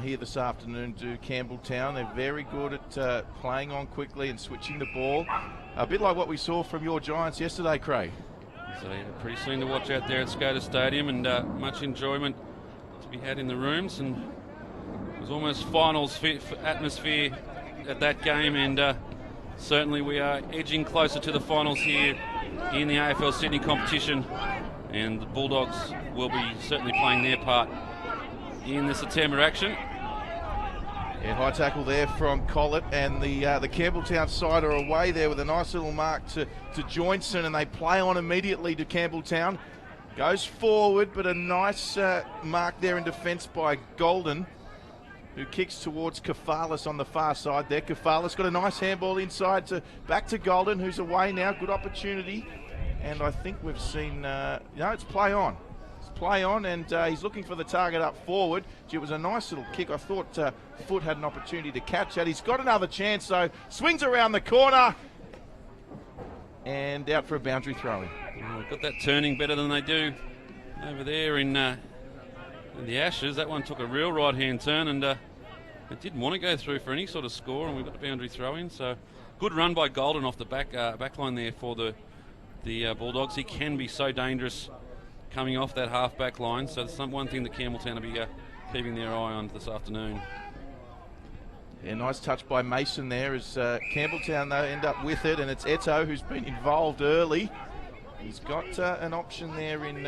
here this afternoon, do Campbelltown. They're very good at playing on quickly and switching the ball. A bit like what we saw from your Giants yesterday, Craig. So yeah, pretty soon to watch out there at Scotus Stadium, and much enjoyment to be had in the rooms. And it was almost finals atmosphere at that game, and certainly we are edging closer to the finals here in the AFL Sydney competition, and the Bulldogs will be certainly playing their part in the September action. Yeah, high tackle there from Collett, and the Campbelltown side are away there with a nice little mark to Joinson, and they play on immediately to Campbelltown. Goes forward, but a nice mark there in defence by Golden, who kicks towards Kefalis on the far side there. Kefalis got a nice handball inside back to Golden, who's away now. Good opportunity. And I think we've seen, it's play on. It's play on, and he's looking for the target up forward. Gee, it was a nice little kick. I thought Foot had an opportunity to catch that. He's got another chance, though. Swings around the corner. And out for a boundary throw-in. Well, got that turning better than they do over there in the Ashes. That one took a real right-hand turn, and it didn't want to go through for any sort of score, and we got a boundary throw-in. So good run by Golden off the back line there for the Bulldogs. He can be so dangerous coming off that half-back line. So that's one thing that Campbelltown will be keeping their eye on this afternoon. Yeah, nice touch by Mason there as Campbelltown, though, end up with it, and it's Eto who's been involved early. He's got an option there in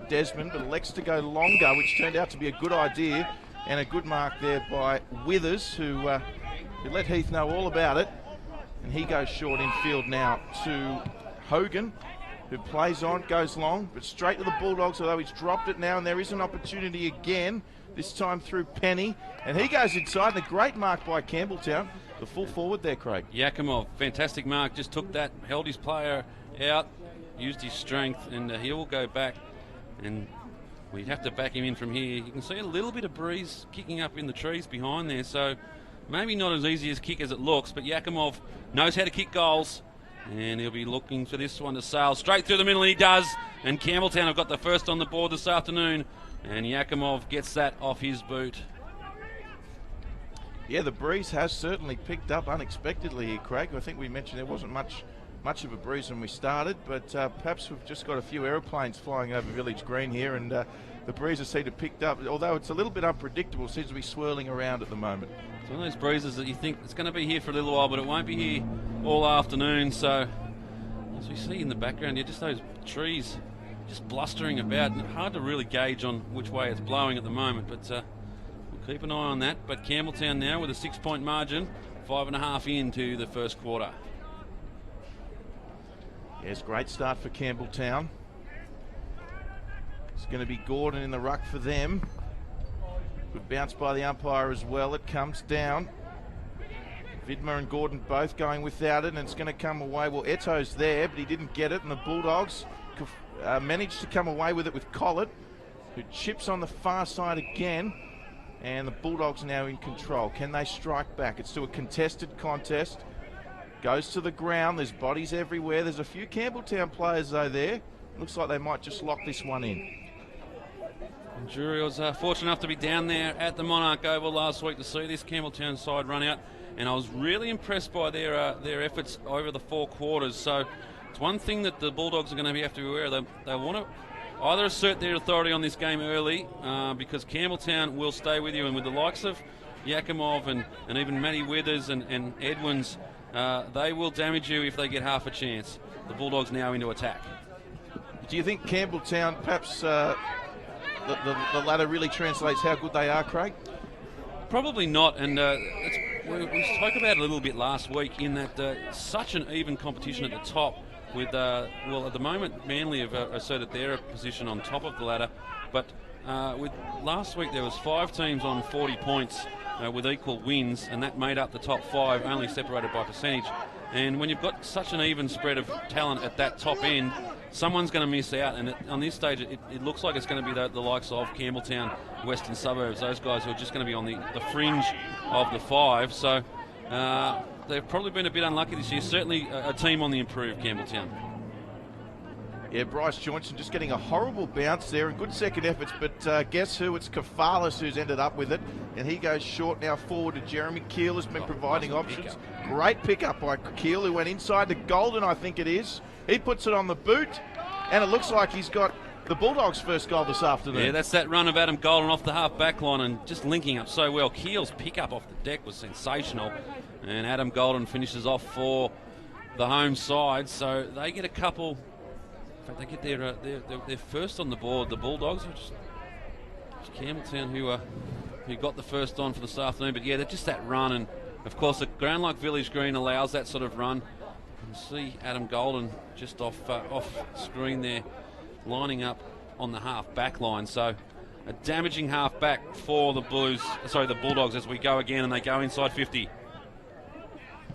Desmond, but elects to go longer, which turned out to be a good idea, and a good mark there by Withers, who let Heath know all about it, and he goes short in field now to Hogan, who plays on, goes long, but straight to the Bulldogs, although he's dropped it now, and there is an opportunity again, this time through Penny, and he goes inside, and a great mark by Campbelltown, the full forward there, Craig. Yakimov, fantastic mark, just took that, held his player out, used his strength, and he will go back, and we'd have to back him in from here. You can see a little bit of breeze kicking up in the trees behind there, so maybe not as easy as kick as it looks, but Yakimov knows how to kick goals, and he'll be looking for this one to sail straight through the middle, and he does, and Campbelltown have got the first on the board this afternoon, and Yakimov gets that off his boot. Yeah, the breeze has certainly picked up unexpectedly here, Craig. I think we mentioned there wasn't much of a breeze when we started, but perhaps we've just got a few aeroplanes flying over Village Green here, and the breezes seem to have picked up, although it's a little bit unpredictable, seems to be swirling around at the moment. It's one of those breezes that you think it's going to be here for a little while, but it won't be here all afternoon. So as we see in the background here, just those trees just blustering about, and hard to really gauge on which way it's blowing at the moment, but we'll keep an eye on that. But Campbelltown now with a 6-point margin, 5.5 into the first quarter. Yes, great start for Campbelltown. It's going to be Gordon in the ruck for them. Good bounce by the umpire as well. It comes down. Vidmer and Gordon both going without it, and it's going to come away. Well, Eto's there, but he didn't get it, and the Bulldogs managed to come away with it with Collett, who chips on the far side again, and the Bulldogs now in control. Can they strike back? It's to a contested contest. Goes to the ground. There's bodies everywhere. There's a few Campbelltown players, though, there. Looks like they might just lock this one in. And Drury was fortunate enough to be down there at the Monarch Oval last week to see this Campbelltown side run out, and I was really impressed by their efforts over the 4 quarters. So it's one thing that the Bulldogs are going to have to be aware of. They want to either assert their authority on this game early, because Campbelltown will stay with you, and with the likes of Yakimov and even Matty Withers and Edwins, they will damage you if they get half a chance. The Bulldogs now into attack. Do you think Campbelltown, perhaps the ladder really translates how good they are, Craig? Probably not, and we spoke about it a little bit last week in that such an even competition at the top with, at the moment Manly have asserted their position on top of the ladder, but with last week there was 5 teams on 40 points with equal wins, and that made up the top 5, only separated by percentage. And when you've got such an even spread of talent at that top end, someone's going to miss out, and on this stage it looks like it's going to be the likes of Campbelltown, Western Suburbs, those guys who are just going to be on the fringe of the 5. So they've probably been a bit unlucky this year. Certainly a team on the improve, Campbelltown. Yeah, Bryce Johnson just getting a horrible bounce there and good second efforts, but guess who? It's Kafalis who's ended up with it, and he goes short now forward to Jeremy Keel, who's been providing options. Great pickup by Keel, who went inside to Golden, I think it is. He puts it on the boot, and it looks like he's got the Bulldogs' first goal this afternoon. Yeah, that's that run of Adam Golden off the half-back line and just linking up so well. Keel's pickup off the deck was sensational, and Adam Golden finishes off for the home side, so they get a couple. In fact, they get their first on the board. The Bulldogs, which is Campbelltown, who got the first on for this afternoon. But yeah, they're just that run, and of course, a ground like Village Green allows that sort of run. You can see Adam Golden just off screen there, lining up on the half back line. So a damaging half back for the Bulldogs as we go again, and they go inside 50.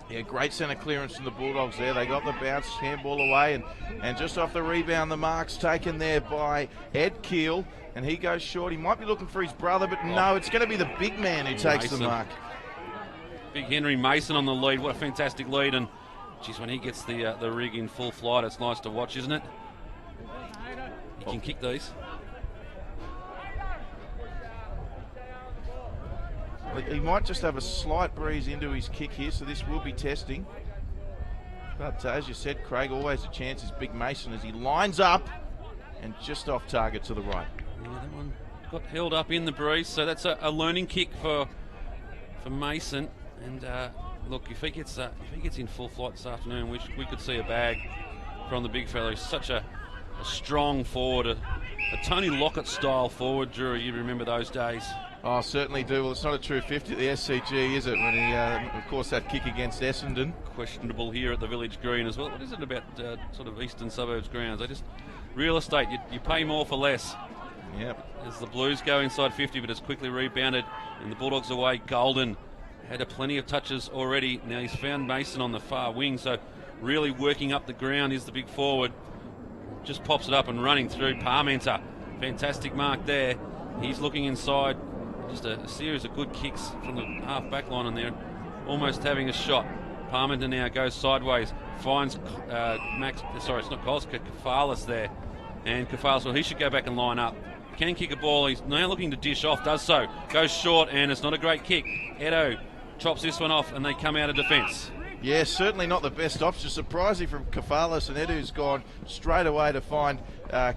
Yeah, great centre clearance from the Bulldogs there. They got the bounce, handball away, and just off the rebound, the mark's taken there by Ed Keel, and he goes short. He might be looking for his brother, but no, it's going to be the big man who takes the mark. Big Henry Mason on the lead. What a fantastic lead, and geez, when he gets the rig in full flight, it's nice to watch, isn't it? He can kick these. He might just have a slight breeze into his kick here, so this will be testing. But as you said, Craig, always a chance is Big Mason as he lines up and just off target to the right. Yeah, that one got held up in the breeze, so that's a learning kick for Mason. And look, if he gets in full flight this afternoon, we could see a bag from the big fellow. He's such a strong forward, a Tony Lockett style forward, Drew. You remember those days? Oh, certainly do. Well, it's not a true 50 at the SCG, is it? When he, of course, that kick against Essendon. Questionable here at the Village Green as well. What is it about sort of eastern suburbs grounds? They just real estate. You pay more for less. Yep. As the Blues go inside 50, but it's quickly rebounded, and the Bulldogs away. Golden had plenty of touches already. Now he's found Mason on the far wing, so really working up the ground is the big forward. Just pops it up and running through Parmenter. Fantastic mark there. He's looking inside. Just a series of good kicks from the half-back line in there, almost having a shot. Parmenter now goes sideways, finds Kafalis there, and Kafalis, well, he should go back and line up. Can kick a ball, he's now looking to dish off, does so, goes short, and it's not a great kick. Edo chops this one off, and they come out of defence. Yeah, certainly not the best option. Surprising from Kafalis, and Edu's gone straight away to find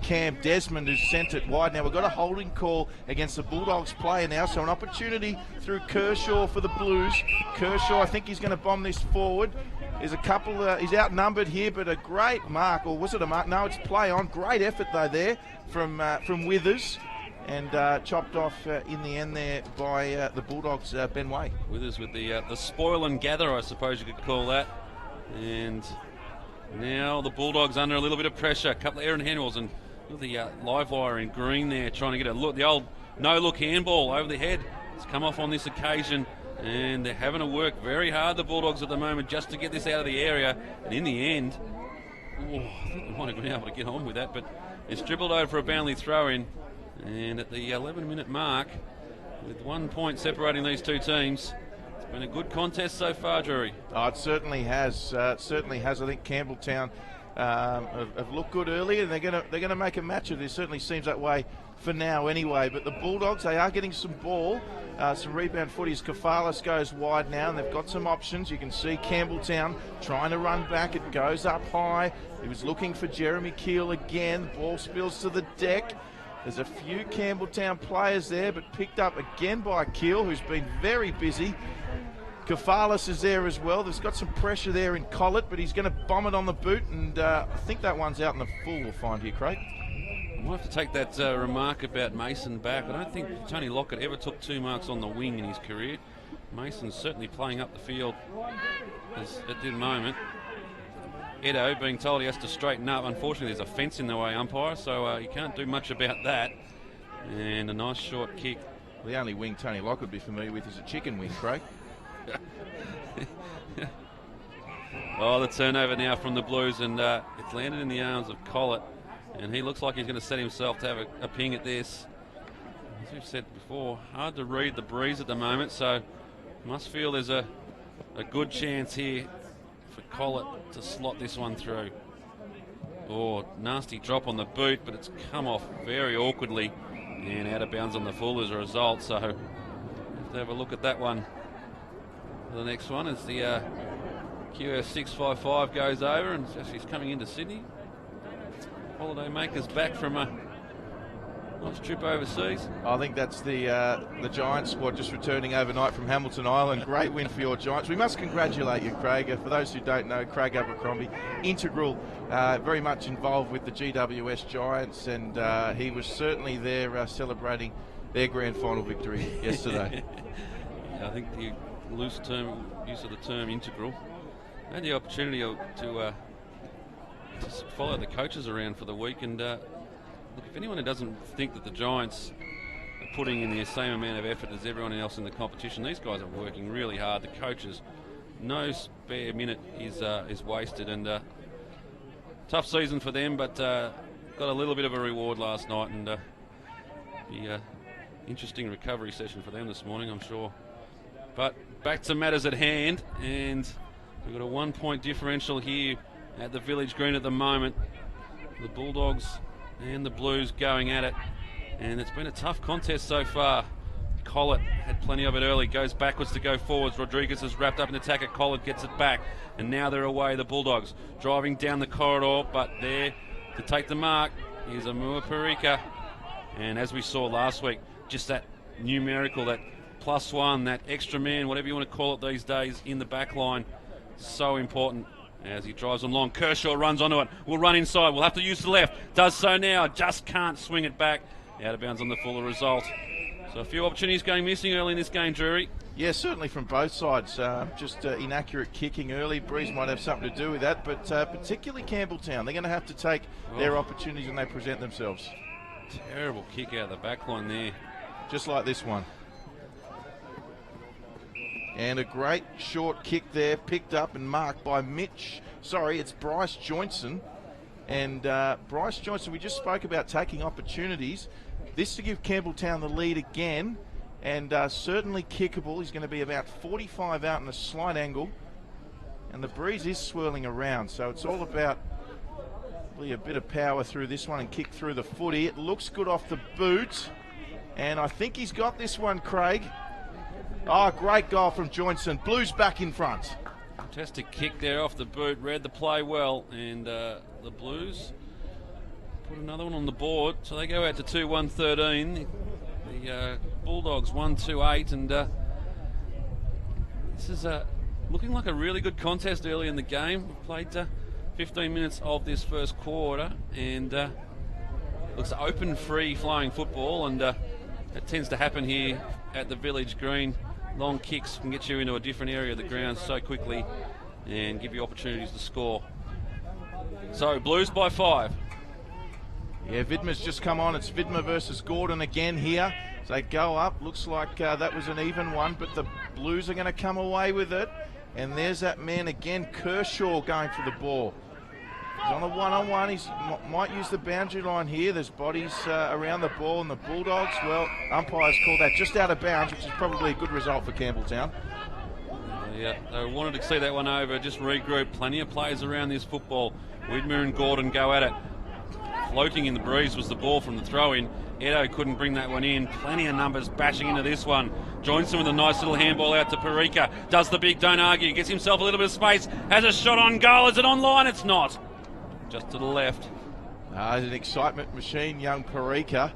Cam Desmond, who's sent it wide. Now we've got a holding call against the Bulldogs player now, so an opportunity through Kershaw for the Blues. Kershaw, I think he's going to bomb this forward. There's a couple, he's outnumbered here, but a great mark, or was it a mark? No, it's play on. Great effort though there from Withers. And chopped off in the end there by the Bulldogs, Ben Way. Withers with the spoil and gather, I suppose you could call that. And now the Bulldogs under a little bit of pressure. A couple of errant handballs, and look at the live wire in green there, trying to get a look. The old no-look handball over the head. It's come off on this occasion, and they're having to work very hard, the Bulldogs at the moment, just to get this out of the area. And in the end, I think they might have been able to get on with that, but it's dribbled over for a Burnley throw-in. And at the 11-minute mark, with 1 point separating these two teams, it's been a good contest so far, Drury. Oh, it certainly has. I think Campbelltown have looked good early, and they're going to make a match of this. Certainly seems that way for now, anyway. But the Bulldogs, they are getting some ball, some rebound footies. Kafalis goes wide now, and they've got some options. You can see Campbelltown trying to run back. It goes up high. He was looking for Jeremy Keel again. Ball spills to the deck. There's a few Campbelltown players there, but picked up again by Keel, who's been very busy. Kafalis is there as well. There's got some pressure there in Collett, but he's going to bomb it on the boot, and I think that one's out in the full, we'll find here, Craig. We'll have to take that remark about Mason back. I don't think Tony Lockett ever took 2 marks on the wing in his career. Mason's certainly playing up the field at the moment. Edo being told he has to straighten up. Unfortunately, there's a fence in the way, umpire, so you can't do much about that. And a nice short kick. The only wing Tony Lockett would be familiar with is a chicken wing, Craig. Oh, the turnover now from the Blues, and it's landed in the arms of Collett, and he looks like he's going to set himself to have a ping at this. As we've said before, hard to read the breeze at the moment, so must feel there's a good chance here for Collett to slot this one through. Oh, nasty drop on the boot, but it's come off very awkwardly and out of bounds on the full as a result. So have to have a look at that one. The next one is the QS 655 goes over, and she's coming into Sydney. Holiday makers back from a nice trip overseas. I think that's the Giants squad just returning overnight from Hamilton Island. Great win for your Giants. We must congratulate you, Craig. For those who don't know, Craig Abercrombie, integral, very much involved with the GWS Giants, and he was certainly there celebrating their grand final victory yesterday. I think the use of the term integral. I had the opportunity to follow the coaches around for the week, and look, if anyone who doesn't think that the Giants are putting in the same amount of effort as everyone else in the competition, these guys are working really hard. The coaches, no spare minute is wasted, and tough season for them, but got a little bit of a reward last night, and the interesting recovery session for them this morning, I'm sure. But back to matters at hand, and we've got a 1 point differential here at the Village Green at the moment. The Bulldogs and the Blues going at it, and it's been a tough contest so far. Collett had plenty of it early, goes backwards to go forwards. Rodriguez is wrapped up in attack at Collett, gets it back, and now they're away. The Bulldogs driving down the corridor, but there to take the mark is Amua Parika. And as we saw last week, just that numerical, that +1, that extra man, whatever you want to call it these days, in the back line, so important. As he drives them long, Kershaw runs onto it, will run inside, will have to use the left, does so now, just can't swing it back, out of bounds on the fuller result. So a few opportunities going missing early in this game, Drury. Yeah, certainly from both sides. Just inaccurate kicking early. Breeze might have something to do with that, but particularly Campbelltown. They're going to have to take their opportunities when they present themselves. Terrible kick out of the back line there. Just like this one. And a great short kick there, picked up and marked by it's Bryce Johnson. And Bryce Johnson, we just spoke about taking opportunities. This to give Campbelltown the lead again, and certainly kickable. He's going to be about 45 out in a slight angle. And the breeze is swirling around, so it's all about really a bit of power through this one and kick through the footy. It looks good off the boot, and I think he's got this one, Craig. Oh, great goal from Johnson. Blues back in front. Fantastic kick there off the boot. Read the play well, and the Blues put another one on the board. So they go out to 2-1-13. The Bulldogs 1-2-8, and this is looking like a really good contest early in the game. We played 15 minutes of this first quarter, and looks open, free flowing football, and it tends to happen here at the Village Green. Long kicks can get you into a different area of the ground so quickly and give you opportunities to score. So Blues by 5. Yeah, Vidma's just come on. It's Vidma versus Gordon again here. So they go up. Looks like that was an even one, but the Blues are going to come away with it. And there's that man again, Kershaw, going for the ball. He's on a one-on-one. He might use the boundary line here. There's bodies around the ball, and the Bulldogs, well, umpires call that just out of bounds, which is probably a good result for Campbelltown. Yeah, they wanted to see that one over, just regroup. Plenty of players around this football. Widmer and Gordon go at it. Floating in the breeze was the ball from the throw-in. Edo couldn't bring that one in. Plenty of numbers bashing into this one. Johnson with a nice little handball out to Parika. Does the big don't argue. Gets himself a little bit of space. Has a shot on goal. Is it on line? It's not. Just to the left. He's an excitement machine, young Parika.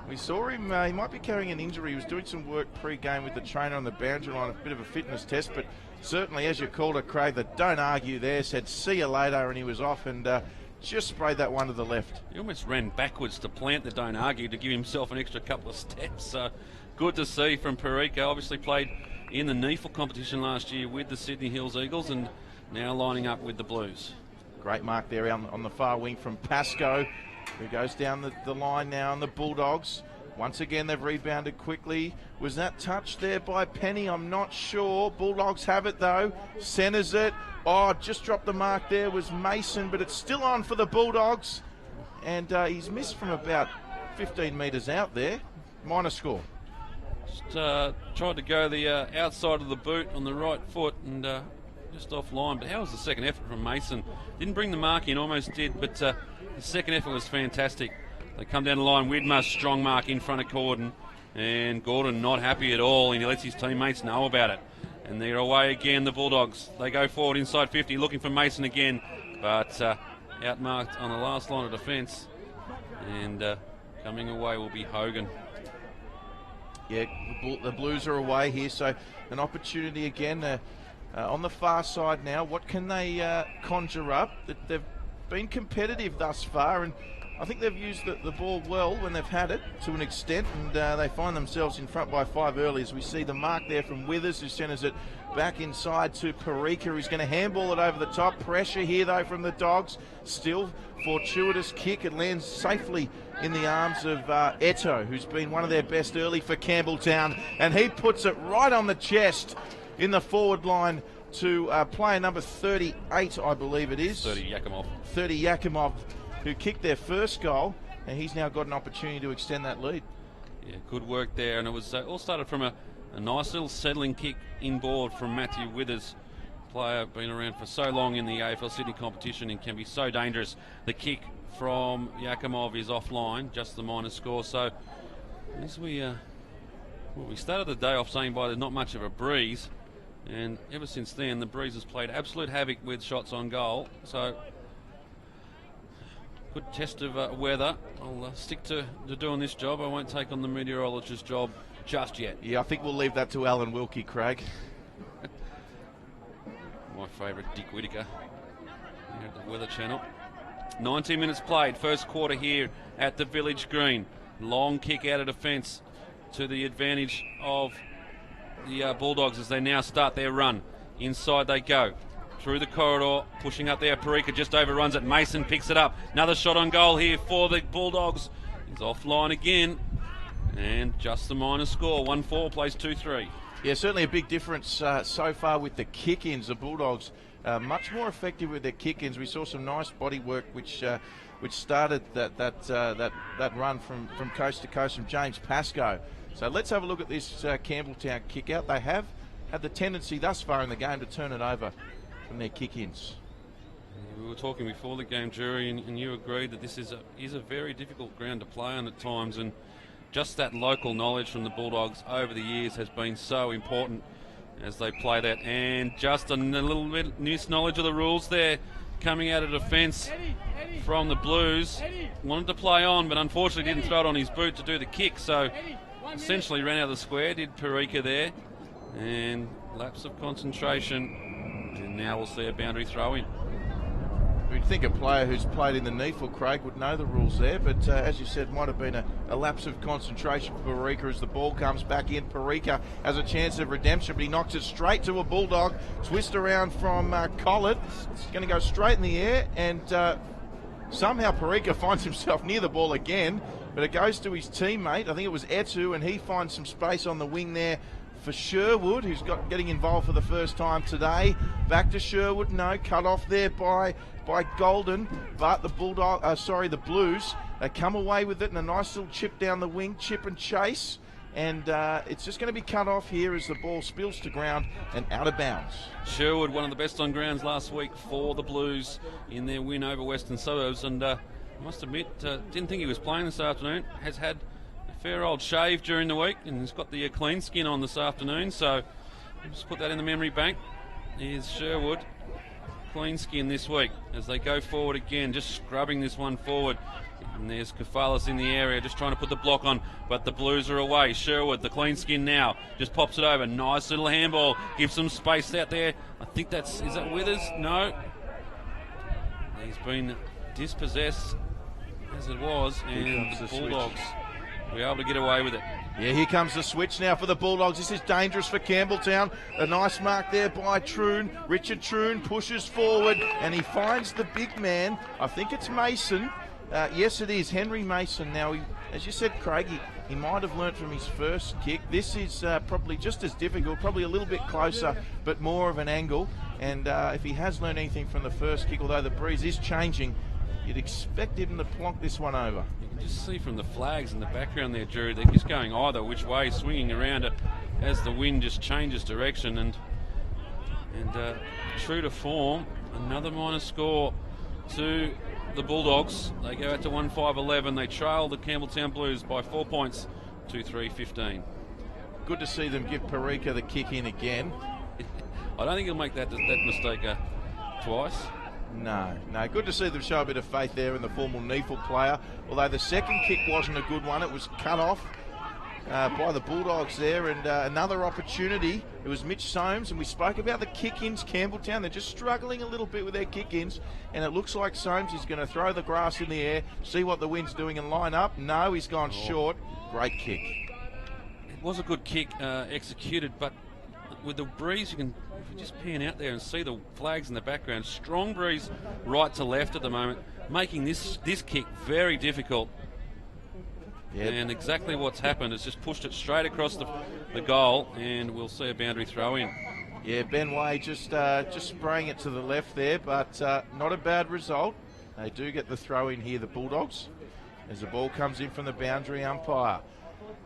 We saw him, he might be carrying an injury. He was doing some work pre-game with the trainer on the boundary line, a bit of a fitness test, but certainly, as you called it, Craig, the don't argue there, said see you later, and he was off and just sprayed that one to the left. He almost ran backwards to plant the don't argue to give himself an extra couple of steps. Good to see from Parika. Obviously played in the NEFL competition last year with the Sydney Hills Eagles and now lining up with the Blues. Great mark there on the far wing from Pascoe, who goes down the line now on the Bulldogs. Once again, they've rebounded quickly. Was that touched there by Penny? I'm not sure. Bulldogs have it, though. Centres it. Oh, just dropped the mark there was Mason, but it's still on for the Bulldogs. And he's missed from about 15 metres out there. Minor score. Just tried to go the outside of the boot on the right foot and just offline. But how was the second effort from Mason? Didn't bring the mark in, almost did, but the second effort was fantastic. They come down the line, Widmer, strong mark in front of Gordon, and Gordon not happy at all, and he lets his teammates know about it. And they're away again, the Bulldogs. They go forward inside 50, looking for Mason again, but outmarked on the last line of defence. And coming away will be Hogan. Yeah, the Blues are away here, so an opportunity again on the far side now. What can they conjure up? They've been competitive thus far, and I think they've used the ball well when they've had it to an extent, and they find themselves in front by 5 early, as we see the mark there from Withers, who centres it back inside to Parika, who's going to handball it over the top. Pressure here, though, from the Dogs. Still fortuitous kick. It lands safely in the arms of Eto, who's been one of their best early for Campbelltown, and he puts it right on the chest in the forward line to player number 38, I believe it is. 30 Yakimov. 30 Yakimov, who kicked their first goal, and he's now got an opportunity to extend that lead. Yeah, good work there, and it was all started from a nice little settling kick inboard from Matthew Withers, player been around for so long in the AFL Sydney competition and can be so dangerous. The kick from Yakimov is offline, just the minor score. So as we started the day off saying there's not much of a breeze, and ever since then the breeze has played absolute havoc with shots on goal. So good test of weather. I'll stick to doing this job. I won't take on the meteorologist's job just yet. Yeah, I think we'll leave that to Alan Wilkie, Craig. My favourite, Dick Whittaker, here at the Weather Channel. 19 minutes played, first quarter here at the Village Green. Long kick out of defence to the advantage of the Bulldogs as they now start their run. Inside they go. Through the corridor, pushing up there. Parika just overruns it. Mason picks it up. Another shot on goal here for the Bulldogs. He's offline again. And just the minor score. 1-4, plays 2-3. Yeah, certainly a big difference so far with the kick-ins. The Bulldogs much more effective with their kick-ins. We saw some nice body work which started that run from coast to coast from James Pascoe. So let's have a look at this Campbelltown kick-out. They have had the tendency thus far in the game to turn it over from their kick-ins. We were talking before the game, Jury, and you agreed that this is a very difficult ground to play on at times, and just that local knowledge from the Bulldogs over the years has been so important as they play that. And just a little bit knowledge of the rules there coming out of defence from the Blues. Wanted to play on, but unfortunately didn't throw it on his boot to do the kick, so essentially ran out of the square, did Parika there. And lapse of concentration, and now we'll see a boundary throw in. We'd think a player who's played in the NEFL, Craig, would know the rules there, but as you said, might have been a lapse of concentration for Parika as the ball comes back in. Parika has a chance of redemption, but he knocks it straight to a Bulldog. Twist around from Collett. It's going to go straight in the air, and somehow Parika finds himself near the ball again, but it goes to his teammate. I think it was Etu, and he finds some space on the wing there for Sherwood, who's getting involved for the first time today. Back to Sherwood, no, cut off there by Golden, but the the Blues, they come away with it in a nice little chip down the wing, chip and chase, and it's just going to be cut off here as the ball spills to ground and out of bounds. Sherwood, one of the best on grounds last week for the Blues in their win over Western Suburbs, and I must admit, didn't think he was playing this afternoon. Has had a fair old shave during the week, and he's got the clean skin on this afternoon, so just put that in the memory bank. Here's Sherwood, clean skin this week as they go forward again, just scrubbing this one forward. And there's Kafalis in the area just trying to put the block on, but the Blues are away. Sherwood, the clean skin now, just pops it over. Nice little handball, gives some space out there. I think is that Withers? No. He's been dispossessed as it was, and the Bulldogs were able to get away with it. Yeah, here comes the switch now for the Bulldogs. This is dangerous for Campbelltown. A nice mark there by Troon. Richard Troon pushes forward, and he finds the big man. I think it's Mason. Yes, it is Henry Mason. Now, as you said, Craig, he might have learnt from his first kick. This is probably just as difficult, probably a little bit closer, but more of an angle. And if he has learned anything from the first kick, although the breeze is changing, you'd expect him to plonk this one over. You can just see from the flags in the background there, Drew, they're just going either which way, swinging around it as the wind just changes direction. And And true to form, another minor score to the Bulldogs. They go out to 1-5-11. They trail the Campbelltown Blues by 4 points, 2-3-15. Good to see them give Parika the kick in again. I don't think he'll make that mistake twice. No. Good to see them show a bit of faith there in the former Neefle player. Although the second kick wasn't a good one. It was cut off by the Bulldogs there. And another opportunity. It was Mitch Soames. And we spoke about the kick-ins, Campbelltown. They're just struggling a little bit with their kick-ins. And it looks like Soames is going to throw the grass in the air, see what the wind's doing and line up. No, he's gone short. Great kick. It was a good kick executed, but with the breeze, you can just pan out there and see the flags in the background. Strong breeze right to left at the moment, making this kick very difficult. Yep. And exactly what's happened is just pushed it straight across the goal, and we'll see a boundary throw in. Yeah, Ben Way just spraying it to the left there, but not a bad result. They do get the throw in here, the Bulldogs, as the ball comes in from the boundary umpire.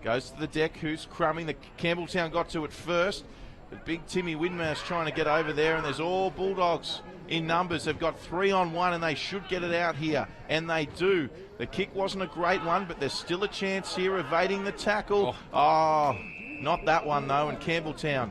Goes to the deck, who's crumbing. The Campbelltown got to it first, but big Timmy Widmer's trying to get over there, and there's all Bulldogs in numbers. They've got 3-on-1, and they should get it out here, and they do. The kick wasn't a great one, but there's still a chance here, evading the tackle. Oh, not that one, though, and Campbelltown.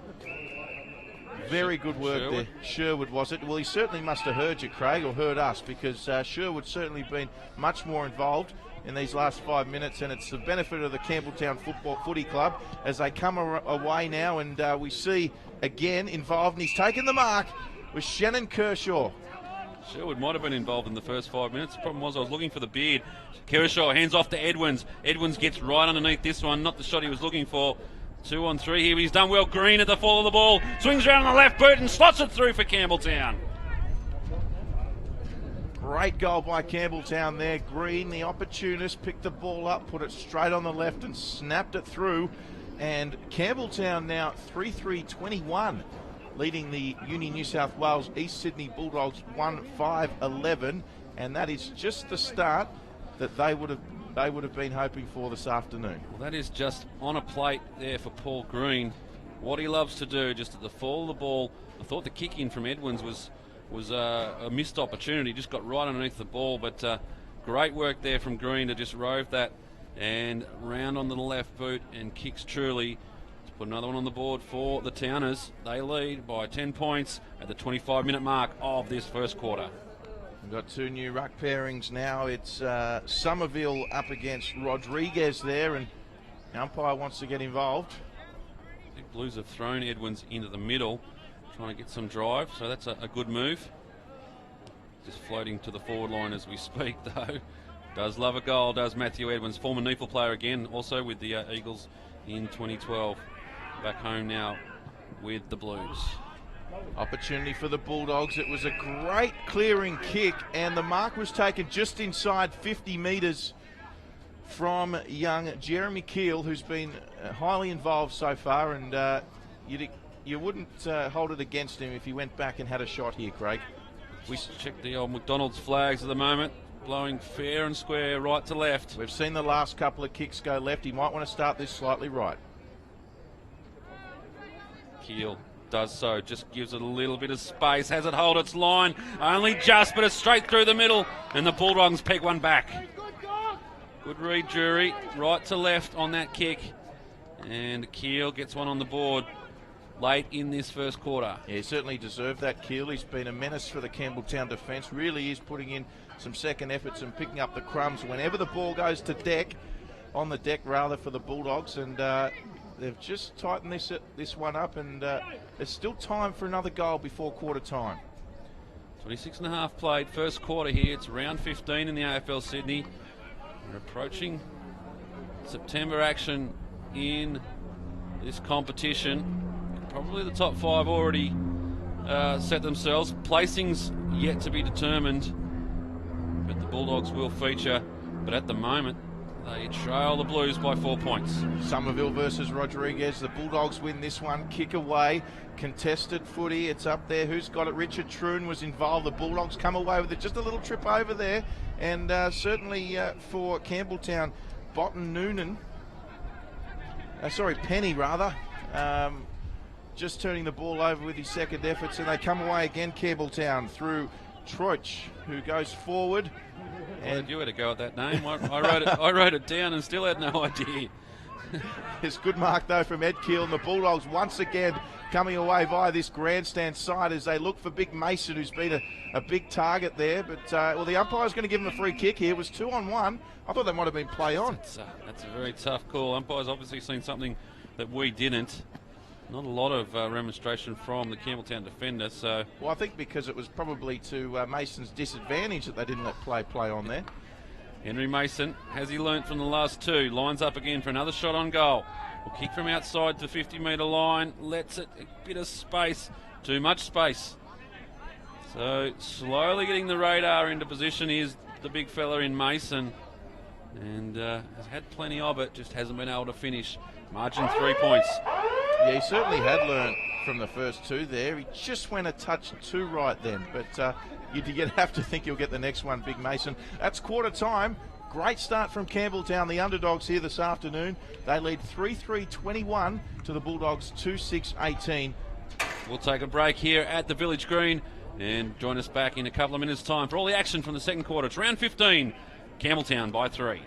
Very good work there. Sherwood, was it? Well, he certainly must have heard you, Craig, or heard us, because Sherwood certainly been much more involved in these last 5 minutes, and it's the benefit of the Campbelltown Footy Club as they come away now, and we see again involved, and he's taken the mark with Shannon Kershaw. Sherwood might have been involved in the first 5 minutes. The problem was I was looking for the beard. Kershaw hands off to Edwins. Edwins gets right underneath this one, not the shot he was looking for. 2-on-3 here, but he's done well. Green at the fall of the ball, swings around on the left boot and slots it through for Campbelltown. Great goal by Campbelltown there. Green, the opportunist, picked the ball up, put it straight on the left and snapped it through. And Campbelltown now 3-3-21, leading the Uni New South Wales East Sydney Bulldogs 1-5-11. And that is just the start that they would have been hoping for this afternoon. Well, that is just on a plate there for Paul Green. What he loves to do, just at the fall of the ball. I thought the kick in from Edwins was a missed opportunity, just got right underneath the ball, but great work there from Green to just rove that and round onto the left boot and kicks truly to put another one on the board for the Towners. They lead by 10 points at the 25-minute mark of this first quarter. We've got two new ruck pairings now. It's Somerville up against Rodriguez there, and the umpire wants to get involved. The Blues have thrown Edwins into the middle, trying to get some drive, so that's a good move. Just floating to the forward line as we speak, though. Does love a goal, does Matthew Edwins, former Neefle player again, also with the Eagles in 2012. Back home now with the Blues. Opportunity for the Bulldogs. It was a great clearing kick, and the mark was taken just inside 50 metres from young Jeremy Keel, who's been highly involved so far, and you wouldn't hold it against him if he went back and had a shot here, Craig. We check the old McDonald's flags at the moment, blowing fair and square right to left. We've seen the last couple of kicks go left. He might want to start this slightly right. Keel does so, just gives it a little bit of space, has it hold its line, only just, but it's straight through the middle, and the Bulldogs peg one back. Good read, Jury, right to left on that kick, and Keel gets one on the board late in this first quarter. Yeah, he certainly deserved that, Keel. He's been a menace for the Campbelltown defence, really is putting in some second efforts and picking up the crumbs whenever the ball goes to deck, on the deck rather, for the Bulldogs, and they've just tightened this one up, and there's still time for another goal before quarter time. 26.5 played, first quarter here. It's round 15 in the AFL Sydney. We're approaching September action in this competition. Probably the top five already set themselves. Placings yet to be determined, but the Bulldogs will feature. But at the moment, they trail the Blues by 4 points. Somerville versus Rodriguez. The Bulldogs win this one. Kick away. Contested footy. It's up there. Who's got it? Richard Troon was involved. The Bulldogs come away with it. Just a little trip over there. And certainly for Campbelltown, Penny rather. just turning the ball over with his second efforts, and they come away again, Campbelltown, through Troich, who goes forward. And you had a go at that name. I wrote it down and still had no idea. It's good mark, though, from Ed Keel, and the Bulldogs once again coming away via this grandstand side as they look for Big Mason, who's been a big target there. But, well, the umpire's going to give him a free kick here. It was 2-on-1. I thought that might have been play on. That's a very tough call. Umpire's obviously seen something that we didn't. Not a lot of remonstration from the Campbelltown defender. So, well, I think because it was probably to Mason's disadvantage that they didn't let play on there. Henry Mason, has he learnt from the last two? Lines up again for another shot on goal. Will kick from outside the 50-metre line. Lets it a bit of space. Too much space. So slowly getting the radar into position is the big fella in Mason. And has had plenty of it, just hasn't been able to finish. Margin 3 points. Yeah, he certainly had learnt from the first two there. He just went a touch too right then. But you'd have to think he'll get the next one, Big Mason. That's quarter time. Great start from Campbelltown, the underdogs here this afternoon. They lead 3-3-21 to the Bulldogs 2-6-18. We'll take a break here at the Village Green and join us back in a couple of minutes' time for all the action from the second quarter. It's round 15, Campbelltown by 3.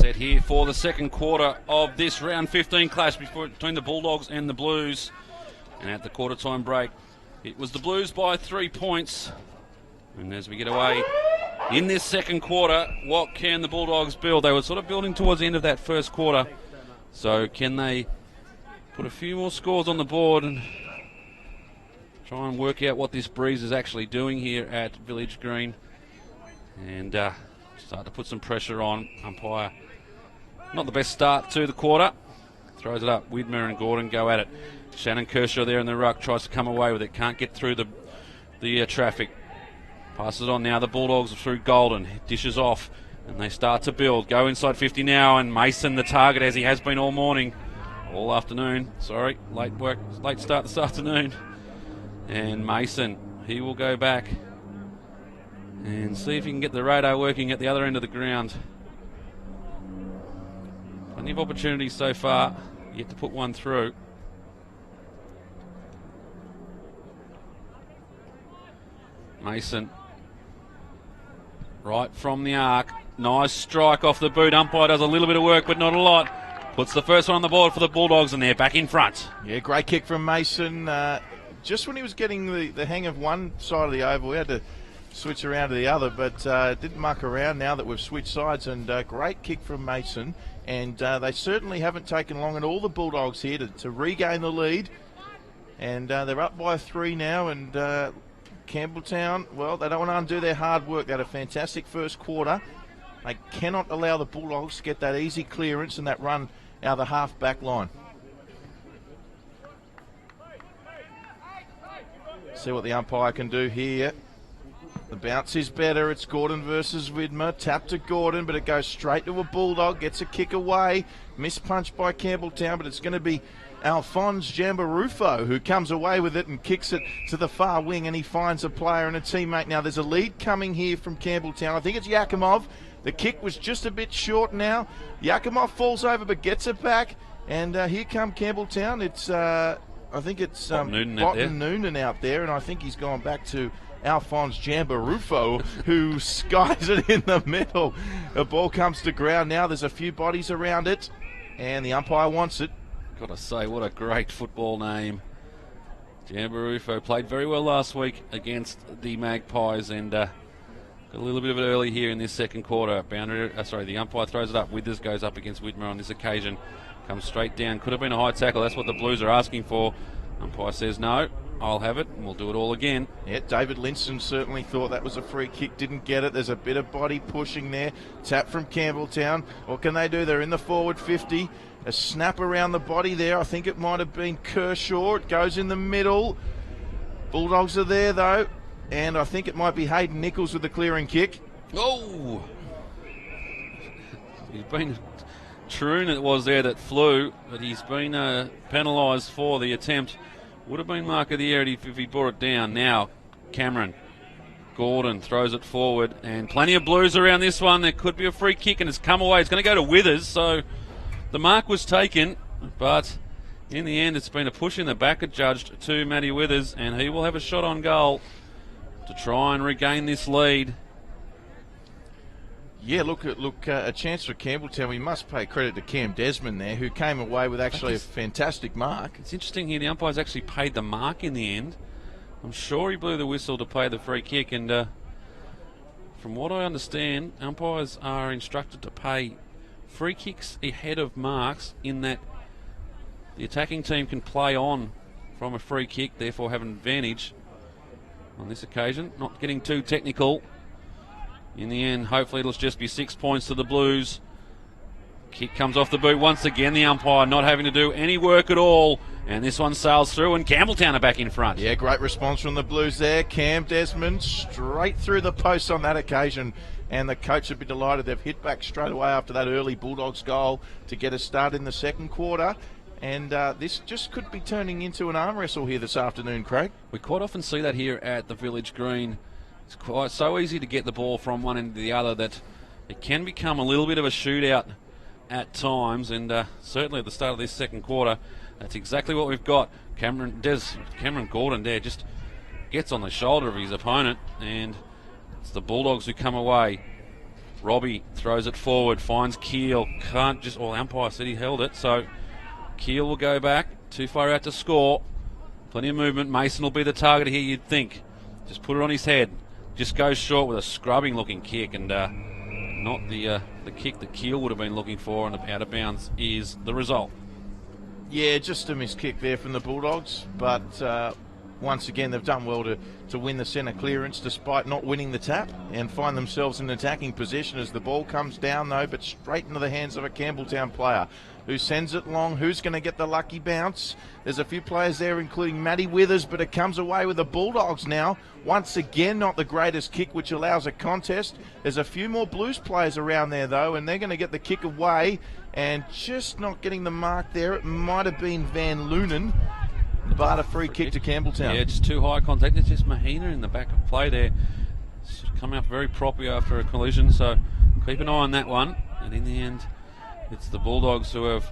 Set here for the second quarter of this round 15 clash between the Bulldogs and the Blues. And at the quarter time break, it was the Blues by 3 points. And as we get away in this second quarter, what can the Bulldogs build? They were sort of building towards the end of that first quarter. So can they put a few more scores on the board and try and work out what this breeze is actually doing here at Village Green? And start to put some pressure on umpire. Not the best start to the quarter. Throws it up. Widmer and Gordon go at it. Shannon Kershaw there in the ruck tries to come away with it. Can't get through the traffic. Passes on now. The Bulldogs through Golden. Dishes off. And they start to build. Go inside 50 now. And Mason the target as he has been all morning. All afternoon. Sorry. Late start this afternoon. And Mason, he will go back and see if he can get the radar working at the other end of the ground. Plenty of opportunities so far. Yet to put one through. Mason. Right from the arc. Nice strike off the boot. Umpire does a little bit of work, but not a lot. Puts the first one on the board for the Bulldogs, and they're back in front. Yeah, great kick from Mason. Just when he was getting the hang of one side of the oval, we had to switch around to the other, but didn't muck around now that we've switched sides. And great kick from Mason. And they certainly haven't taken long at all, the Bulldogs here, to regain the lead. And they're up by 3 now. And Campbelltown, well, they don't want to undo their hard work. They had a fantastic first quarter. They cannot allow the Bulldogs to get that easy clearance and that run out of the half-back line. See what the umpire can do here. The bounce is better. It's Gordon versus Widmer. Tap to Gordon, but it goes straight to a Bulldog. Gets a kick away. Missed punch by Campbelltown, but it's going to be Alphonse Jambarufo who comes away with it and kicks it to the far wing, and he finds a player and a teammate. Now there's a lead coming here from Campbelltown. I think it's Yakimov. The kick was just a bit short now. Yakimov falls over but gets it back, and here come Campbelltown. It's I think it's Botten Noonan out there, and I think he's gone back to Alphonse Jambarufo, who skies it in the middle. The ball comes to ground now. There's a few bodies around it, and the umpire wants it. Got to say, what a great football name. Jambarufo played very well last week against the Magpies, and got a little bit of it early here in this second quarter. The umpire throws it up. Withers goes up against Widmer on this occasion. Comes straight down. Could have been a high tackle. That's what the Blues are asking for. Umpire says no. I'll have it, and we'll do it all again. Yeah, David Linston certainly thought that was a free kick, didn't get it. There's a bit of body pushing there. Tap from Campbelltown. What can they do? They're in the forward 50. A snap around the body there. I think it might have been Kershaw. It goes in the middle. Bulldogs are there, though. And I think it might be Hayden Nichols with the clearing kick. Oh! He's been... Troon it was there that flew, but he's been penalised for the attempt. Would have been mark of the year if he brought it down. Now, Cameron. Gordon throws it forward, and plenty of Blues around this one. There could be a free kick, and it's come away. It's going to go to Withers, so the mark was taken, but in the end it's been a push in the back adjudged to Matty Withers, and he will have a shot on goal to try and regain this lead. Yeah, look, a chance for Campbelltown. We must pay credit to Cam Desmond there, who came away with actually a fantastic mark. It's interesting here, the umpires actually paid the mark in the end. I'm sure he blew the whistle to pay the free kick, and from what I understand, umpires are instructed to pay free kicks ahead of marks, in that the attacking team can play on from a free kick, therefore have an advantage on this occasion. Not getting too technical. In the end, hopefully it'll just be 6 points to the Blues. Kick comes off the boot once again. The umpire not having to do any work at all. And this one sails through, and Campbelltown are back in front. Yeah, great response from the Blues there. Cam Desmond straight through the post on that occasion. And the coach would be delighted. They've hit back straight away after that early Bulldogs goal to get a start in the second quarter. And this just could be turning into an arm wrestle here this afternoon, Craig. We quite often see that here at the Village Green. It's quite so easy to get the ball from one end to the other that it can become a little bit of a shootout at times, and certainly at the start of this second quarter, that's exactly what we've got. Cameron Gordon there just gets on the shoulder of his opponent, and it's the Bulldogs who come away Robbie throws it forward, finds Keel. Can't just, well, umpire said he held it, so Keel will go back. Too far out to score. Plenty of movement. Mason will be the target here, you'd think. Just put it on his head. Just goes short with a scrubbing looking kick, and not the kick that Keel would have been looking for, and out of bounds is the result. Yeah, just a missed kick there from the Bulldogs, but once again they've done well to win the centre clearance despite not winning the tap, and find themselves in attacking position as the ball comes down though, but straight into the hands of a Campbelltown player who sends it long. Who's going to get the lucky bounce? There's a few players there including Matty Withers, but it comes away with the Bulldogs now. Once again, not the greatest kick, which allows a contest. There's a few more Blues players around there though, and they're going to get the kick away, and just not getting the mark there. It might have been Van Lunen, but a free kick to Campbelltown. Yeah, just too high contact. It's just Mahina in the back of play there. It's coming up very proppy after a collision, so keep an eye on that one. And in the end, it's the Bulldogs who have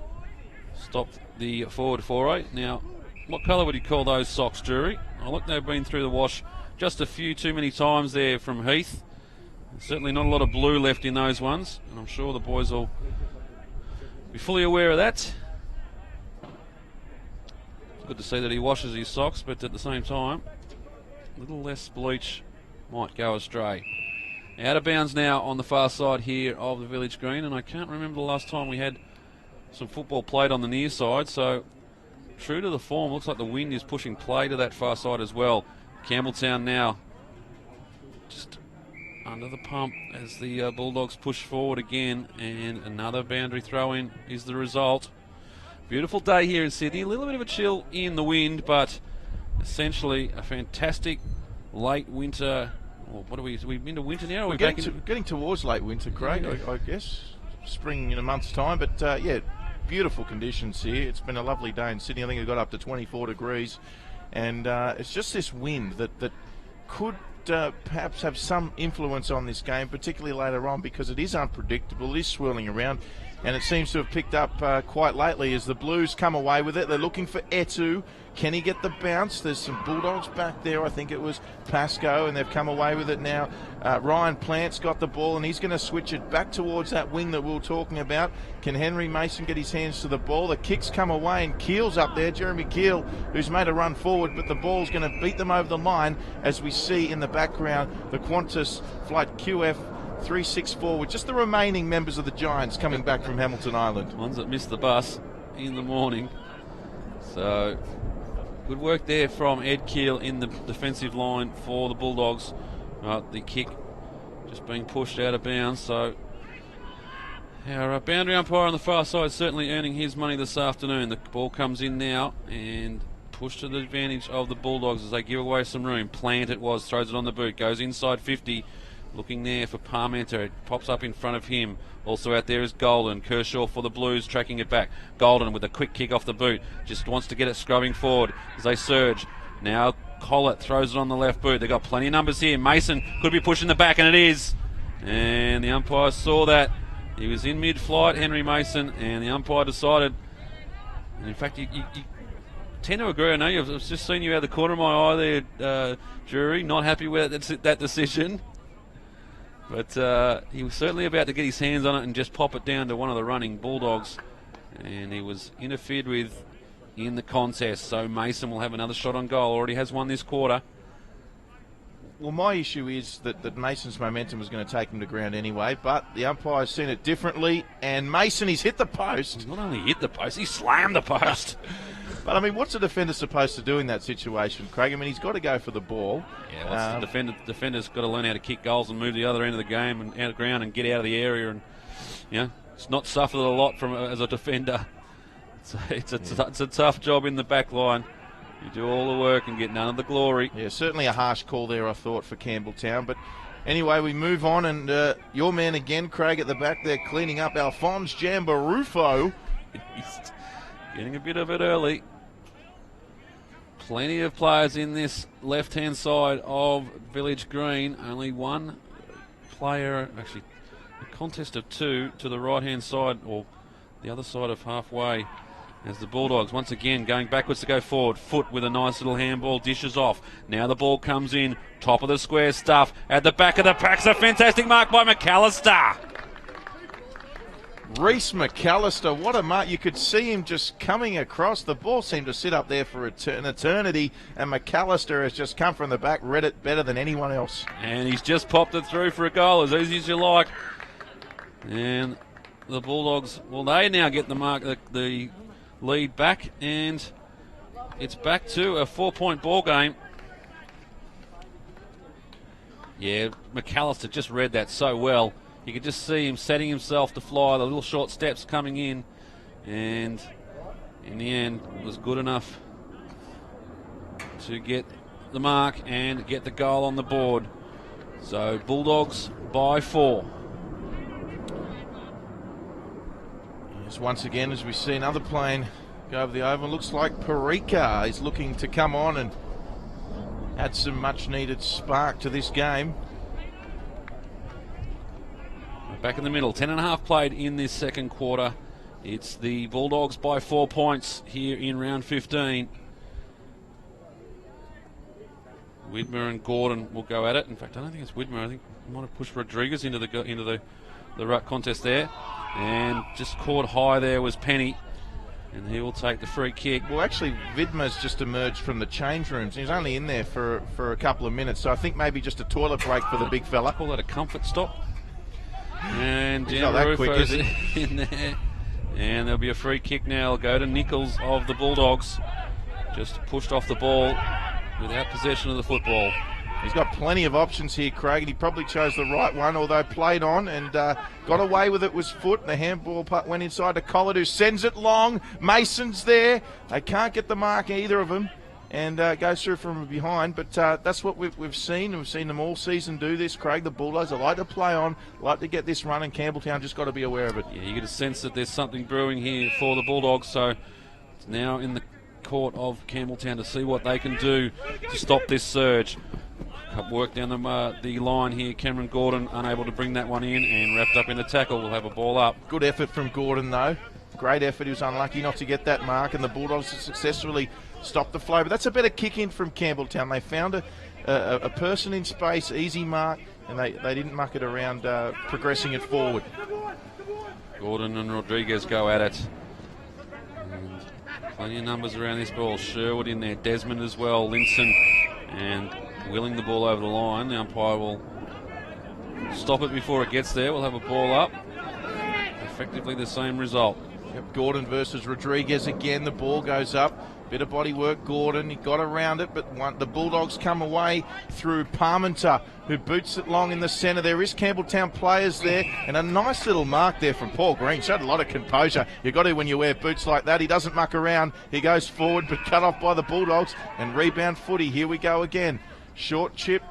stopped the forward foray. Now, what colour would you call those socks, Jury? I look, they've been through the wash just a few too many times there from Heath. Certainly not a lot of blue left in those ones, and I'm sure the boys will be fully aware of that. It's good to see that he washes his socks, but at the same time, a little less bleach might go astray. Out of bounds now on the far side here of the Village Green, and I can't remember the last time we had some football played on the near side, so true to the form, looks like the wind is pushing play to that far side as well. Campbelltown now just under the pump as the Bulldogs push forward again, and another boundary throw in is the result. Beautiful day here in Sydney, a little bit of a chill in the wind, but essentially a fantastic late winter. Well, what are we into winter now? We're getting towards late winter, Craig, yeah. I guess. Spring in a month's time, but yeah, beautiful conditions here. It's been a lovely day in Sydney. I think it got up to 24 degrees, and it's just this wind that could perhaps have some influence on this game, particularly later on, because it is unpredictable, it is swirling around, and it seems to have picked up quite lately as the Blues come away with it. They're looking for Etu. Can he get the bounce? There's some Bulldogs back there. I think it was Pascoe, and they've come away with it now. Ryan Plant's got the ball, and he's going to switch it back towards that wing that we were talking about. Can Henry Mason get his hands to the ball? The kicks come away, and Keel's up there, Jeremy Keel, who's made a run forward, but the ball's going to beat them over the line, as we see in the background the Qantas Flight QF 364 with just the remaining members of the Giants coming back from Hamilton Island. Ones that missed the bus in the morning. So good work there from Ed Keel in the defensive line for the Bulldogs. The kick just being pushed out of bounds. So our boundary umpire on the far side certainly earning his money this afternoon. The ball comes in now and pushed to the advantage of the Bulldogs as they give away some room. Plant it was, throws it on the boot, goes inside 50. Looking there for Parmenter. It pops up in front of him. Also out there is Golden. Kershaw for the Blues, tracking it back. Golden with a quick kick off the boot. Just wants to get it scrubbing forward as they surge. Now Collett throws it on the left boot. They've got plenty of numbers here. Mason could be pushing the back, and it is. And the umpire saw that. He was in mid-flight, Henry Mason, and the umpire decided. And in fact, you tend to agree. I know I've just seen you out the corner of my eye there, Jury. Not happy with that decision. But he was certainly about to get his hands on it and just pop it down to one of the running Bulldogs. And he was interfered with in the contest. So Mason will have another shot on goal. Already has one this quarter. Well, my issue is that Mason's momentum was going to take him to ground anyway, but the umpire's seen it differently. And Mason, he's hit the post. He's not only hit the post, he slammed the post. But, I mean, what's a defender supposed to do in that situation, Craig? I mean, he's got to go for the ball. Yeah, well, the defender's got to learn how to kick goals and move the other end of the game and out of ground and get out of the area. And, it's not suffered a lot from as a defender. It's a tough job in the back line. You do all the work and get none of the glory. Yeah, certainly a harsh call there, I thought, for Campbelltown. But anyway, we move on, and your man again, Craig, at the back there, cleaning up. Alphonse Jambarufo. He's getting a bit of it early. Plenty of players in this left-hand side of Village Green. Only one player, actually a contest of two to the right-hand side, or the other side of halfway. As the Bulldogs once again going backwards to go forward. Foot with a nice little handball, dishes off. Now the ball comes in, top of the square stuff. At the back of the pack's a fantastic mark by McAllister. Reece McAllister, what a mark. You could see him just coming across. The ball seemed to sit up there for an eternity, and McAllister has just come from the back, read it better than anyone else. And he's just popped it through for a goal, as easy as you like. And the Bulldogs, well, they now get the mark, the lead back, and it's back to a 4-point ball game. Yeah, McAllister just read that so well. You could just see him setting himself to fly, the little short steps coming in, and in the end was good enough to get the mark and get the goal on the board. So Bulldogs by 4. Once again, as we see another plane go over the oval, looks like Parika is looking to come on and add some much needed spark to this game. Back in the middle, 10.5 played in this second quarter. It's the Bulldogs by 4 points here in round 15. Widmer and Gordon will go at it. In fact, I don't think it's Widmer. I think he might have pushed Rodriguez into the ruck contest there. And just caught high there was Penny, and he will take the free kick. Well, actually, Vidmer's just emerged from the change rooms. He's only in there for a couple of minutes, so I think maybe just a toilet break for the big fella. Call that a comfort stop. And he's not that quick, is he? In there. And there'll be a free kick now. Go to Nichols of the Bulldogs. Just pushed off the ball without possession of the football. He's got plenty of options here, Craig, and he probably chose the right one, although played on and got away with it was foot. The handball putt went inside to Collett, who sends it long. Mason's there. They can't get the mark, either of them, and goes through from behind. But that's what we've seen. We've seen them all season do this, Craig. The Bulldogs, they like to play on, like to get this run, and Campbelltown just got to be aware of it. Yeah, you get a sense that there's something brewing here for the Bulldogs, so it's now in the court of Campbelltown to see what they can do to stop this surge. Work down the line here. Cameron Gordon unable to bring that one in, and wrapped up in the tackle. Will have a ball up. Good effort from Gordon, though. Great effort. He was unlucky not to get that mark, and the Bulldogs successfully stopped the flow. But that's a better kick in from Campbelltown. They found a person in space, easy mark, and they didn't muck it around progressing it forward. Gordon and Rodriguez go at it. And plenty of numbers around this ball. Sherwood in there, Desmond as well, Linson, and wheeling the ball over the line. The umpire will stop it before it gets there. We'll have a ball up. Effectively the same result. Yep, Gordon versus Rodriguez again. The ball goes up. Bit of body work, Gordon. He got around it, but the Bulldogs come away through Parmenter, who boots it long in the centre. There is Campbelltown players there, and a nice little mark there from Paul Green. Showed a lot of composure. You've got to when you wear boots like that. He doesn't muck around. He goes forward, but cut off by the Bulldogs, and rebound footy. Here we go again. Short chip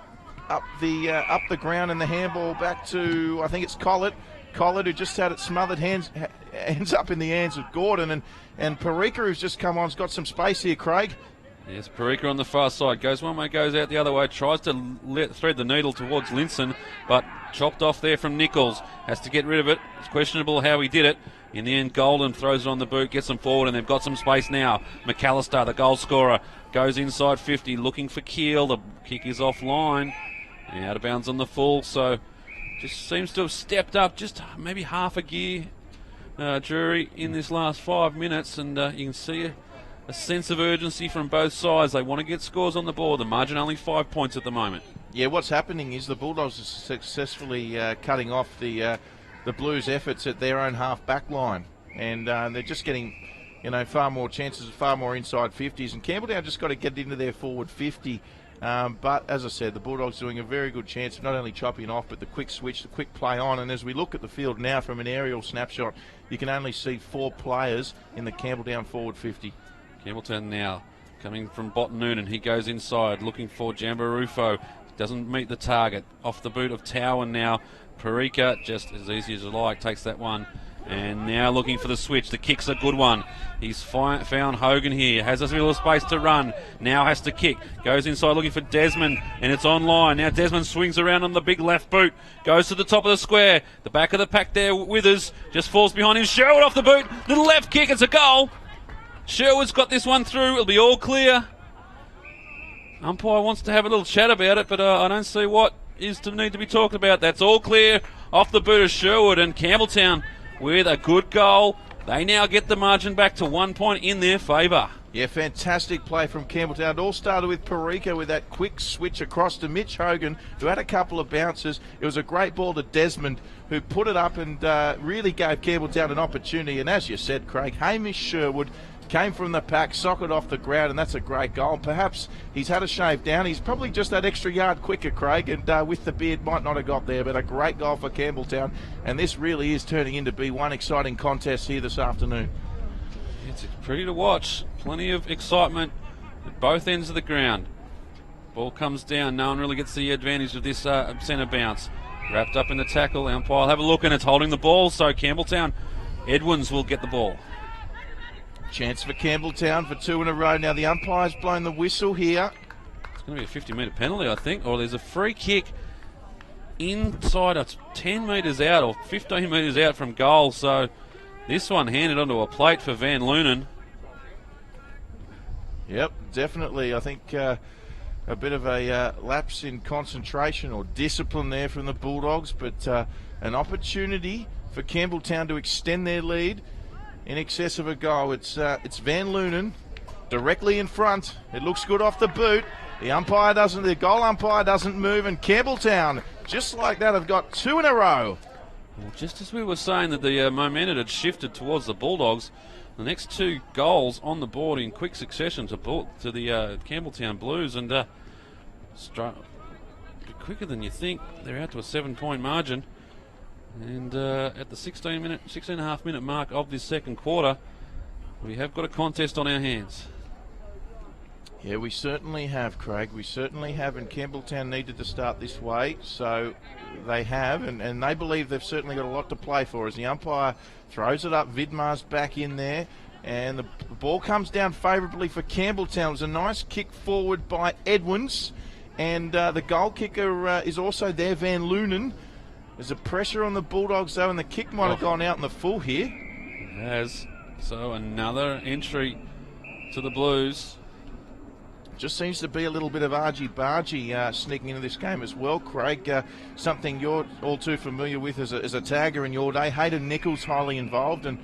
up the ground, and the handball back to, I think it's Collett. Collett, who just had it smothered, ends up in the hands of Gordon, and Parika, who's just come on, has got some space here, Craig. Yes, Parika on the far side. Goes one way, goes out the other way. Tries to thread the needle towards Linson, but chopped off there from Nichols. Has to get rid of it. It's questionable how he did it. In the end, Golden throws it on the boot, gets them forward, and they've got some space now. McAllister, the goal scorer, goes inside 50, looking for Keel. The kick is offline. Out of bounds on the full, so just seems to have stepped up just maybe half a gear, Drury, in this last 5 minutes, and you can see a sense of urgency from both sides. They want to get scores on the board. The margin only 5 points at the moment. Yeah, what's happening is the Bulldogs are successfully cutting off the Blues' efforts at their own half-back line, and they're just getting far more chances, far more inside 50s, and Campbelltown just got to get into their forward 50. But as I said, the Bulldogs doing a very good chance of not only chopping off, but the quick switch, the quick play on. And as we look at the field now from an aerial snapshot, you can only see 4 players in the Campbelltown forward 50. Campbelltown now coming from Botten Noonan. He goes inside looking for Jambarufo. Doesn't meet the target. Off the boot of Towan now. Parika, just as easy as you like, takes that one. And now looking for the switch. The kick's a good one. He's found Hogan here. Has a little space to run. Now has to kick. Goes inside looking for Desmond. And it's online. Now Desmond swings around on the big left boot. Goes to the top of the square. The back of the pack there, Withers. Just falls behind him. Sherwood off the boot. Little left kick. It's a goal. Sherwood's got this one through. It'll be all clear. Umpire wants to have a little chat about it, but I don't see what is to need to be talked about. That's all clear off the boot of Sherwood, and Campbelltown with a good goal. They now get the margin back to 1 point in their favour. Yeah, fantastic play from Campbelltown. It all started with Parika with that quick switch across to Mitch Hogan, who had a couple of bounces. It was a great ball to Desmond, who put it up and really gave Campbelltown an opportunity. And as you said, Craig, Hamish Sherwood came from the pack, socket off the ground, and that's a great goal. Perhaps he's had a shave down. He's probably just that extra yard quicker, Craig, and with the beard might not have got there, but a great goal for Campbelltown. And this really is turning into be one exciting contest here this afternoon. It's pretty to watch. Plenty of excitement at both ends of the ground. Ball comes down. No one really gets the advantage of this centre bounce. Wrapped up in the tackle. Umpire will have a look, and it's holding the ball, so Campbelltown, Edwins will get the ball. Chance for Campbelltown for 2 in a row. Now the umpire's blown the whistle here. It's going to be a 50-metre penalty, I think, or there's a free kick inside. It's 10 metres out or 15 metres out from goal, so this one handed onto a plate for Van Lunen. Yep, definitely. I think a bit of a lapse in concentration or discipline there from the Bulldogs, but an opportunity for Campbelltown to extend their lead in excess of a goal. It's Van Lunen directly in front. It looks good off the boot. The goal umpire doesn't move, and Campbelltown, just like that, have got 2 in a row. Well, just as we were saying that the momentum had shifted towards the Bulldogs, the next 2 goals on the board in quick succession to the Campbelltown Blues, and quicker than you think. They're out to a 7-point margin, and at the 16.5 minute mark of this second quarter, we have got a contest on our hands. Yeah, we certainly have, Craig. We certainly have, and Campbelltown needed to start this way, so they have, and they believe they've certainly got a lot to play for as the umpire throws it up. Vidmar's back in there, and the ball comes down favourably for Campbelltown. It was a nice kick forward by Edwins, and the goal kicker is also there, Van Lunen. There's a pressure on the Bulldogs, though, and the kick might have gone out in the full here. It has. So another entry to the Blues. Just seems to be a little bit of argy-bargy sneaking into this game as well, Craig. Something you're all too familiar with as a tagger in your day. Hayden Nichols highly involved, and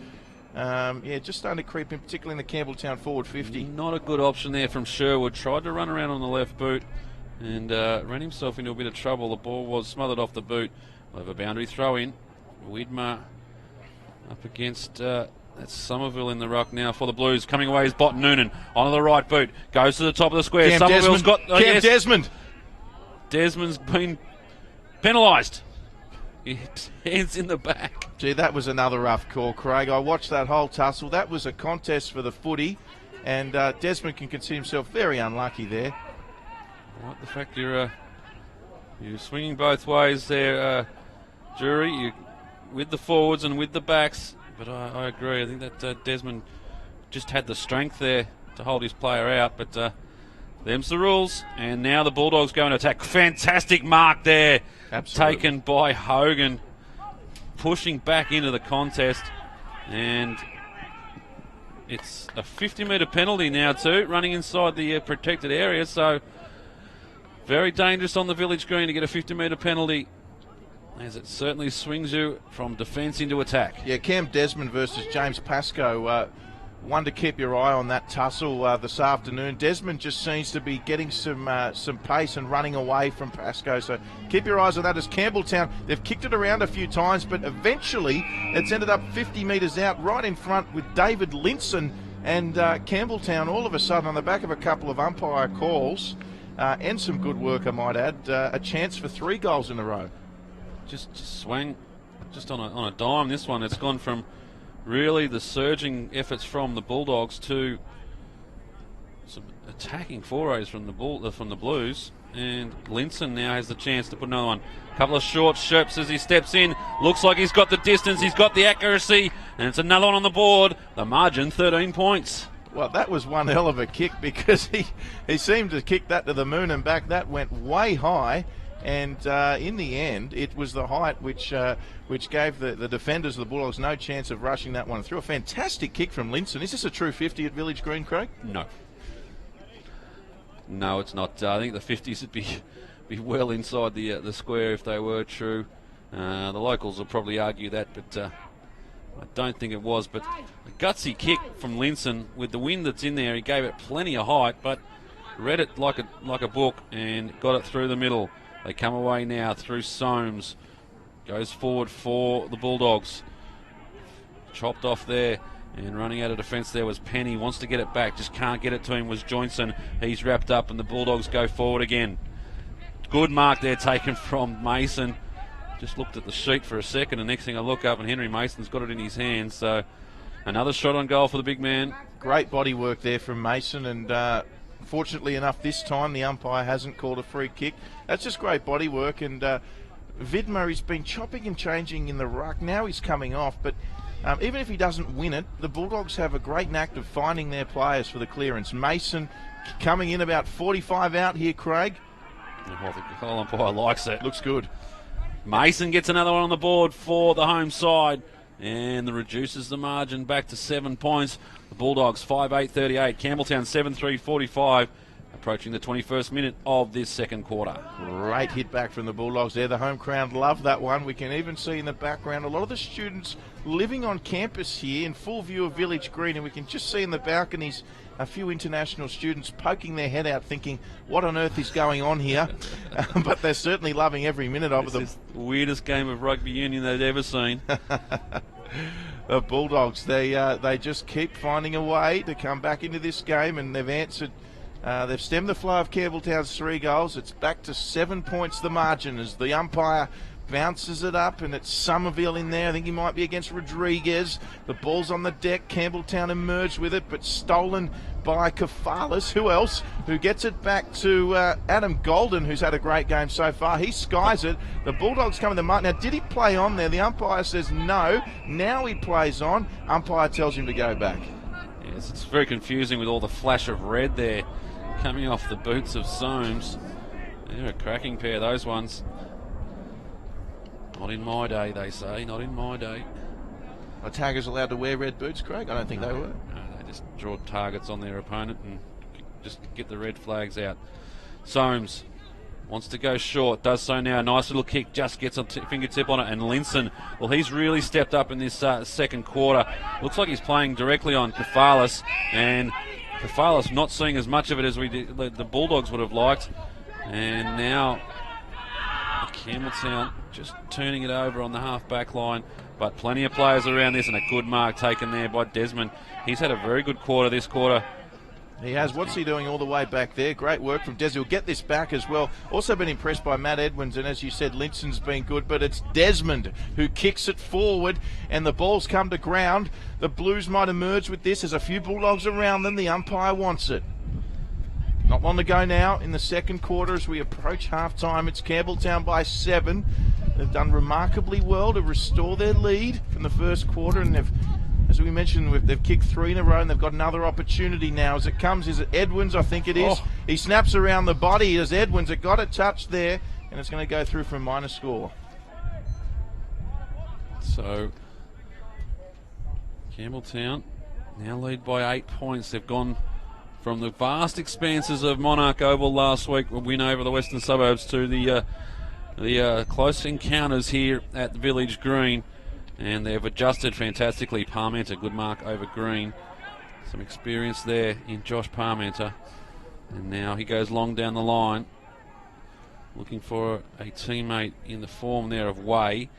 just starting to creep in, particularly in the Campbelltown forward 50. Not a good option there from Sherwood. Tried to run around on the left boot and ran himself into a bit of trouble. The ball was smothered off the boot. Over boundary throw in. Widmer up against that's Somerville in the ruck now for the Blues. Coming away is Bot Noonan onto the right boot. Goes to the top of the square. Cam Somerville's Desmond. got Cam Desmond. Desmond's been penalised. Hands in the back. Gee, that was another rough call, Craig. I watched that whole tussle. That was a contest for the footy, and Desmond can consider himself very unlucky there. I like the fact you're swinging both ways there, Jury. You with the forwards and with the backs. But I agree. I think that Desmond just had the strength there to hold his player out. But them's the rules. And now the Bulldogs go and attack. Fantastic mark there. Absolutely. Taken by Hogan. Pushing back into the contest. And it's a 50-metre penalty now too. Running inside the protected area. So very dangerous on the Village Green to get a 50-metre penalty, as it certainly swings you from defence into attack. Yeah, Cam Desmond versus James Pascoe. One to keep your eye on that tussle this afternoon. Desmond just seems to be getting some pace and running away from Pascoe. So keep your eyes on that as Campbelltown. They've kicked it around a few times, but eventually it's ended up 50 metres out right in front with David Linson. And Campbelltown all of a sudden on the back of a couple of umpire calls and some good work, I might add, a chance for 3 goals in a row. Just swang just on a dime. This one, it's gone from really the surging efforts from the Bulldogs to some attacking forays from the Blues, and Linson now has the chance to put another one. A couple of short ships as he steps in. Looks like he's got the distance, he's got the accuracy, and it's another one on the board. The margin, 13 points. Well, that was one hell of a kick, because he seemed to kick that to the moon and back. That went way high. And in the end, it was the height which gave the defenders of the Bulldogs no chance of rushing that one through. A fantastic kick from Linson. Is this a true 50 at Village Green, Craig? No. No, it's not. I think the 50s would be well inside the square if they were true. The locals will probably argue that, but I don't think it was. But a gutsy kick from Linson with the wind that's in there. He gave it plenty of height, but read it like a book and got it through the middle. They come away now through Soames. Goes forward for the Bulldogs. Chopped off there. And running out of defence there was Penny. Wants to get it back. Just can't get it to him was Johnson. He's wrapped up and the Bulldogs go forward again. Good mark there taken from Mason. Just looked at the sheet for a second, and next thing I look up and Henry Mason's got it in his hands. So another shot on goal for the big man. Great body work there from Mason, and fortunately enough this time the umpire hasn't called a free kick. That's just great body work, and Vidmer has been chopping and changing in the ruck. Now he's coming off, but even if he doesn't win it, the Bulldogs have a great knack of finding their players for the clearance. Mason coming in about 45 out here, Craig. I think the goal umpire likes it. Looks good. Mason gets another one on the board for the home side and reduces the margin back to 7 points. The Bulldogs 5-8-38, Campbelltown 7-3-45, approaching the 21st minute of this second quarter. Great hit back from the Bulldogs there. The home crowd love that one. We can even see in the background a lot of the students living on campus here in full view of Village Green, and we can just see in the balconies a few international students poking their head out thinking, what on earth is going on here? But they're certainly loving every minute of it. This is the weirdest game of rugby union they've ever seen. The Bulldogs, they just keep finding a way to come back into this game, and they've answered. They've stemmed the flow of Campbelltown's 3 goals. It's back to 7 points the margin as the umpire bounces it up, and it's Somerville in there. I think he might be against Rodriguez. The ball's on the deck. Campbelltown emerged with it, but stolen by Kafalis. Who else? Who gets it back to Adam Golden, who's had a great game so far. He skies it. The Bulldogs come to the mark. Now, did he play on there? The umpire says no. Now he plays on. Umpire tells him to go back. Yes, it's very confusing with all the flash of red there coming off the boots of Soames. They're a cracking pair, those ones. Not in my day, they say. Not in my day. Are taggers allowed to wear red boots, Craig? I don't think they were. No, they just draw targets on their opponent and just get the red flags out. Soames wants to go short, does so now. Nice little kick, just gets a fingertip on it. And Linson, well, he's really stepped up in this second quarter. Looks like he's playing directly on Kafalis, and Kafalis not seeing as much of it as the Bulldogs would have liked. And now Campbelltown just turning it over on the half-back line, but plenty of players around this, and a good mark taken there by Desmond. He's had a very good quarter this quarter. He has. What's he doing all the way back there? Great work from Des. He'll get this back as well. Also been impressed by Matt Edwards, and as you said, Linson's been good, but it's Desmond who kicks it forward, and the ball's come to ground. The Blues might emerge with this. There's a few Bulldogs around them. The umpire wants it. Not long to go now in the second quarter as we approach half-time. It's Campbelltown by 7. They've done remarkably well to restore their lead from the first quarter, and they've, as we mentioned, they've kicked 3 in a row, and they've got another opportunity now. As it comes, is it Edwards? I think it is. Oh. He snaps around the body as Edwards. It got a touch there, and it's going to go through for a minor score. So Campbelltown now lead by 8 points. They've gone from the vast expanses of Monarch Oval last week, a win over the Western Suburbs, to the close encounters here at the Village Green, and they've adjusted fantastically. Parmenter, good mark over Green. Some experience there in Josh Parmenter, and now he goes long down the line, looking for a teammate in the form there of Way,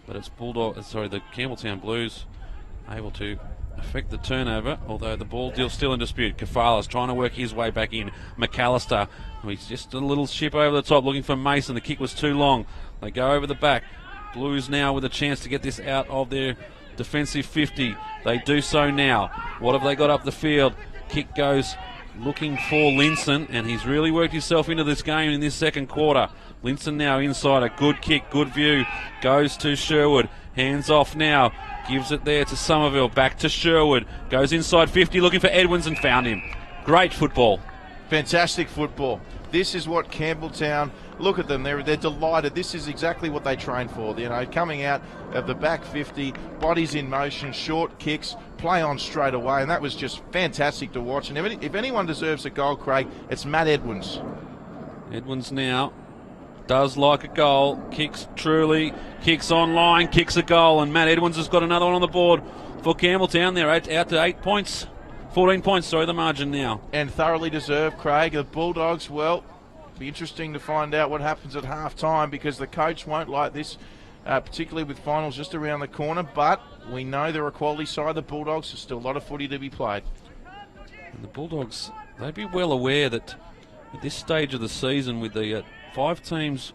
but it's the Campbelltown Blues able to affect the turnover, although the ball deal's still in dispute. Kafalas trying to work his way back in. McAllister, he's just a little ship over the top looking for Mason. The kick was too long. They go over the back. Blues now with a chance to get this out of their defensive 50. They do so now. What have they got up the field? Kick goes looking for Linson, and he's really worked himself into this game in this second quarter. Linson now inside, a good kick, good view. Goes to Sherwood. Hands off now. Gives it there to Somerville. Back to Sherwood. Goes inside 50 looking for Edwards and found him. Great football. Fantastic football. This is what Campbelltown, look at them, they're delighted. This is exactly what they train for. You know, coming out of the back 50, bodies in motion, short kicks, play on straight away, and that was just fantastic to watch. And if anyone deserves a goal, Craig, it's Matt Edwards. Edwards now does like a goal, kicks truly, kicks online, kicks a goal, and Matt Edwards has got another one on the board for Campbelltown. They're out to 8 points. 14 points, sorry, the margin now. And thoroughly deserved, Craig. The Bulldogs, well, be interesting to find out what happens at half-time, because the coach won't like this, particularly with finals just around the corner, but we know they're a quality side. The Bulldogs, there's still a lot of footy to be played. And the Bulldogs, they'd be well aware that at this stage of the season, with the 5 teams,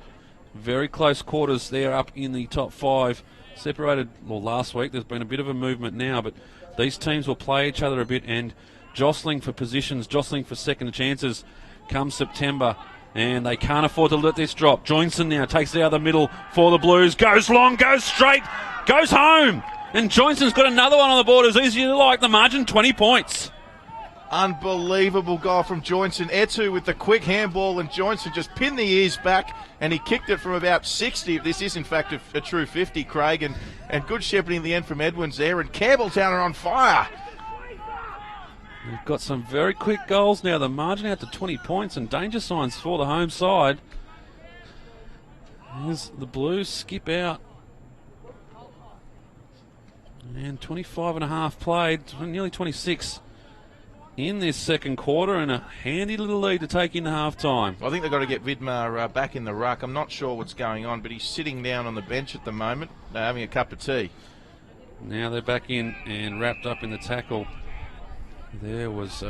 very close quarters there up in the top 5, separated, well, last week there's been a bit of a movement now, but these teams will play each other a bit and jostling for positions, jostling for second chances come September, and they can't afford to let this drop. Joinson now takes it out of the middle for the Blues, goes long, goes straight, goes home, and Joinson's got another one on the board. As easy to like, the margin 20 points. Unbelievable goal from Joinson. Etu with the quick handball, and Joinson just pinned the ears back, and he kicked it from about 60. This is, in fact, a true 50, Craig, and good shepherding in the end from Edwards there, and Campbelltown are on fire. We've got some very quick goals now. The margin out to 20 points, and danger signs for the home side. As the Blues skip out. And 25 and a half played, nearly 26 in this second quarter, and a handy little lead to take into half-time. I think they've got to get Vidmar back in the ruck. I'm not sure what's going on, but he's sitting down on the bench at the moment, having a cup of tea. Now they're back in and wrapped up in the tackle. There was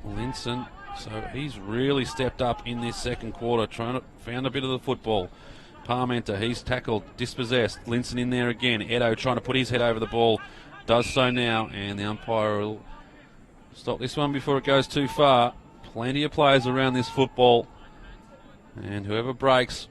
Linson, so he's really stepped up in this second quarter, found a bit of the football. Parmenter, he's tackled, dispossessed. Linson in there again. Edo trying to put his head over the ball, does so now, and the umpire will stop this one before it goes too far. Plenty of players around this football, and whoever breaks,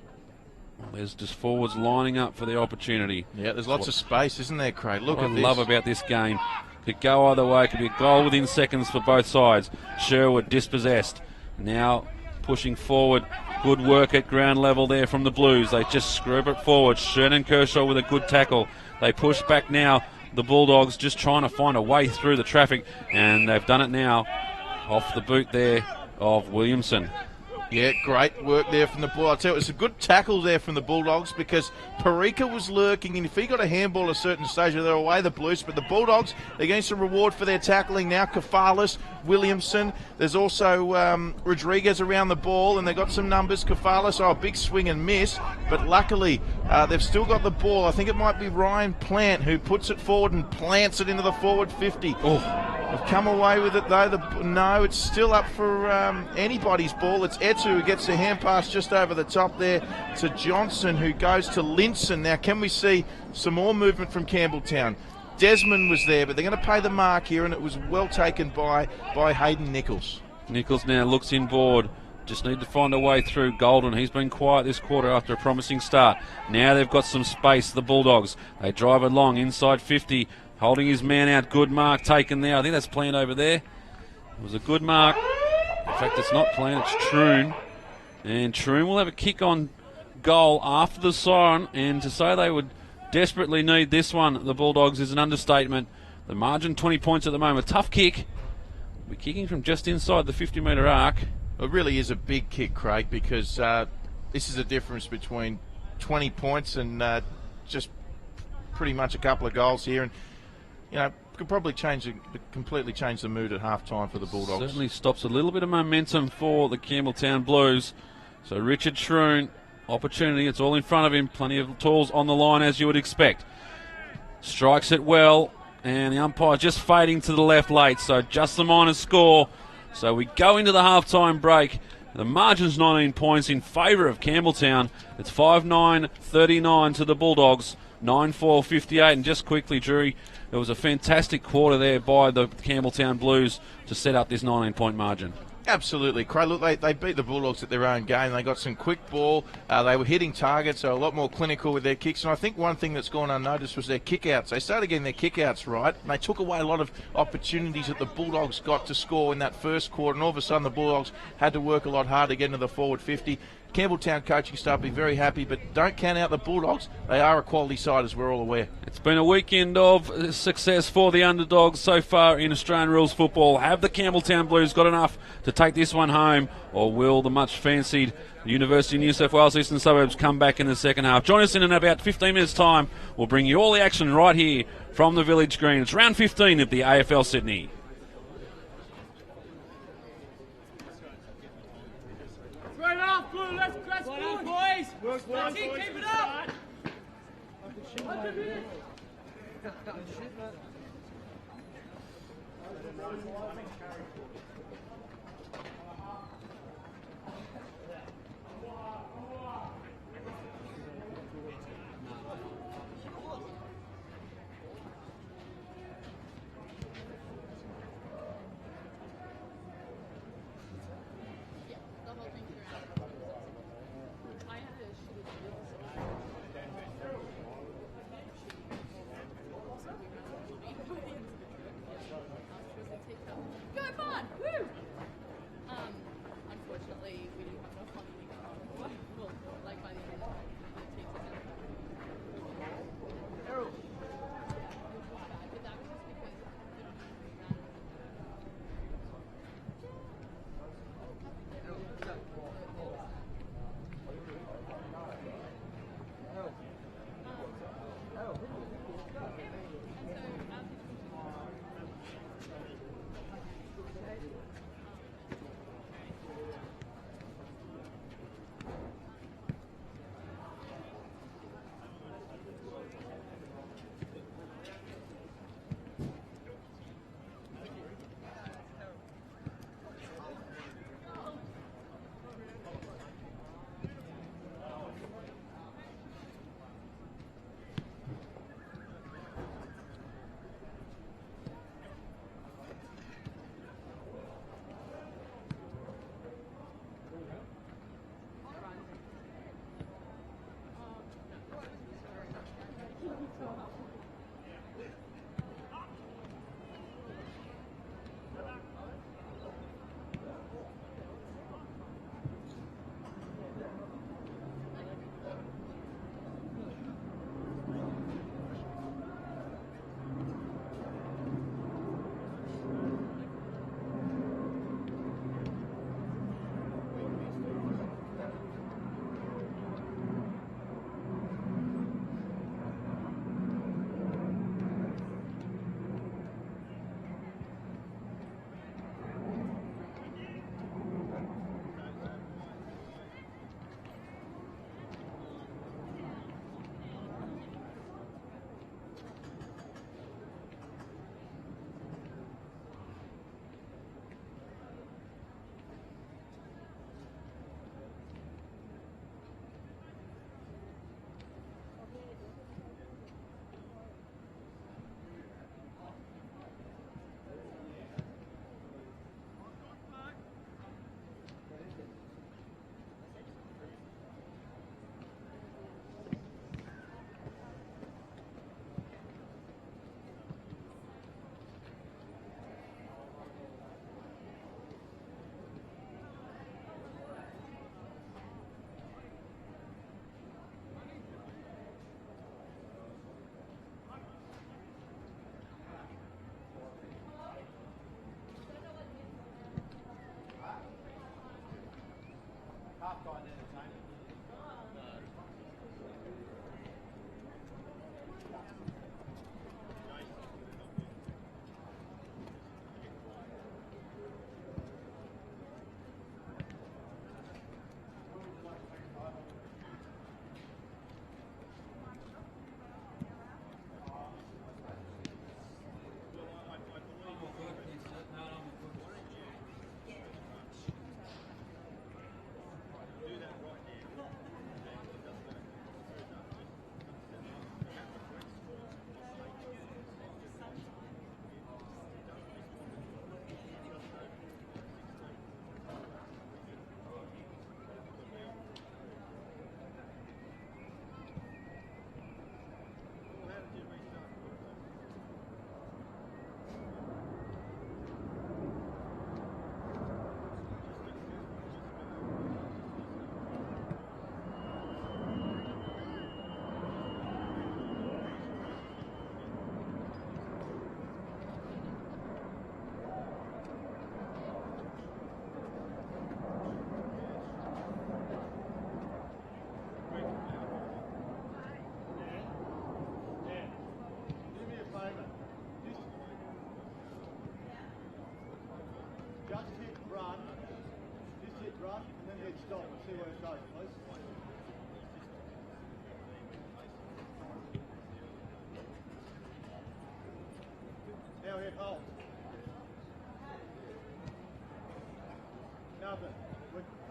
well, there's just forwards lining up for the opportunity. Yeah, there's lots of space, isn't there, Craig? Look what at I this. love about this game. Could go either way. Could be a goal within seconds for both sides. Sherwood dispossessed. Now pushing forward. Good work at ground level there from the Blues. They just scrub it forward. Shernan Kershaw with a good tackle. They push back now. The Bulldogs just trying to find a way through the traffic, and they've done it now off the boot there of Williamson. Yeah, great work there from the Bulldogs. I tell you, it's a good tackle there from the Bulldogs, because Parika was lurking, and if he got a handball at a certain stage, they're away the Blues. But the Bulldogs, they're getting some reward for their tackling now. Kafalis, Williamson. There's also Rodriguez around the ball, and they've got some numbers. Kafalis, big swing and miss. But luckily, they've still got the ball. I think it might be Ryan Plant who puts it forward and plants it into the forward 50. Oh. They've come away with it, though. No, it's still up for anybody's ball. It's Etu who gets the hand pass just over the top there to Johnson, who goes to Linson. Now, can we see some more movement from Campbelltown? Desmond was there, but they're going to pay the mark here, and it was well taken by Hayden Nichols. Nichols now looks inboard. Just need to find a way through. Golden, he's been quiet this quarter after a promising start. Now they've got some space, the Bulldogs. They drive it long, inside 50. Holding his man out, good mark taken there. I think that's planned over there. It was a good mark. In fact, it's not planned, it's Troon. And Troon will have a kick on goal after the siren. And to say they would desperately need this one, the Bulldogs, is an understatement. The margin 20 points at the moment. Tough kick. We're kicking from just inside the 50-metre arc. It really is a big kick, Craig, because this is a difference between 20 points and just pretty much a couple of goals here. And you know, could probably completely change the mood at half-time for the Bulldogs. Certainly stops a little bit of momentum for the Campbelltown Blues. So Richard Troon, opportunity, it's all in front of him. Plenty of tools on the line, as you would expect. Strikes it well, and the umpire just fading to the left late. So just the minor score. So we go into the half-time break. The margin's 19 points in favour of Campbelltown. It's 5-9-39 to the Bulldogs. 9-4-58, and just quickly, Drury, it was a fantastic quarter there by the Campbelltown Blues to set up this 19-point margin. Absolutely, Craig. Look, they beat the Bulldogs at their own game. They got some quick ball. They were hitting targets. They were a lot more clinical with their kicks. And I think one thing that's gone unnoticed was their kick-outs. They started getting their kick-outs right, and they took away a lot of opportunities that the Bulldogs got to score in that first quarter. And all of a sudden, the Bulldogs had to work a lot harder to get into the forward 50. Campbelltown coaching staff be very happy, but don't count out the Bulldogs. They are a quality side, as we're all aware. It's been a weekend of success for the underdogs so far in Australian rules football. Have the Campbelltown Blues got enough to take this one home, or will the much fancied University of New South Wales Eastern Suburbs come back in the second half? Join us in about 15 minutes' time. We'll bring you all the action right here from the Village Green. It's round 15 of the AFL Sydney. Let's keep it up! Greg Holt. Nothing.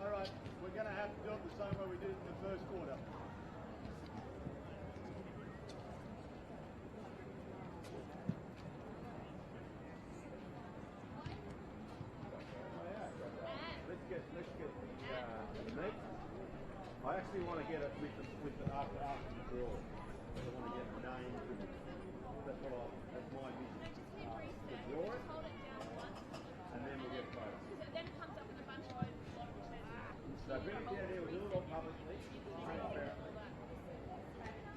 All right, we're going to have to do it the same way we did it in the first quarter. Let's get the meat. I actually want to get it with the after the draw. I want to get the names. That's my vision. To draw it, and then we'll get photos. Because then it comes up with a bunch of So bring it down here, we'll do it all publicly, transparently.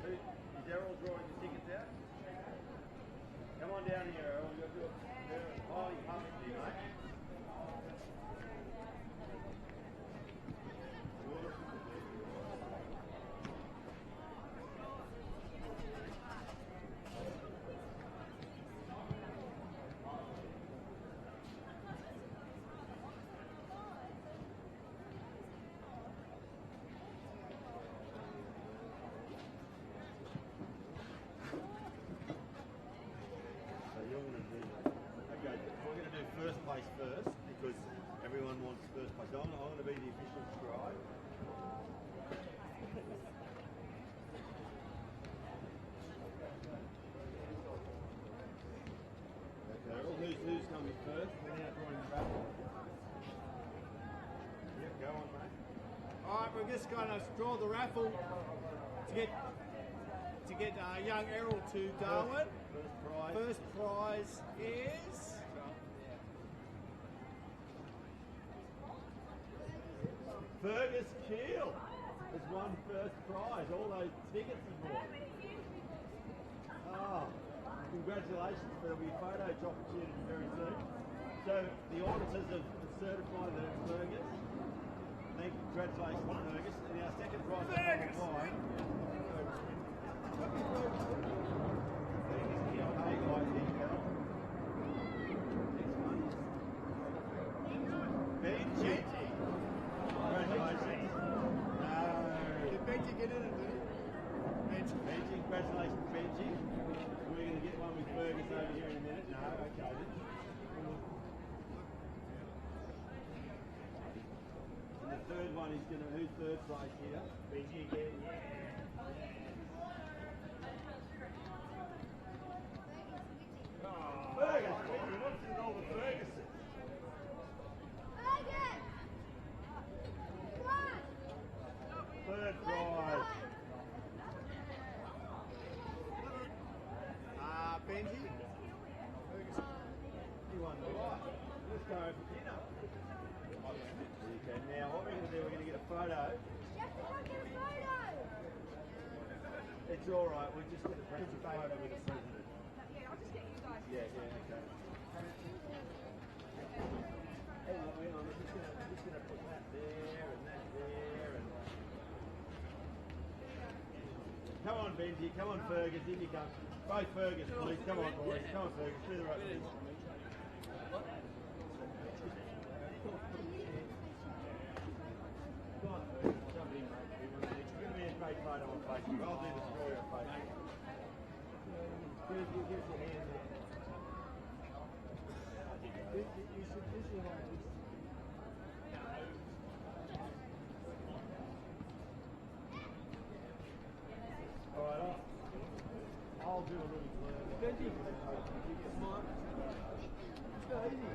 Is Errol drawing the tickets out? Come on down here, Errol. You've got to do it highly publicly, mate. First place first, because everyone wants first place. I'm going to be the official scribe. Okay, who's coming first? We're now drawing the raffle. Yep, go on, mate. All right, we're just going to draw the raffle to get young Errol to Darwin. First prize. First prize is. Fergus Keel has won first prize. All those tickets he bought. Oh, congratulations. There'll be a photo opportunity very soon. So the auditors have certified that it's Fergus. Congratulations, Fergus. And our second prize is Fergus Keel. Hey guys, here you go. Next one is Benji. Congratulations. No. Did Benji get in it, did he? Benji, congratulations, Benji. We're going to get one with Fergus over here in a minute. No, okay then. And the third one is going to, who's third place here? Benji again, yeah. Oh, Fergus, Benji, what's in all the Ferguses? Third prize. Benji. You won the lot. Let's go for dinner. Okay, now what we're going to do, we're going to get a photo. It's all right, we're just going to print a photo with the president. Yeah, I'll just get you guys. Yeah, okay. Hang on, I'm just going to put that there and that there. And come on, Benji, come on, Fergus, in you come. Both Fergus, please, come on, boys. Come on, Fergus, do the right thing. Come on, Fergus, jump in, mate. It's going to be a great photo on Facebook. I'll do the story on Facebook. Give us your hand there. You should visualize this. All right, I'll do a little blur. Benji, come on. Let's go easy.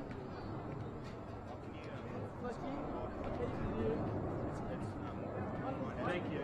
Thank you.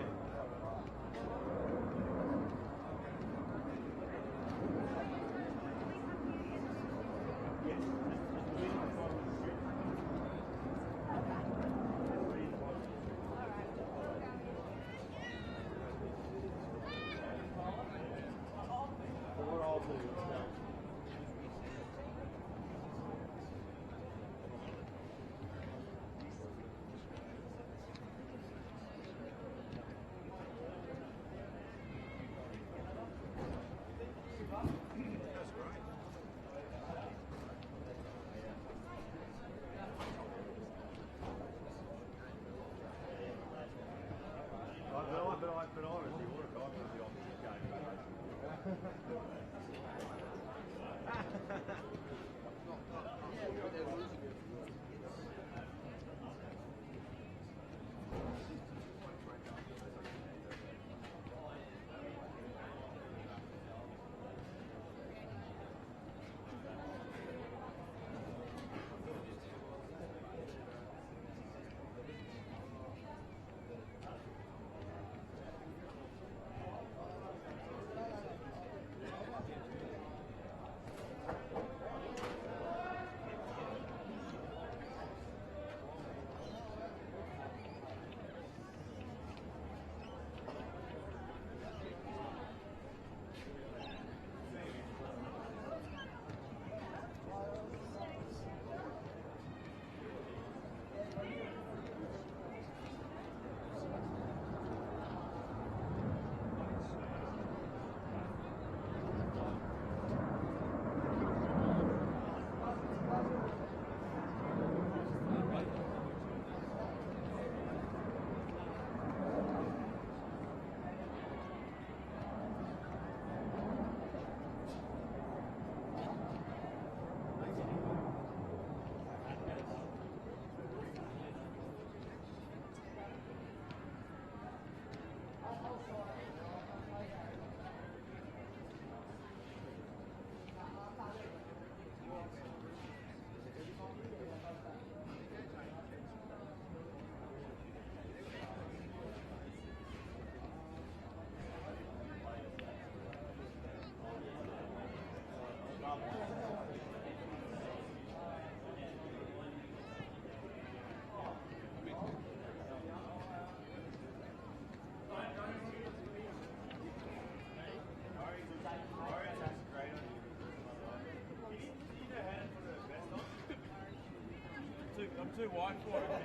too wide for it.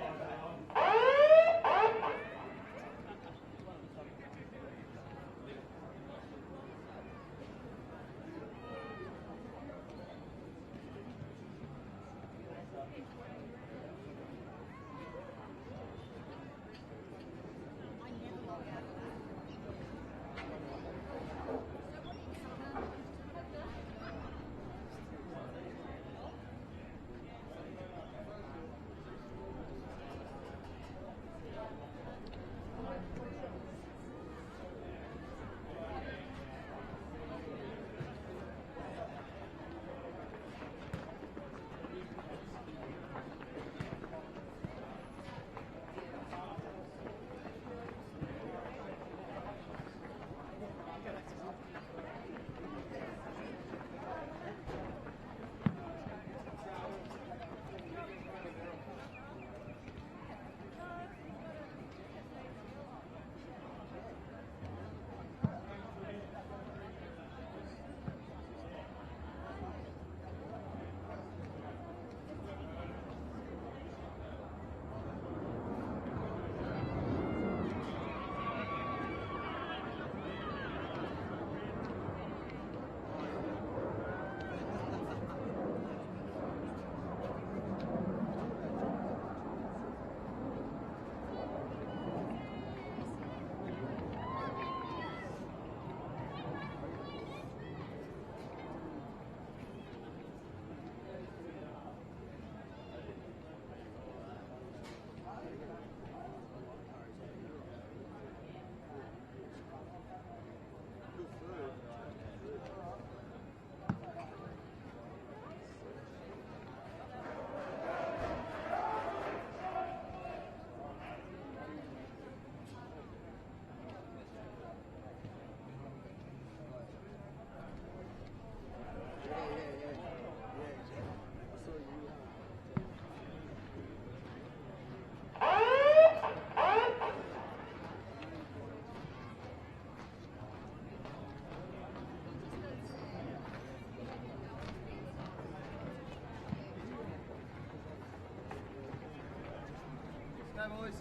Boys.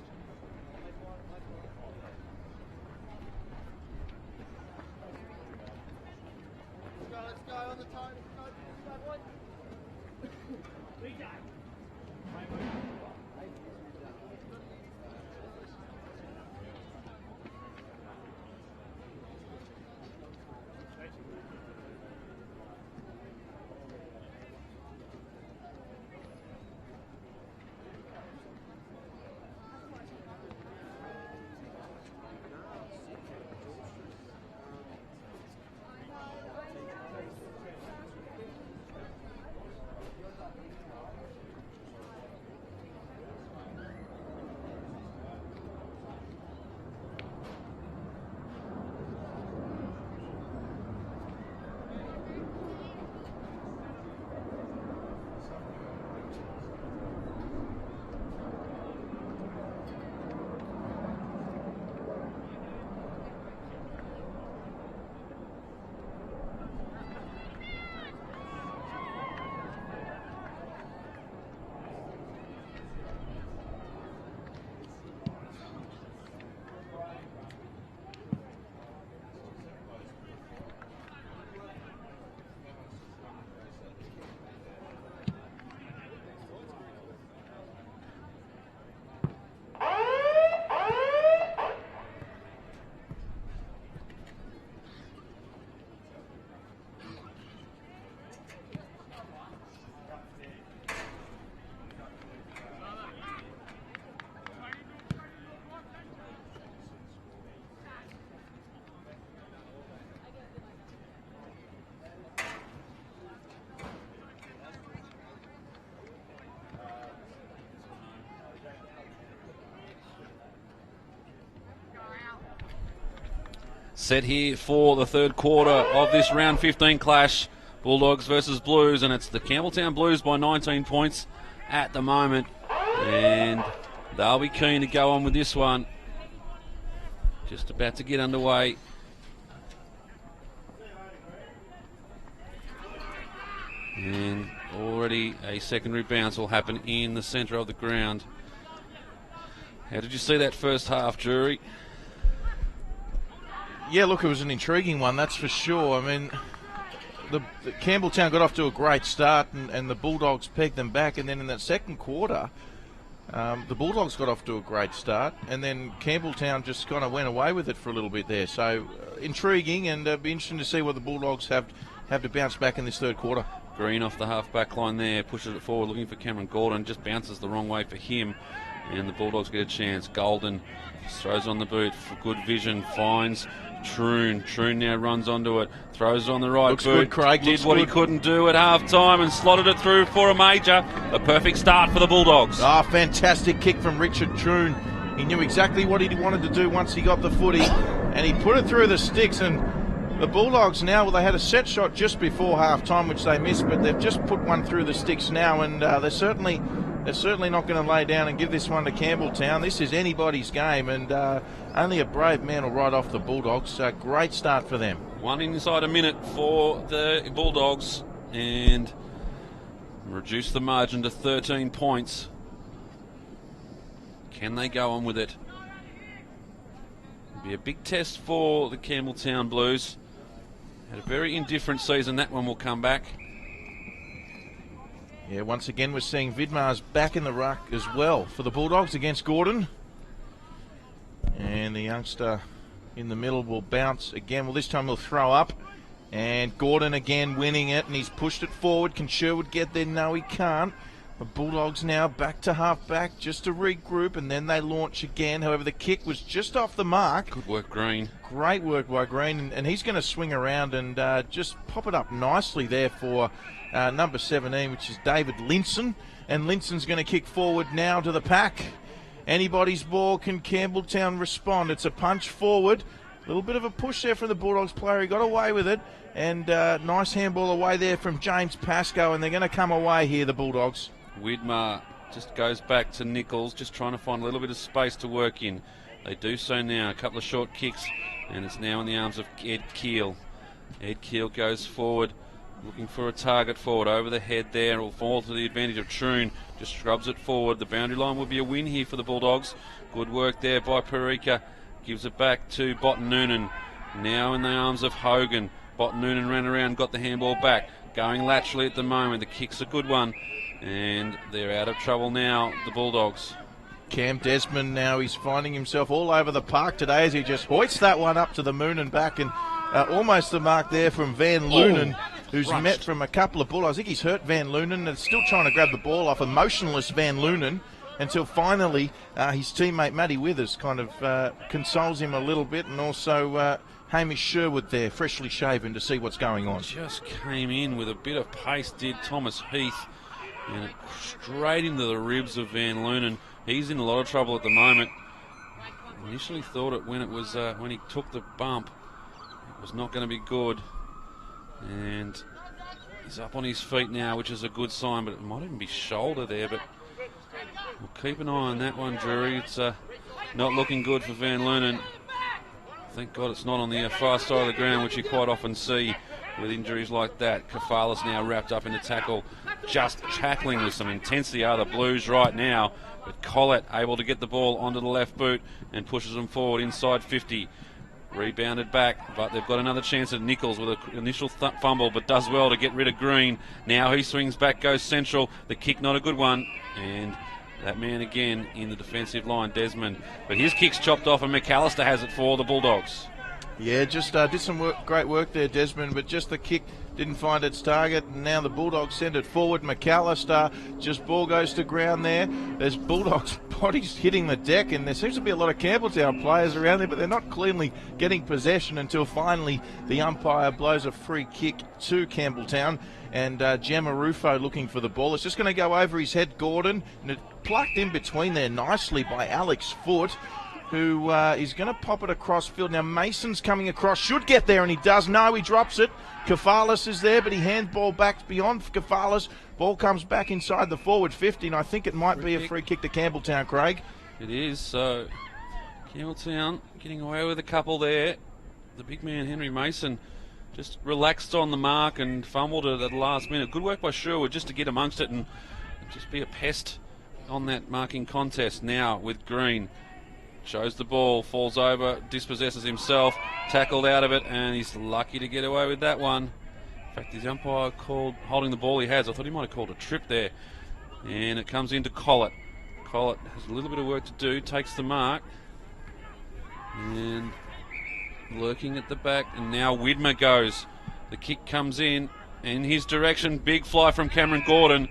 Let's go on the time. Set here for the third quarter of this round 15 clash. Bulldogs versus Blues, and it's the Campbelltown Blues by 19 points at the moment. And they'll be keen to go on with this one. Just about to get underway. And already A secondary bounce will happen in the centre of the ground. How did you see that first half, Jury? Yeah, look, it was an intriguing one, that's for sure. I mean, the Campbelltown got off to a great start, and the Bulldogs pegged them back, and then in that second quarter, the Bulldogs got off to a great start, and then Campbelltown just kind of went away with it for a little bit there. So intriguing, and be interesting to see what the Bulldogs have to bounce back in this third quarter. Green off the half-back line there, pushes it forward, looking for Cameron Gordon, just bounces the wrong way for him, and the Bulldogs get a chance. Golden throws on the boot for good vision, finds Troon. Troon now runs onto it, throws it on the right Looks boot. good, Craig. Did Looks what good. he couldn't do at half-time and slotted it through for a major. A perfect start for the Bulldogs. Fantastic kick from Richard Troon. He knew exactly what he wanted to do once he got the footy, and he put it through the sticks. And the Bulldogs now, well, they had a set shot just before half-time, which they missed, but they've just put one through the sticks now, and they're certainly not going to lay down and give this one to Campbelltown. This is anybody's game, and only a brave man will ride off the Bulldogs. Great start for them. One inside a minute for the Bulldogs, and reduce the margin to 13 points. Can they go on with it? It'll be a big test for the Campbelltown Blues. Had a very indifferent season. That one will come back. Yeah, once again we're seeing Vidmar's back in the ruck as well for the Bulldogs against Gordon. And the youngster in the middle will bounce again. Well, this time he'll throw up. And Gordon again winning it, and he's pushed it forward. Can Sherwood get there? No, he can't. The Bulldogs now back to half-back just to regroup, and then they launch again. However, the kick was just off the mark. Good work, Green. Great work by Green, and he's going to swing around and just pop it up nicely there for number 17, which is David Linson. And Linson's going to kick forward now to the pack. Anybody's ball. Can Campbelltown respond? It's a punch forward. A little bit of a push there from the Bulldogs player. He got away with it. And nice handball away there from James Pascoe, and they're going to come away here, the Bulldogs. Widmer just goes back to Nichols, just trying to find a little bit of space to work in. They do so now. A couple of short kicks, and it's now in the arms of Ed Keel. Ed Keel goes forward, looking for a target forward. Over the head there, it will fall to the advantage of Troon. Just scrubs it forward. The boundary line will be a win here for the Bulldogs. Good work there by Parika. Gives it back to Botten Noonan. Now in the arms of Hogan. Botten Noonan ran around, got the handball back. Going laterally at the moment. The kick's a good one. And they're out of trouble now, the Bulldogs. Cam Desmond now, he's finding himself all over the park today as he just hoists that one up to the moon and back, and almost the mark there from Van Loonen, who's met from a couple of Bulldogs. I think he's hurt Van Loonen and still trying to grab the ball off a motionless Van Loonen until finally his teammate Matty Withers kind of consoles him a little bit, and also Hamish Sherwood there, freshly shaven, to see what's going on. Just came in with a bit of pace, did Thomas Heath. And it straight into the ribs of Van Loonen. He's in a lot of trouble at the moment. Initially thought it when he took the bump, it was not going to be good. And he's up on his feet now, which is a good sign, but it might even be shoulder there. But we'll keep an eye on that one, Drury. It's not looking good for Van Loonen. Thank God it's not on the far side of the ground, which you quite often see with injuries like that. Kefala's now wrapped up in the tackle, just tackling with some intensity are the Blues right now. But Collett able to get the ball onto the left boot and pushes them forward inside 50. Rebounded back, but they've got another chance at Nichols with an initial fumble, but does well to get rid of Green. Now he swings back, goes central. The kick not a good one, and that man again in the defensive line, Desmond. But his kick's chopped off, and McAllister has it for the Bulldogs. Yeah, just did some great work there, Desmond, but just the kick didn't find its target, and now the Bulldogs send it forward. McAllister, just ball goes to ground there. There's Bulldogs bodies hitting the deck, and there seems to be a lot of Campbelltown players around there, but they're not cleanly getting possession until finally the umpire blows a free kick to Campbelltown, and Gemma Rufo looking for the ball. It's just going to go over his head, Gordon, and it plucked in between there nicely by Alex Foote, who is going to pop it across field. Now Mason's coming across, should get there, and he does. No, he drops it. Kefalis is there, but he handball back beyond Kefalis. Ball comes back inside the forward 50, and I think it might be a free kick to Campbelltown, Craig. It is, so Campbelltown getting away with a couple there. The big man, Henry Mason, just relaxed on the mark and fumbled it at the last minute. Good work by Sherwood just to get amongst it and just be a pest on that marking contest. Now with Green. Shows the ball, falls over, dispossesses himself, tackled out of it, and he's lucky to get away with that one. In fact, his umpire called holding the ball he has. I thought he might have called a trip there. And it comes into Collett. Collett has a little bit of work to do, takes the mark. And lurking at the back, and now Widmer goes. The kick comes in his direction. Big fly from Cameron Gordon.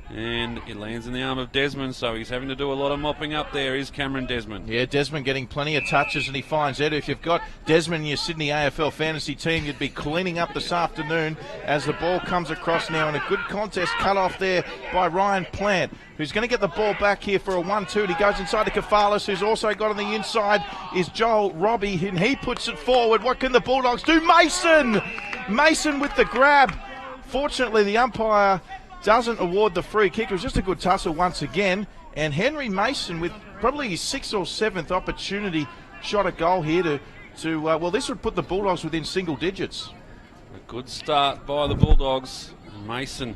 And it lands in the arm of Desmond, so he's having to do a lot of mopping up there, is Cameron Desmond. Yeah, Desmond getting plenty of touches, and he finds Edu. If you've got Desmond in your Sydney AFL fantasy team, you'd be cleaning up this afternoon as the ball comes across now, and a good contest cut off there by Ryan Plant, who's going to get the ball back here for a 1-2. He goes inside to Kafalis, who's also got on the inside is Joel Robbie, and he puts it forward. What can the Bulldogs do? Mason with the grab. Fortunately, the umpire doesn't award the free kick. It was just a good tussle once again. And Henry Mason, with probably his 6th or 7th opportunity, shot a goal here to well, this would put the Bulldogs within single digits. A good start by the Bulldogs. Mason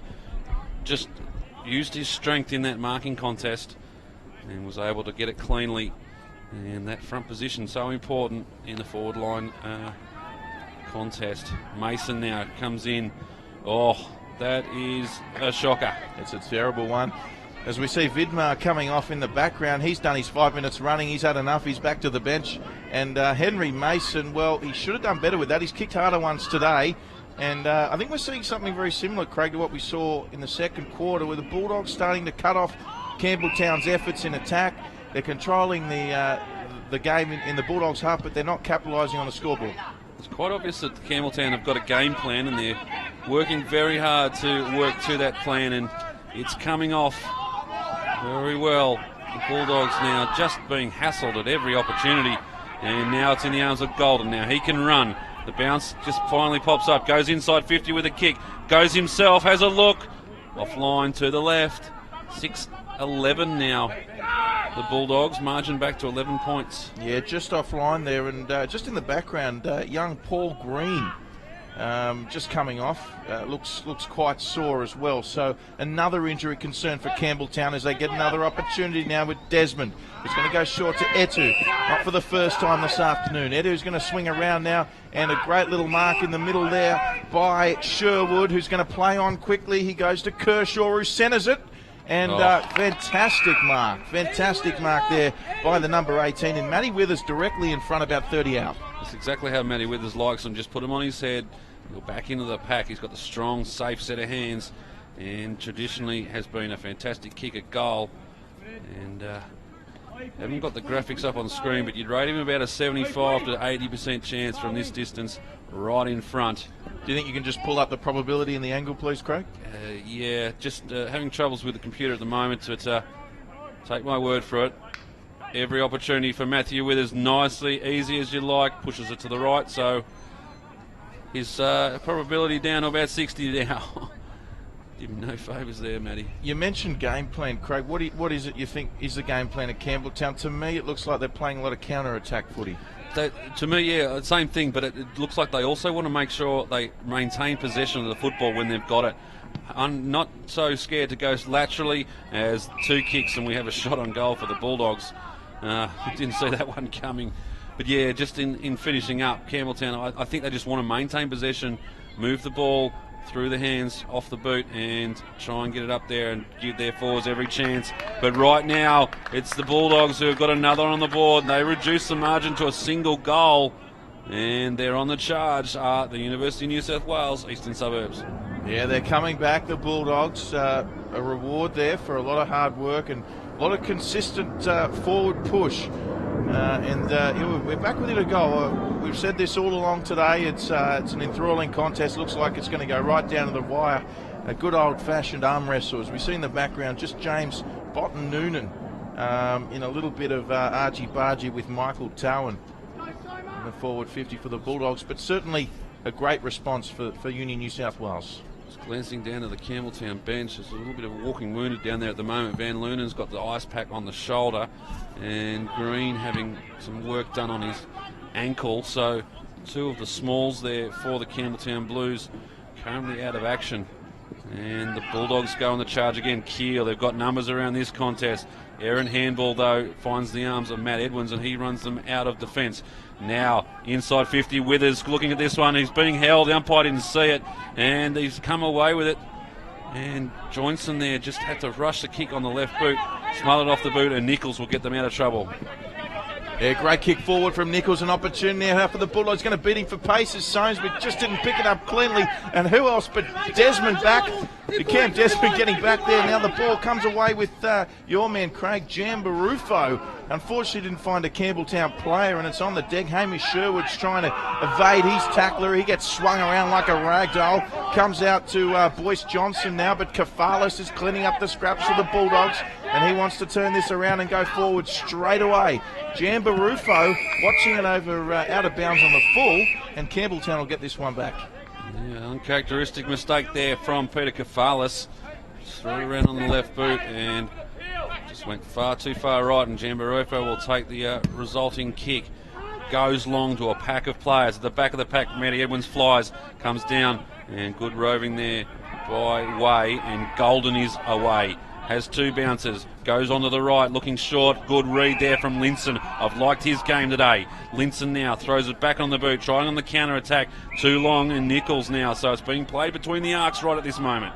just used his strength in that marking contest and was able to get it cleanly. And that front position so important in the forward line contest. Mason now comes in. Oh, that is a shocker. It's a terrible one. As we see Vidmar coming off in the background, he's done his 5 minutes running. He's had enough. He's back to the bench. And Henry Mason, well, he should have done better with that. He's kicked harder ones today. And I think we're seeing something very similar, Craig, to what we saw in the second quarter, with the Bulldogs starting to cut off Campbelltown's efforts in attack. They're controlling the game in the Bulldogs' half, but they're not capitalising on the scoreboard. It's quite obvious that Campbelltown have got a game plan, and they're working very hard to work to that plan, and it's coming off very well. The Bulldogs now just being hassled at every opportunity, and now it's in the arms of Golden. Now he can run. The bounce just finally pops up, goes inside 50 with a kick, goes himself, has a look, offline to the left. 6-11 now. The Bulldogs margin back to 11 points. Yeah, just offline there, and just in the background, young Paul Green just coming off. Looks quite sore as well. So another injury concern for Campbelltown as they get another opportunity now with Desmond. He's going to go short to Etu. Not for the first time this afternoon. Etu's going to swing around now, and a great little mark in the middle there by Sherwood, who's going to play on quickly. He goes to Kershaw, who centres it. And fantastic mark there by the number 18. And Matty Withers directly in front, about 30 out. That's exactly how Matty Withers likes him. Just put him on his head, go back into the pack. He's got the strong, safe set of hands, and traditionally has been a fantastic kick at goal. And haven't got the graphics up on the screen, but you'd rate him about a 75 to 80% chance from this distance, right in front. Do you think you can just pull up the probability and the angle, please, Craig? Yeah, just having troubles with the computer at the moment, but take my word for it. Every opportunity for Matthew Withers, nicely, easy as you like, pushes it to the right, so his probability down to about 60 now. Did him no favours there, Matty. You mentioned game plan, Craig. What is it you think is the game plan at Campbelltown? To me, it looks like they're playing a lot of counter-attack footy. To me, yeah, same thing, but it looks like they also want to make sure they maintain possession of the football when they've got it. I'm not so scared to go laterally as 2 kicks and we have a shot on goal for the Bulldogs. Didn't see that one coming. But yeah, just in finishing up, Campbelltown, I think they just want to maintain possession, move the ball through the hands, off the boot, and try and get it up there and give their forwards every chance. But right now, it's the Bulldogs who have got another on the board. They reduce the margin to a single goal, and they're on the charge are the University of New South Wales Eastern Suburbs. Yeah, they're coming back, the Bulldogs. A reward there for a lot of hard work and a lot of consistent forward push. We're back with it a goal. We've said this all along today. It's an enthralling contest. Looks like it's going to go right down to the wire. A good old-fashioned arm wrestle. As we see in the background, just James Botten Noonan in a little bit of argy-bargy with Michael Towan in the forward 50 for the Bulldogs. But certainly a great response for Union New South Wales. Just glancing down to the Campbelltown bench, there's a little bit of a walking wounded down there at the moment. Van Loonen's got the ice pack on the shoulder, and Green having some work done on his ankle, so Two of the smalls there for the Campbelltown Blues currently out of action. And the Bulldogs go on the charge again. Keel, they've got numbers around this contest. Aaron Handball, though, finds the arms of Matt Edwards and he runs them out of defence. Now, inside 50, Withers looking at this one. He's being held. The umpire didn't see it and he's come away with it. And Johnson there just had to rush the kick on the left boot, smothered off the boot, and Nichols will get them out of trouble. Yeah, great kick forward from Nichols. An opportunity now for the Bulldogs. Going to beat him for pace as Soamesby just didn't pick it up cleanly. And who else but Desmond back? Cam Desmond getting back there. Now the ball comes away with your man Craig Jambarufo. Unfortunately didn't find a Campbelltown player, and it's on the deck. Hamish Sherwood's trying to evade his tackler. He gets swung around like a rag doll. Comes out to Boyce Johnson now, but Kafalis is cleaning up the scraps for the Bulldogs, and he wants to turn this around and go forward straight away. Jambarufo watching it over out of bounds on the full, and Campbelltown will get this one back. Yeah, uncharacteristic mistake there from Peter Kafalis. Threw it around on the left boot and just went far too far right, and Jambarufo will take the resulting kick. Goes long to a pack of players. At the back of the pack, Matty Edwards flies, comes down, and good roving there by Way, and Golden is away. Has two bounces, goes onto the right, looking short. Good read there from Linson. I've liked his game today. Linson now throws it back on the boot, trying on the counter attack. Too long, and Nichols now. So it's being played between the arcs right at this moment.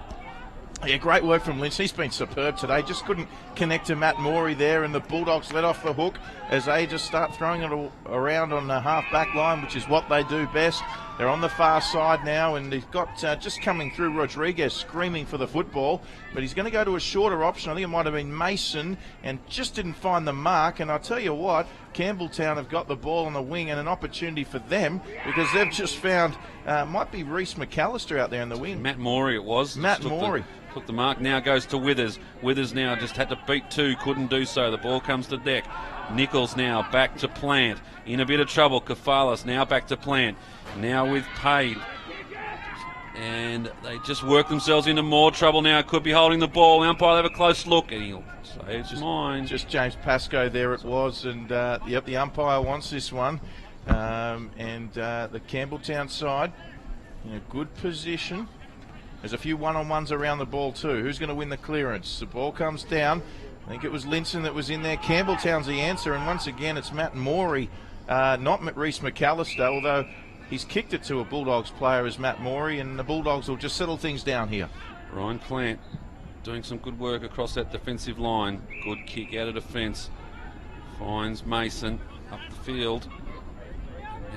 Yeah, great work from Lynch. He's been superb today. Just couldn't connect to Matt Morey there, and the Bulldogs let off the hook as they just start throwing it around on the half-back line, which is what they do best. They're on the far side now, and they've got just coming through Rodriguez screaming for the football, but he's going to go to a shorter option. I think it might have been Mason, and just didn't find the mark. And I'll tell you what, Campbelltown have got the ball on the wing, and an opportunity for them because they've just found, might be Reece McAllister out there in the wing. Matt Morey it was. Matt Morey. Took the mark, now goes to Withers. Withers now just had to beat two, couldn't do so. The ball comes to deck. Nichols now back to Plant. In a bit of trouble. Kafalis now back to Plant. Now with Payne. And they just work themselves into more trouble now. Could be holding the ball. The umpire will have a close look and he'll say it's mine. Just James Pascoe there it was. And yep, the umpire wants this one. The Campbelltown side in a good position. There's a few one-on-ones around the ball too. Who's going to win the clearance? The ball comes down. I think it was Linson that was in there. Campbelltown's the answer, and once again it's Matt Morey, not Reece McAllister, although he's kicked it to a Bulldogs player as Matt Morey, and the Bulldogs will just settle things down here. Ryan Plant doing some good work across that defensive line. Good kick out of defence. Finds Mason up the field.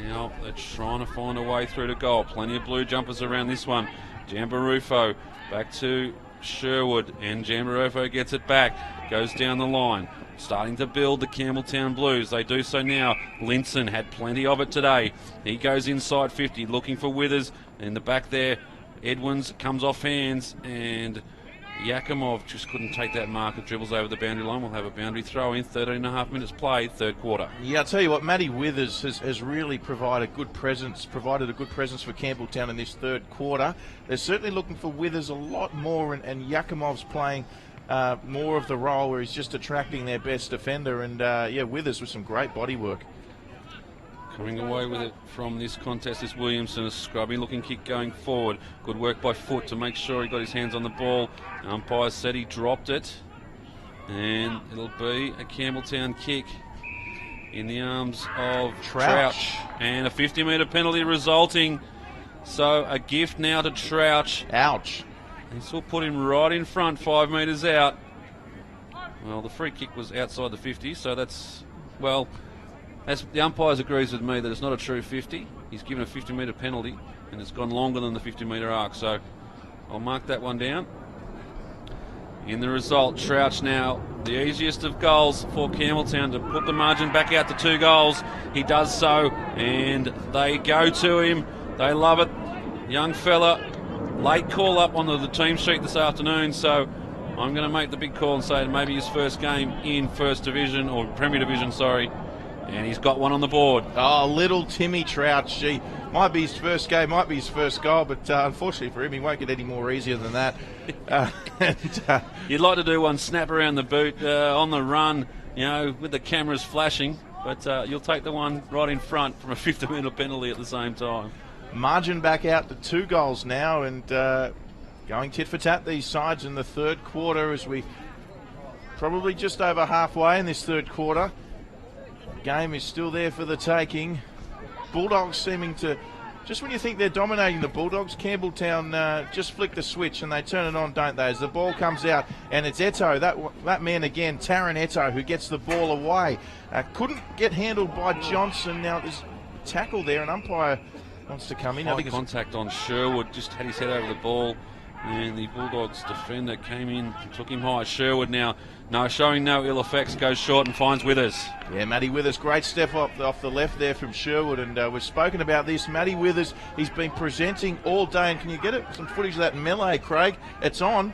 Now they're trying to find a way through to goal. Plenty of blue jumpers around this one. Jambarufo back to Sherwood, and Jambarufo gets it back, goes down the line, starting to build the Campbelltown Blues. They do so now. Linson had plenty of it today. He goes inside 50, looking for Withers. In the back there, Edwins comes off hands, and Yakimov just couldn't take that mark. It dribbles over the boundary line. We'll have a boundary throw in. 13.5 minutes played, third quarter. Yeah, I'll tell you what, Matty Withers has really provided a good presence for Campbelltown in this third quarter. They're certainly looking for Withers a lot more, and Yakimov's playing more of the role where he's just attracting their best defender. And Withers with some great body work. Coming away with it from this contest is Williamson, a scrubby looking kick going forward. Good work by Foot to make sure he got his hands on the ball. The umpire said he dropped it, and it'll be a Campbelltown kick in the arms of Trouch. And a 50-metre penalty resulting. So a gift now to Trouch. Ouch. This will put him right in front, 5 metres out. Well, the free kick was outside the 50, so that's, well, as the umpires agrees with me that it's not a true 50. He's given a 50-metre penalty, and it's gone longer than the 50-metre arc. So I'll mark that one down. In the result, Trouch now the easiest of goals for Campbelltown to put the margin back out to 2 goals. He does so, and they go to him. They love it. Young fella, late call up on the team sheet this afternoon, so I'm going to make the big call and say maybe his first game in First Division, or Premier Division, sorry. And he's got one on the board. Oh, little Timmy Trouch. Gee, might be his first game, might be his first goal, but unfortunately for him, he won't get any more easier than that. You'd like to do one snap around the boot on the run, with the cameras flashing. but you'll take the one right in front from a 50-metre penalty at the same time. Margin back out to 2 goals now, and going tit for tat these sides in the third quarter as we probably just over halfway in this third quarter. Game is still there for the taking. Bulldogs seeming to, just when you think they're dominating the Bulldogs, Campbelltown just flick the switch and they turn it on, don't they? As the ball comes out, and it's Eto, that man again, Taron Eto, who gets the ball away. Couldn't get handled by Johnson. Now there's a tackle there, an umpire wants to come in. High contact on Sherwood, just had his head over the ball, and the Bulldogs defender came in, took him high. Sherwood now, showing no ill effects, goes short and finds Withers. Yeah, Matty Withers, great step off the left there from Sherwood, and we've spoken about this. Matty Withers, he's been presenting all day, and can you get some footage of that melee, Craig? It's on.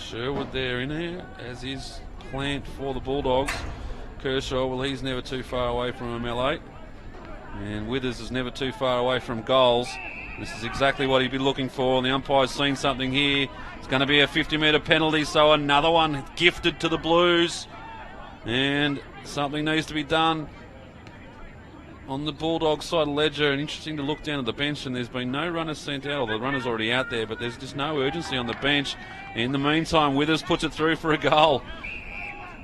Sherwood there in there, as is Plant for the Bulldogs. Kershaw, well, he's never too far away from a melee. And Withers is never too far away from goals. This is exactly what he'd be looking for, and the umpire's seen something here. It's going to be a 50-metre penalty, so another one gifted to the Blues. And something needs to be done on the Bulldogs side of Ledger. And interesting to look down at the bench, and there's been no runners sent out. Well, the runner's already out there, but there's just no urgency on the bench. In the meantime, Withers puts it through for a goal.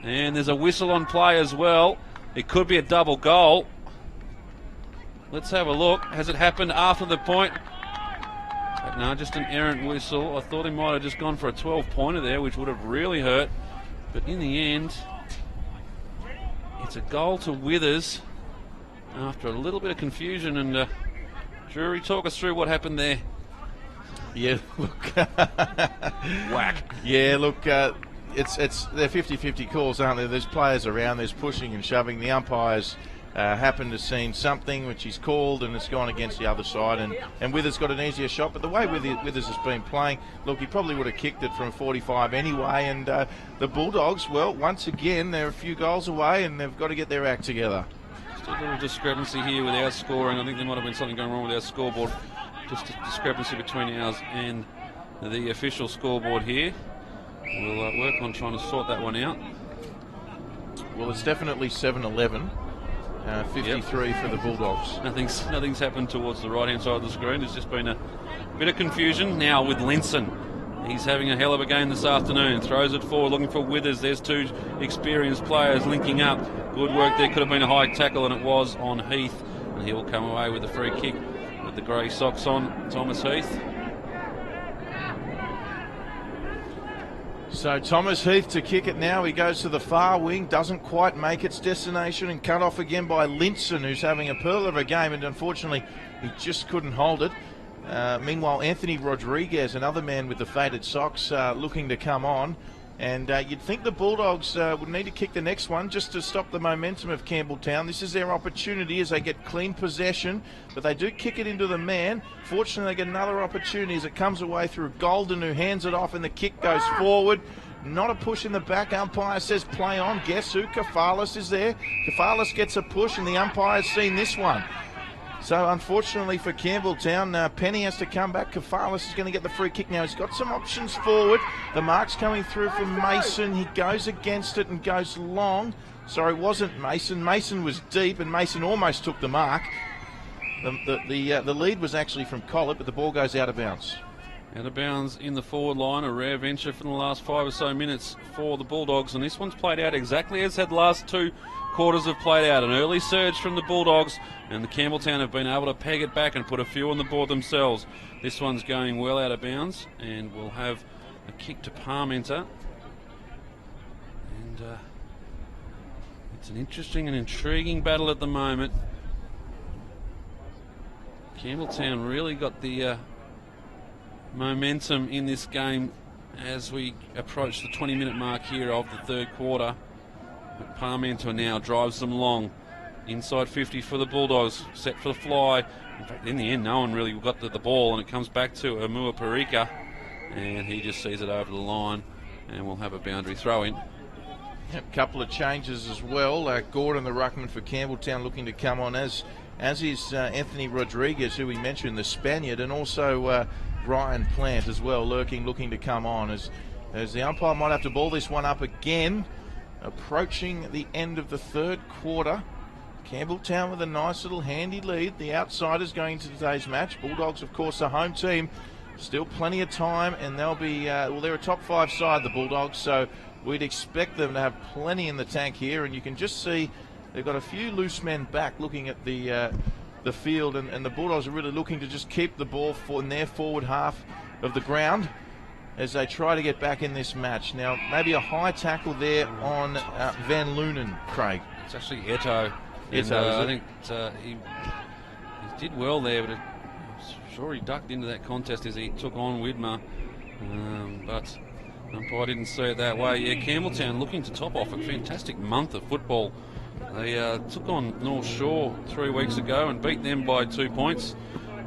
And there's a whistle on play as well. It could be a double goal. Let's have a look. Has it happened after the point? No, just an errant whistle. I thought he might have just gone for a 12-pointer there, which would have really hurt. But in the end, it's a goal to Withers after a little bit of confusion. And Drury, talk us through what happened there. Yeah, look. Whack. Yeah, look, they're 50-50 calls, aren't there? There's players around, there's pushing and shoving. The umpires happened to see something which he's called, and it's gone against the other side, and Withers got an easier shot. But the way Withers has been playing, look, he probably would have kicked it from 45 anyway. And the Bulldogs, well, once again, they're a few goals away, and they've got to get their act together. Just a little discrepancy here with our scoring. I think there might have been something going wrong with our scoreboard. Just a discrepancy between ours and the official scoreboard here. We'll work on trying to sort that one out. Well, it's definitely 7-11. 53 for the Bulldogs. Nothing's happened towards the right-hand side of the screen. There's just been a bit of confusion now with Linson. He's having a hell of a game this afternoon. Throws it forward, looking for Withers. There's two experienced players linking up. Good work there. Could have been a high tackle, and it was on Heath. And he will come away with a free kick with the grey socks on, Thomas Heath. So Thomas Heath to kick it now. He goes to the far wing, doesn't quite make its destination, and cut off again by Linson, who's having a pearl of a game, and unfortunately he just couldn't hold it. Meanwhile, Anthony Rodriguez, another man with the faded socks, looking to come on. And you'd think the Bulldogs would need to kick the next one just to stop the momentum of Campbelltown. This is their opportunity as they get clean possession, but they do kick it into the man. Fortunately, they get another opportunity as it comes away through Golden, who hands it off, and the kick goes forward. Not a push in the back. Umpire says play on. Guess who? Kafalis is there. Kafalis gets a push, and the umpire's seen this one. So unfortunately for Campbelltown, Penny has to come back. Kafalis is going to get the free kick now. He's got some options forward. The mark's coming through from Mason. He goes against it and goes long. Sorry, it wasn't Mason. Mason was deep, and Mason almost took the mark. The lead was actually from Collett, but the ball goes out of bounds. Out of bounds in the forward line, a rare venture for the last 5 or so minutes for the Bulldogs, and this one's played out exactly as had the last 2 quarters have played out. An early surge from the Bulldogs, and the Campbelltown have been able to peg it back and put a few on the board themselves. This one's going well out of bounds, and we'll have a kick to Parmenter. And it's an interesting and intriguing battle at the moment. Campbelltown really got the momentum in this game as we approach the 20-minute mark here of the third quarter. But Parmenter now drives them long. Inside 50 for the Bulldogs, set for the fly. In fact, in the end, no one really got the ball, and it comes back to Amua Parika, and he just sees it over the line, and we'll have a boundary throw in. A couple of changes as well. Gordon, the ruckman for Campbelltown, looking to come on, as is Anthony Rodriguez, who we mentioned, the Spaniard, and also Ryan Plant as well, looking to come on, as the umpire might have to ball this one up again. approaching the end of the third quarter. Campbelltown with a nice little handy lead. The outsiders going into today's match. Bulldogs, of course, the home team. Still plenty of time, and they'll be, they're a top 5 side, the Bulldogs, so we'd expect them to have plenty in the tank here, and you can just see they've got a few loose men back looking at the field, and the Bulldogs are really looking to just keep the ball in their forward half of the ground as they try to get back in this match. Now, maybe a high tackle there on Van Loonen, Craig. It's actually Eto. Eto, I think he did well there, but sure he ducked into that contest as he took on Widmer, but umpire didn't see it that way. Yeah, Campbelltown looking to top off a fantastic month of football. They took on North Shore 3 weeks ago and beat them by 2 points.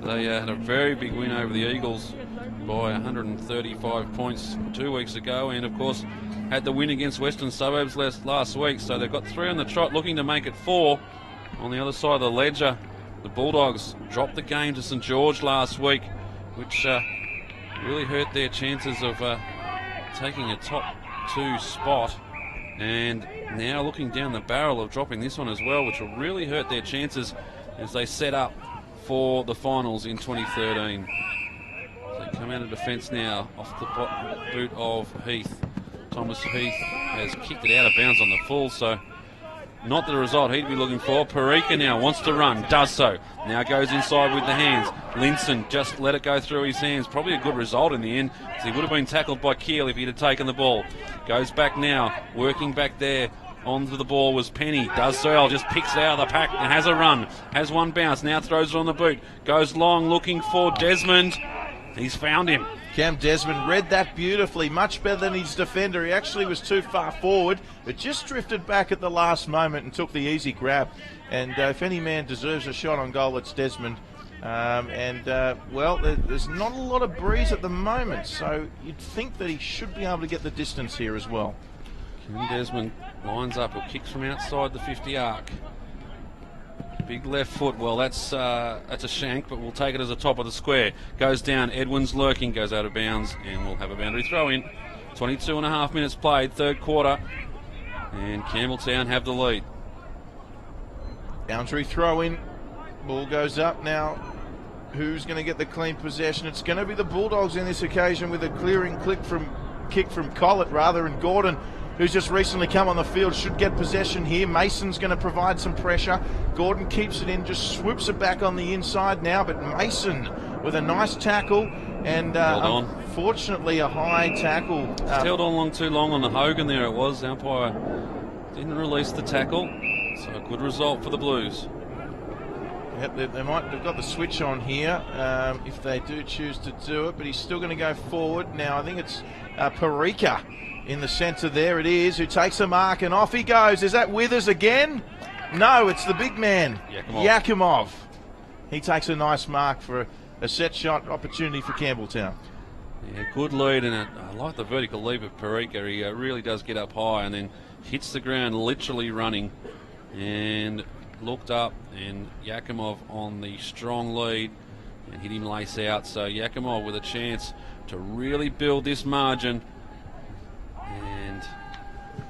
They had a very big win over the Eagles by 135 points 2 weeks ago, and of course had the win against Western Suburbs last week, so they've got 3 on the trot looking to make it 4. On the other side of the ledger, the Bulldogs dropped the game to St George last week, which really hurt their chances of taking a top 2 spot, and now looking down the barrel of dropping this one as well, which will really hurt their chances as they set up for the finals in 2013. So they come out of defence now off the boot of Heath. Thomas Heath has kicked it out of bounds on the full, so not the result he'd be looking for. Parika now wants to run, does so. Now goes inside with the hands. Linson just let it go through his hands. Probably a good result in the end, as he would have been tackled by Keel if he'd have taken the ball. Goes back now, working back there. Onto the ball was Penny. Does so, just picks it out of the pack and has a run. Has one bounce, now throws it on the boot. Goes long, looking for Desmond. He's found him. Cam Desmond read that beautifully, much better than his defender. He actually was too far forward, but just drifted back at the last moment and took the easy grab. And if any man deserves a shot on goal, it's Desmond. Well, there's not a lot of breeze at the moment, so you'd think that he should be able to get the distance here as well. Cam Desmond lines up or kicks from outside the 50 arc. Big left foot. Well, that's a shank, but we'll take it as a top of the square. Goes down. Edwin's lurking, goes out of bounds, and we'll have a boundary throw in. 22 and a half minutes played, third quarter, and Campbelltown have the lead. Boundary throw in. Ball goes up now. Who's going to get the clean possession? It's going to be the Bulldogs in this occasion with a clearing kick from Collett rather, and Gordon, who's just recently come on the field, should get possession here. Mason's going to provide some pressure. Gordon keeps it in, just swoops it back on the inside now, but Mason with a nice tackle, and unfortunately a high tackle. Held on too long on the Hogan there it was. The umpire didn't release the tackle, so a good result for the Blues. Yep, they've got the switch on here if they do choose to do it, but he's still going to go forward. Now I think it's Parika in the centre there, it is, who takes a mark, and off he goes. Is that Withers again? No, it's the big man, Yakimov. He takes a nice mark for a set shot opportunity for Campbelltown. Yeah, good lead, and I like the vertical leap of Parika. He really does get up high and then hits the ground literally running, and looked up, and Yakimov on the strong lead and hit him lace out. So Yakimov with a chance to really build this margin, and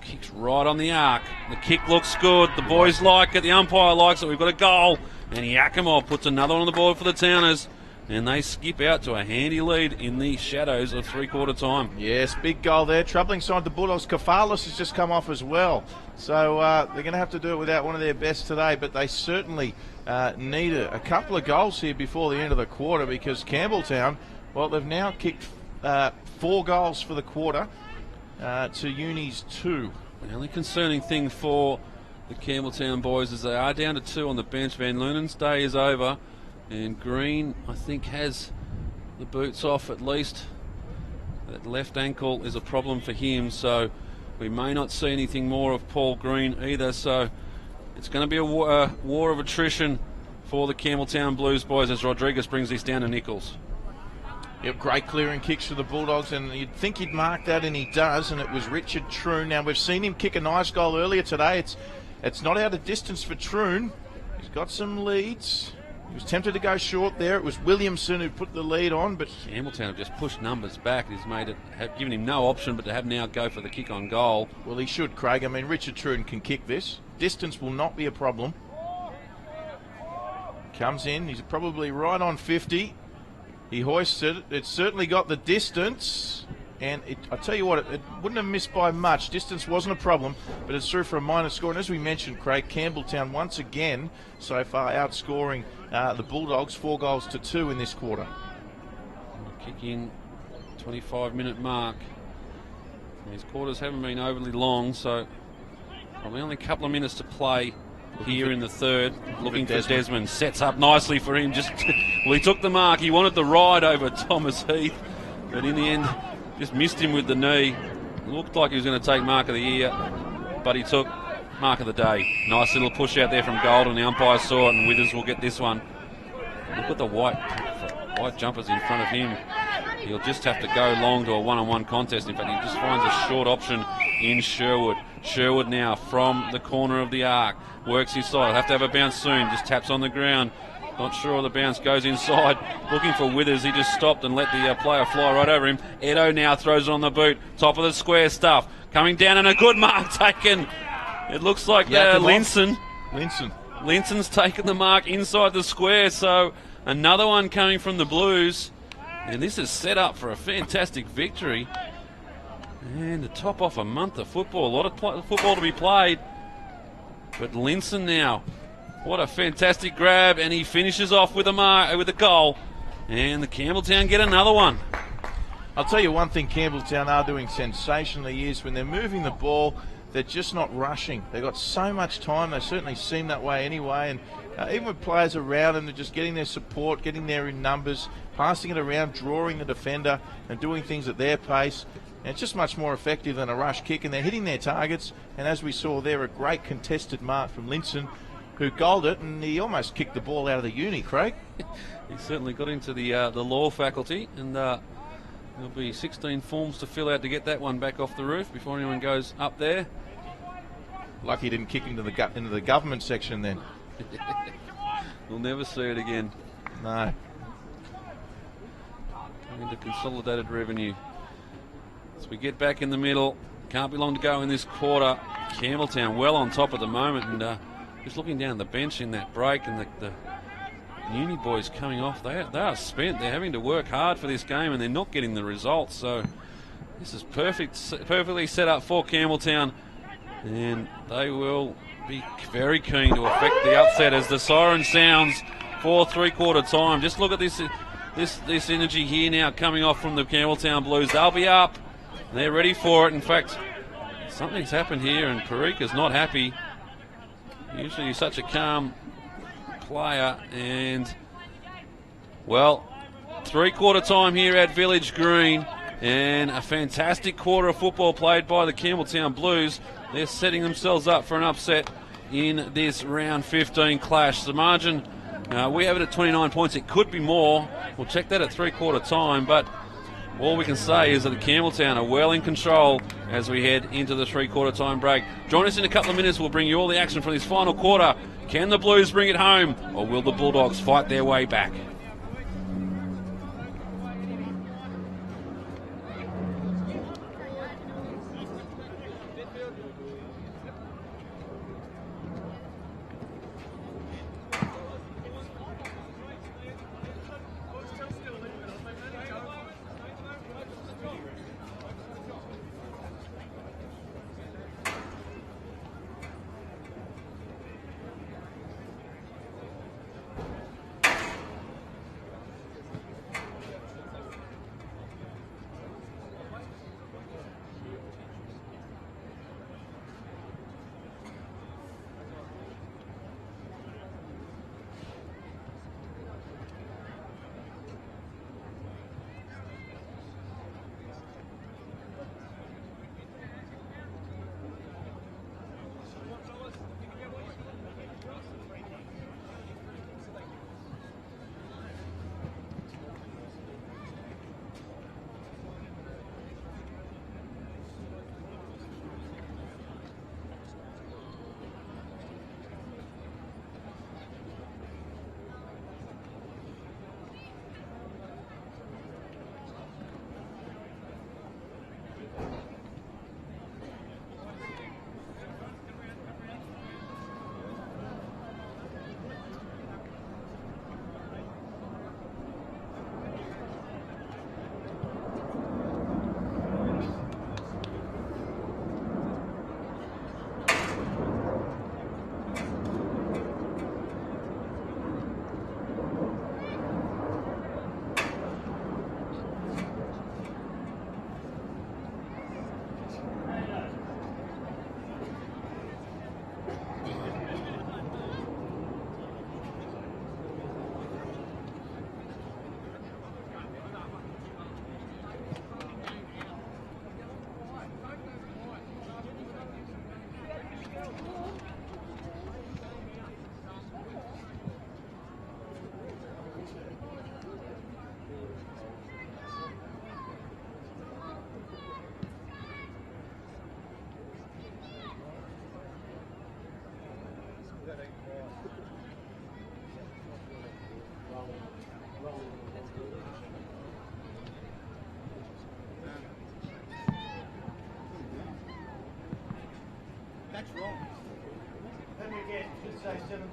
kicks right on the arc. The kick looks good. The boys like it. The umpire likes it. We've got a goal, and Yakimov puts another one on the board for the Towners, and they skip out to a handy lead in the shadows of three-quarter time. Yes, big goal there. Troubling side, the Bulldogs. Kafalis has just come off as well. So they're going to have to do it without one of their best today, but they certainly need a couple of goals here before the end of the quarter, because Campbelltown, well, they've now kicked 4 goals for the quarter to Uni's 2. The only concerning thing for the Campbelltown boys is they are down to 2 on the bench. Van Loonen's day is over, and Green, I think, has the boots off at least. That left ankle is a problem for him, so we may not see anything more of Paul Green either. So it's going to be a war of attrition for the Campbelltown Blues boys as Rodriguez brings this down to Nichols. Yep, great clearing kicks for the Bulldogs, and you'd think he'd mark that, and he does, and it was Richard Troon. Now, we've seen him kick a nice goal earlier today. It's not out of distance for Troon. He's got some leads. He was tempted to go short there. It was Williamson who put the lead on, but Campbelltown have just pushed numbers back. He's made it, have given him no option but to have now go for the kick on goal. well, he should, Craig. I mean, Richard Truden can kick this. Distance will not be a problem. Comes in. He's probably right on 50. He hoists it. It's certainly got the distance. And I tell you what, it wouldn't have missed by much. Distance wasn't a problem, but it's through for a minor score. And as we mentioned, Craig, Campbelltown once again so far outscoring the Bulldogs 4-2 in this quarter. Kick in, 25-minute mark. These quarters haven't been overly long, so probably only a couple of minutes to play here in the third. Looking for Desmond. Sets up nicely for him. Well, he took the mark. He wanted the ride over Thomas Heath, but in the end, just missed him with the knee. Looked like he was going to take mark of the year, but he took mark of the day. Nice little push out there from Golden. The umpire saw it, and Withers will get this one. Look at the white jumpers in front of him. He'll just have to go long to a one-on-one contest. In fact, he just finds a short option in Sherwood. Sherwood now from the corner of the arc. Works his side. Have to have a bounce soon. Just taps on the ground. Not sure the bounce goes inside. Looking for Withers. He just stopped and let the player fly right over him. Edo now throws it on the boot. Top of the square stuff. Coming down and a good mark taken. It looks like Linson. Linson's taken the mark inside the square. So another one coming from the Blues. And this is set up for a fantastic victory. And to top off a month of football. A lot of football to be played. But Linson now. What a fantastic grab, and he finishes off with a goal. And the Campbelltown get another one. I'll tell you one thing Campbelltown are doing sensationally is when they're moving the ball, they're just not rushing. They've got so much time. They certainly seem that way anyway. And even with players around them, they're just getting their support, getting there in numbers, passing it around, drawing the defender, and doing things at their pace. And it's just much more effective than a rush kick, and they're hitting their targets. And as we saw there, a great contested mark from Linson, who goaled it, and he almost kicked the ball out of the uni, Craig. He certainly got into the law faculty, and there'll be 16 forms to fill out to get that one back off the roof before anyone goes up there. Lucky he didn't kick into the government section then. We'll never see it again. No. Into consolidated revenue. As we get back in the middle, can't be long to go in this quarter. Campbelltown well on top at the moment, and just looking down the bench in that break, and the uni boys coming off, they are spent. They're having to work hard for this game, and they're not getting the results. So this is perfectly set up for Campbelltown, and they will be very keen to affect the upset as the siren sounds for three-quarter time. Just look at this energy here now coming off from the Campbelltown Blues. They'll be up. They're ready for it. In fact, something's happened here, and Parika's not happy. Usually he's such a calm player, and well, three-quarter time here at Village Green, and a fantastic quarter of football played by the Campbelltown Blues. They're setting themselves up for an upset in this round 15 clash. The margin, we have it at 29 points. It could be more. We'll check that at three-quarter time, but all we can say is that the Campbelltown are well in control as we head into the three-quarter time break. Join us in a couple of minutes. We'll bring you all the action from this final quarter. Can the Blues bring it home, or will the Bulldogs fight their way back?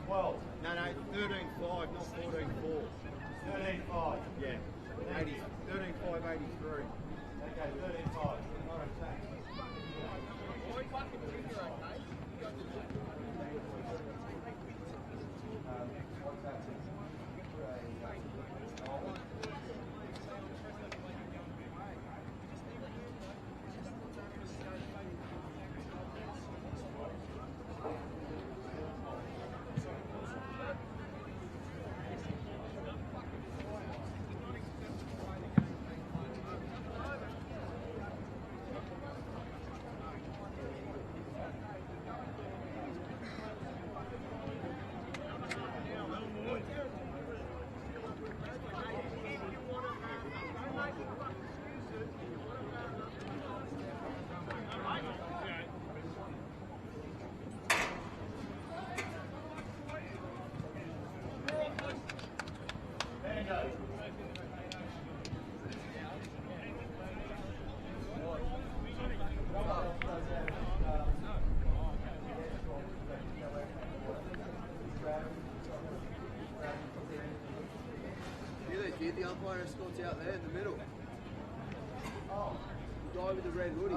12. No, 13-5, not 14-4. 13-5. Yeah. 13-5-83. Okay, 13-5. All right, thanks. What's that? Kid, the umpire escorts out there in the middle. The guy with the red hoodie.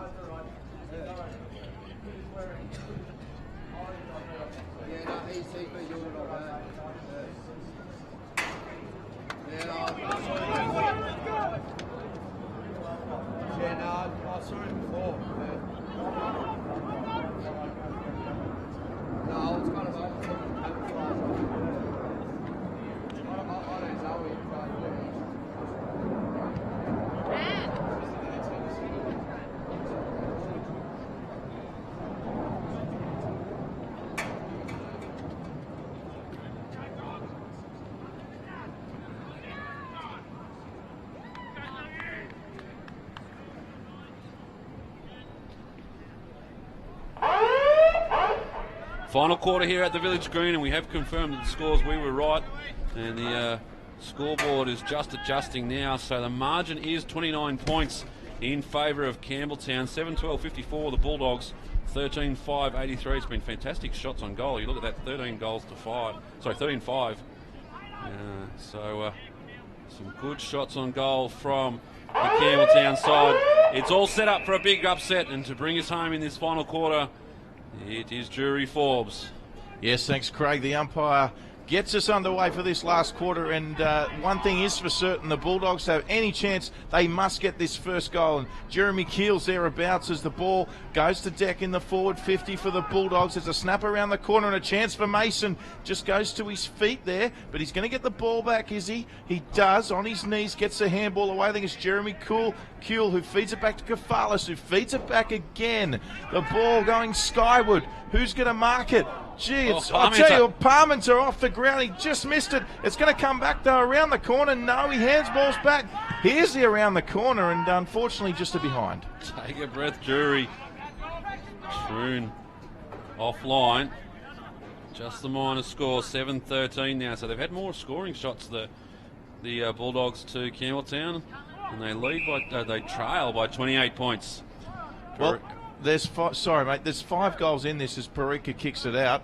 Yeah, no, he's been doing it all right. Yeah, no, I saw him before. No, it's kind of open. I don't know him, Final quarter here at the Village Green, and we have confirmed that the scores, we were right, and the scoreboard is just adjusting now, so the margin is 29 points in favour of Campbelltown. 7-12-54 the Bulldogs, 13-5-83. It's been fantastic shots on goal. You look at that, 13 goals to 5, sorry, 13-5. Some good shots on goal from the Campbelltown side. It's all set up for a big upset, and to bring us home in this final quarter, it is Drury Forbes. Yes, thanks, Craig. The umpire gets us underway for this last quarter, and one thing is for certain, the Bulldogs have any chance, they must get this first goal. And Jeremy Keel's thereabouts as the ball goes to deck in the forward 50 for the Bulldogs. There's a snap around the corner and a chance for Mason. Just goes to his feet there, but he's going to get the ball back, is he? He does, on his knees, gets the handball away. I think it's Jeremy Kuhl who feeds it back to Kafalis, who feeds it back again. The ball going skyward. Who's going to mark it? Gee, I'll tell you, Parmenter off the ground. He just missed it. It's going to come back, though, around the corner. No, he hands balls back. Here's the around the corner, and unfortunately just a behind. Take a breath, Drury. Troon offline. Just the minor score, 7-13 now. So they've had more scoring shots, the Bulldogs, to Campbelltown, and they trail by 28 points. Well, there's there's 5 goals in this as Parika kicks it out.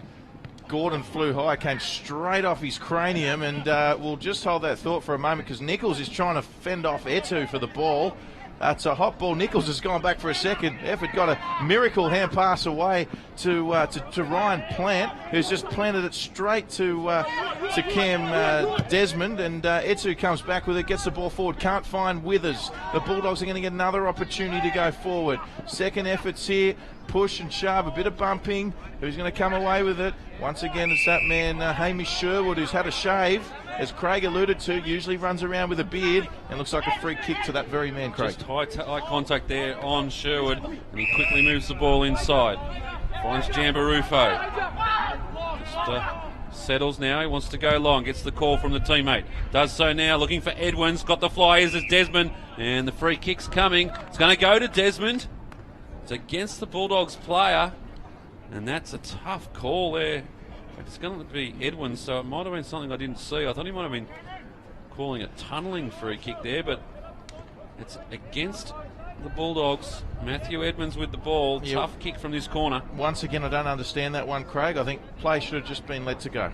Gordon flew high, came straight off his cranium, and we'll just hold that thought for a moment because Nichols is trying to fend off Etu for the ball. It's a hot ball. Nichols has gone back for a second effort, got a miracle hand pass away to Ryan Plant, who's just planted it straight to Cam Desmond, and Etu comes back with it, gets the ball forward, can't find Withers. The Bulldogs are going to get another opportunity to go forward. Second efforts here, push and shove, a bit of bumping. Who's going to come away with it? Once again, it's that man, Hamish Sherwood, who's had a shave. As Craig alluded to, usually runs around with a beard and looks like a free kick to that very man, Craig. Just high contact there on Sherwood, and he quickly moves the ball inside. Finds Jambarufo. Just settles now, he wants to go long, gets the call from the teammate. Does so now, looking for Edwins, got the fly, is Desmond, and the free kick's coming. It's going to go to Desmond. It's against the Bulldogs player, and that's a tough call there. It's going to be Edwin, so it might have been something I didn't see. I thought he might have been calling a tunnelling free kick there, but it's against the Bulldogs. Matthew Edmonds with the ball. Tough kick from this corner. Once again, I don't understand that one, Craig. I think play should have just been let to go.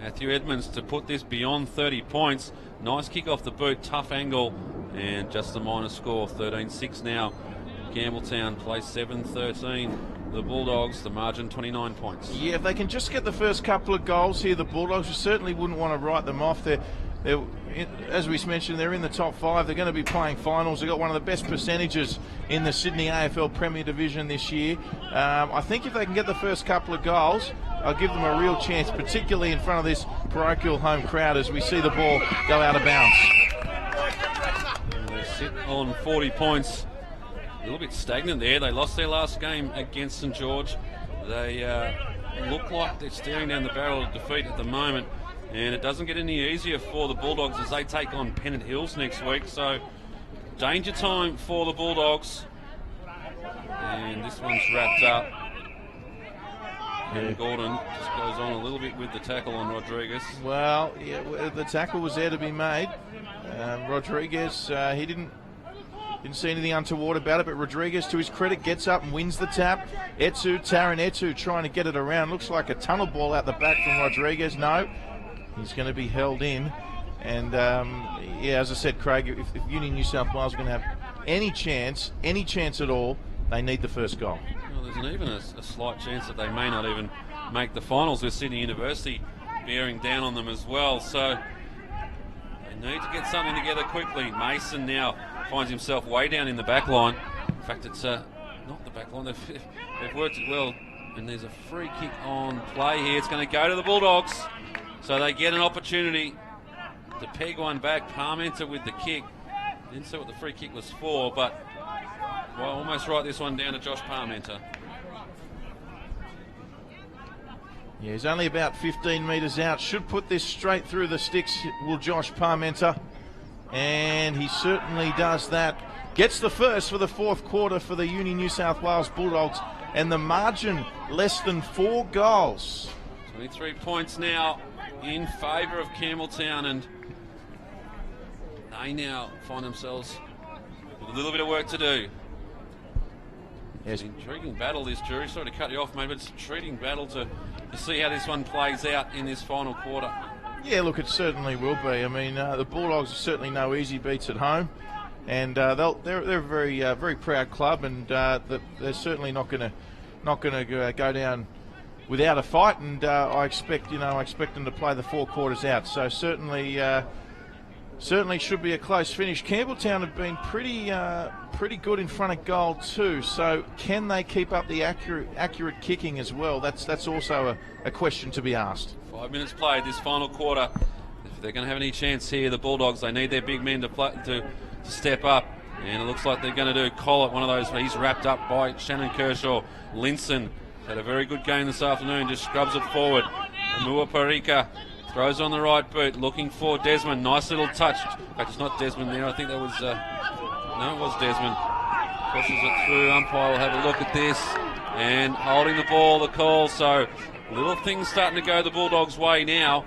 Matthew Edmonds to put this beyond 30 points. Nice kick off the boot, tough angle, and just a minor score, 13-6 now. Campbelltown plays 7-13. The Bulldogs, the margin 29 points. Yeah, if they can just get the first couple of goals here, the Bulldogs certainly wouldn't want to write them off. They're, as we mentioned, they're in the top 5. They're going to be playing finals. They've got one of the best percentages in the Sydney AFL Premier Division this year. I think if they can get the first couple of goals, I'll give them a real chance, particularly in front of this parochial home crowd as we see the ball go out of bounds. They sit on 40 points. A little bit stagnant there. They lost their last game against St George. They look like they're staring down the barrel of defeat at the moment, and it doesn't get any easier for the Bulldogs as they take on Pennant Hills next week. So danger time for the Bulldogs, and this one's wrapped up. And Gordon just goes on a little bit with the tackle on Rodriguez. Well, yeah, the tackle was there to be made. Rodriguez, he didn't see anything untoward about it, but Rodriguez, to his credit, gets up and wins the tap. Taron Etu trying to get it around. Looks like a tunnel ball out the back from Rodriguez. No, he's going to be held in. And, yeah, as I said, Craig, if Union New South Wales are going to have any chance at all, they need the first goal. Well, there's even a slight chance that they may not even make the finals with Sydney University bearing down on them as well. So they need to get something together quickly. Mason now finds himself way down in the back line. In fact, it's not the back line. They've worked it well. And there's a free kick on play here. It's going to go to the Bulldogs. So they get an opportunity to peg one back. Parmenter with the kick. Didn't see what the free kick was for, but well, almost write this one down to Josh Parmenter. Yeah, he's only about 15 metres out. Should put this straight through the sticks, will Josh Parmenter. And he certainly does that. Gets the first for the fourth quarter for the Union New South Wales Bulldogs. And the margin less than 4 goals. 23 points now in favour of Campbelltown. And they now find themselves with a little bit of work to do. It's an intriguing battle, this, Jury. Sorry to cut you off, mate, but it's an intriguing battle to see how this one plays out in this final quarter. Yeah, look, it certainly will be. I mean, the Bulldogs are certainly no easy beats at home, and they're a very proud club, and they're certainly not going to go down without a fight. And I expect them to play the 4 quarters out. So certainly should be a close finish. Campbelltown have been pretty good in front of goal too. So can they keep up the accurate kicking as well? That's also a question to be asked. 5 minutes played this final quarter. If they're going to have any chance here, the Bulldogs, they need their big men to step up. And it looks like they're going to do Collett, one of those. He's wrapped up by Shannon Kershaw. Linson had a very good game this afternoon, just scrubs it forward. Mua Parika throws on the right boot, looking for Desmond. Nice little touch. In fact, it's not Desmond there. I think that was... no, it was Desmond. Pushes it through. Umpire will have a look at this. And holding the ball, the call. So little things starting to go the Bulldogs' way now.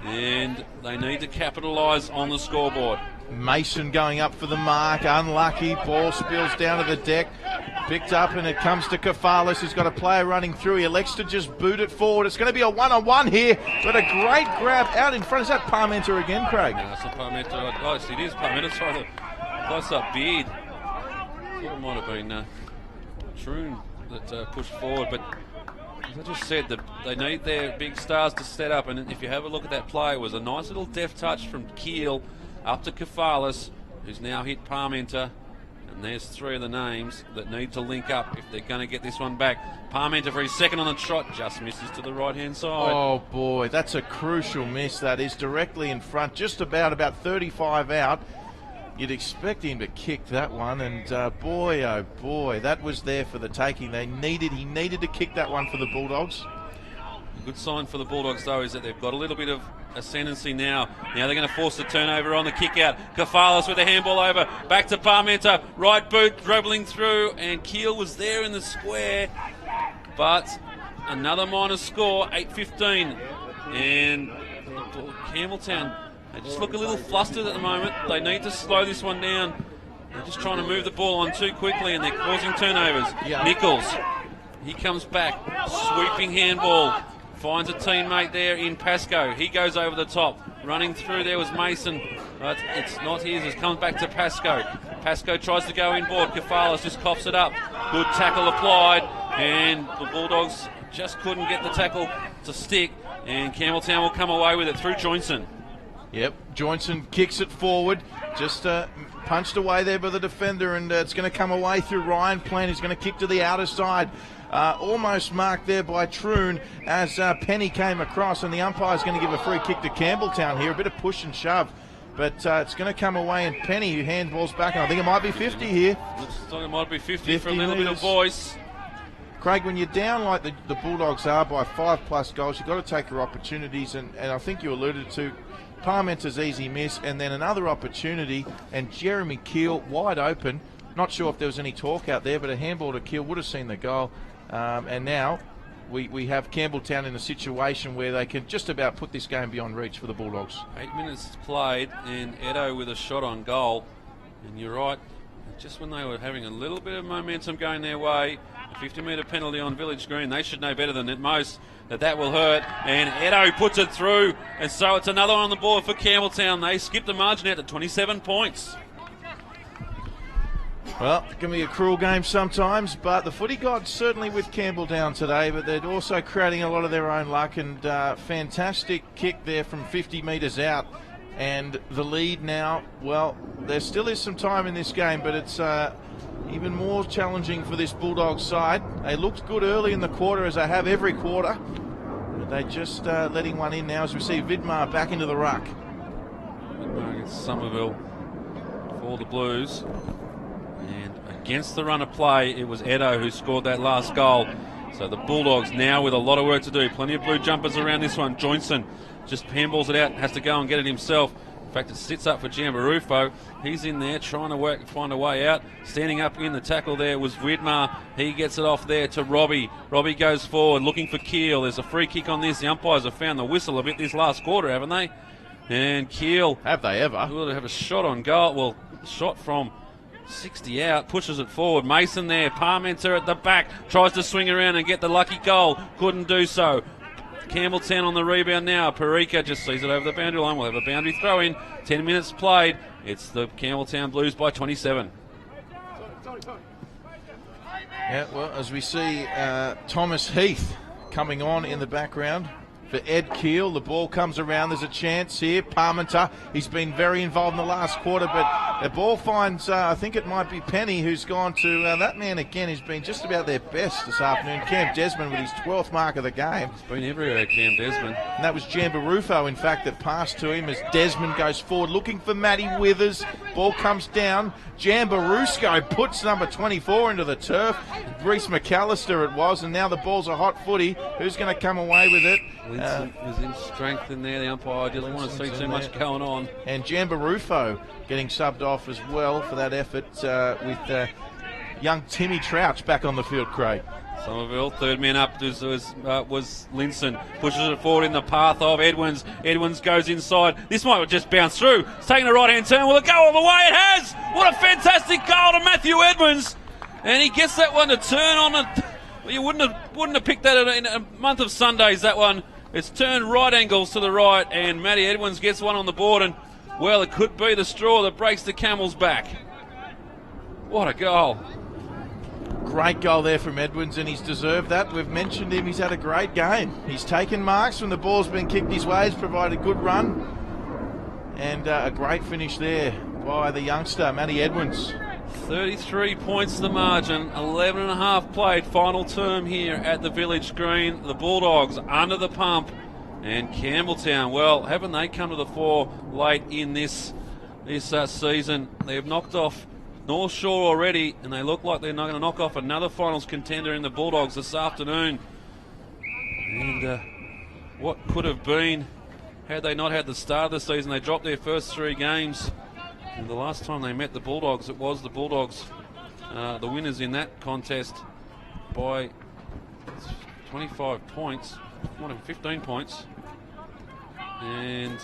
And they need to capitalise on the scoreboard. Mason going up for the mark. Unlucky. Ball spills down to the deck. Picked up, and it comes to Kafalis, who's got a player running through. He elects to just boot it forward. It's going to be a one-on-one here, but a great grab out in front. Is that Parmenter again, Craig? No, it's not Parmenter. Oh, it is Parmenter. Sorry, the close-up beard. I thought it might have been Troon that pushed forward, but as I just said, they need their big stars to set up, and if you have a look at that play, it was a nice little deft touch from Keel up to Kafalis, who's now hit Parmenter. And there's 3 of the names that need to link up if they're going to get this one back. Parmenter for his second on the trot, just misses to the right-hand side. Oh, boy, that's a crucial miss. That is directly in front, just about 35 out. You'd expect him to kick that one, and boy, oh boy, that was there for the taking. He needed to kick that one for the Bulldogs. A good sign for the Bulldogs, though, is that they've got a little bit of ascendancy now. Now they're going to force the turnover on the kick out. Kafalis with the handball over. Back to Parmenter. Right boot dribbling through. And Keel was there in the square. But another minor score. 8-15. And Campbelltown, they just look a little flustered at the moment. They need to slow this one down. They're just trying to move the ball on too quickly, and they're causing turnovers. Yeah. Nichols, he comes back. Sweeping handball finds a teammate there in Pascoe. He goes over the top. Running through there was Mason. It's not his. It comes back to Pascoe. Pascoe tries to go inboard. Kefalis just coughs it up. Good tackle applied. And the Bulldogs just couldn't get the tackle to stick. And Campbelltown will come away with it through Joinson. Yep, Joinson kicks it forward. Just punched away there by the defender, and it's going to come away through Ryan Plant, who's going to kick to the outer side. Almost marked there by Troon as Penny came across, and the umpire's going to give a free kick to Campbelltown here. A bit of push and shove, but it's going to come away, and Penny, who handballs back, and I think it might be 50 here. Looks like it might be 50 for a little bit of voice. Craig, when you're down like the Bulldogs are by 5+ goals, you've got to take your opportunities, and I think you alluded to Parmenter's easy miss, and then another opportunity, and Jeremy Keel wide open. Not sure if there was any talk out there, but a handball to Keel would have seen the goal. And now we have Campbelltown in a situation where they can just about put this game beyond reach for the Bulldogs. 8 minutes played, and Edo with a shot on goal. And you're right, just when they were having a little bit of momentum going their way, a 50-metre penalty on Village Green. They should know better than most that will hurt. And Edo puts it through, and so it's another one on the board for Campbelltown. They skip the margin out to 27 points. Well, it can be a cruel game sometimes, but the footy gods certainly with Campbelltown today, but they're also creating a lot of their own luck, and fantastic kick there from 50 metres out. And the lead now, well, there still is some time in this game, but it's even more challenging for this Bulldogs side. They looked good early in the quarter, as they have every quarter, but they're just letting one in now as we see Vidmar back into the ruck. Vidmar against Somerville for the Blues. And against the run of play, it was Edo who scored that last goal. So the Bulldogs now with a lot of work to do. Plenty of blue jumpers around this one. Joinson just handballs it out, has to go and get it himself. In fact, it sits up for Jambarufo. He's in there trying to find a way out. Standing up in the tackle there was Vidmar. He gets it off there to Robbie. Robbie goes forward looking for Keel. There's a free kick on this. The umpires have found the whistle a bit this last quarter, haven't they? And Keel. Have they ever? Will have a shot on goal. Well, shot from 60 out, pushes it forward. Mason there, Parmenter at the back, tries to swing around and get the lucky goal. Couldn't do so. Campbelltown on the rebound now. Parika just sees it over the boundary line. We'll have a boundary throw in. 10 minutes played. It's the Campbelltown Blues by 27. Yeah, well, as we see Thomas Heath coming on in the background for Ed Keel. The ball comes around. There's a chance here. Parmenter, he's been very involved in the last quarter, but the ball finds, I think it might be Penny, who's gone to that man again, who's been just about their best this afternoon. Cam Desmond with his 12th mark of the game. He's been everywhere, Cam Desmond. And that was Jambarufo, in fact, that passed to him as Desmond goes forward, looking for Matty Withers. Ball comes down. Jambarusco puts number 24 into the turf. Reece McAllister it was, and now the ball's a hot footy. Who's going to come away with it? Linson is in strength in there. The umpire doesn't want to see too much going on. And Jambarufo getting subbed off as well for that effort with young Timmy Trouch back on the field, Craig. Somerville, third man up was Linson. Pushes it forward in the path of Edwards. Edwards goes inside. This might just bounce through. It's taking a right-hand turn. Will it go all the way? It has! What a fantastic goal to Matthew Edwards. And he gets that one to turn on it. You wouldn't have picked that in a month of Sundays, that one. It's turned right angles to the right, and Matty Edwards gets one on the board, and, well, it could be the straw that breaks the camel's back. What a goal. Great goal there from Edwards, and he's deserved that. We've mentioned him. He's had a great game. He's taken marks when the ball's been kicked his way. He's provided a good run. And a great finish there by the youngster, Matty Edwards. 33 points the margin, 11 and a half played, final term here at the Village Green. The Bulldogs under the pump, and Campbelltown, well, haven't they come to the fore late in this season? They've knocked off North Shore already, and they look like they're not going to knock off another finals contender in the Bulldogs this afternoon. And what could have been had they not had the start of the season. They dropped their first 3 games. And the last time they met the Bulldogs, it was the Bulldogs, the winners in that contest, by 25 points, more than 15 points. And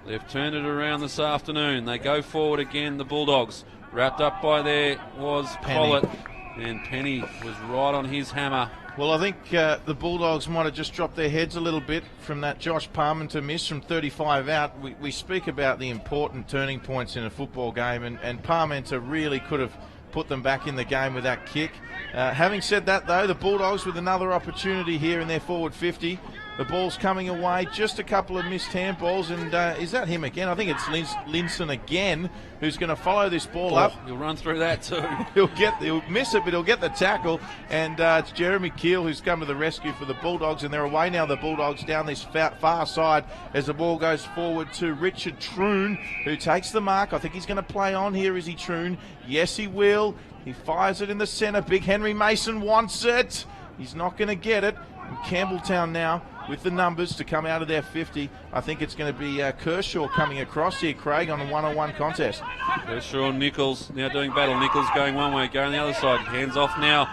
they've turned it around this afternoon. They go forward again, the Bulldogs. Wrapped up by there was Pollitt. And Penny was right on his hammer. Well, I think the Bulldogs might have just dropped their heads a little bit from that Josh Parmenter miss from 35 out. We speak about the important turning points in a football game, and Parmenter really could have put them back in the game with that kick. Having said that, though, the Bulldogs with another opportunity here in their forward 50. The ball's coming away, just a couple of missed handballs, and is that him again? I think it's Linson again, who's going to follow this ball up. He'll run through that too. He'll miss it, but he'll get the tackle, and it's Jeremy Keel who's come to the rescue for the Bulldogs, and they're away now, the Bulldogs, down this far side as the ball goes forward to Richard Troon, who takes the mark. I think he's going to play on here, is he, Troon? Yes, he will. He fires it in the centre. Big Henry Mason wants it. He's not going to get it. And Campbelltown now with the numbers to come out of their 50. I think it's going to be Kershaw coming across here, Craig, on a one-on-one contest. Kershaw and Nichols now doing battle. Nichols going one way, going the other side. Hands off now.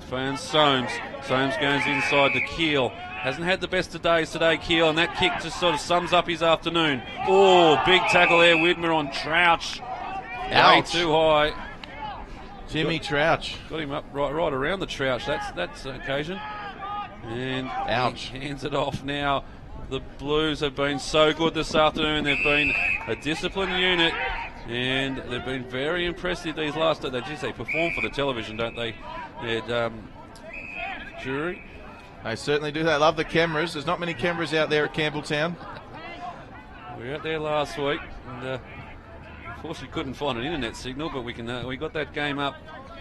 Finds Soames. Soames goes inside to Keel. Hasn't had the best of days today, Keel, and that kick just sort of sums up his afternoon. Oh, big tackle there, Widmer on Trouch. Ouch. Way too high. Jimmy Trouch. Got him up right around the Trouch. That's an occasion. And ouch. He hands it off now. The Blues have been so good this afternoon. They've been a disciplined unit, and they've been very impressive these last days. They perform for the television, don't they? Jury. They certainly do. They love the cameras. There's not many cameras out there at Campbelltown. We were out there last week, and unfortunately couldn't find an internet signal, but we got that game up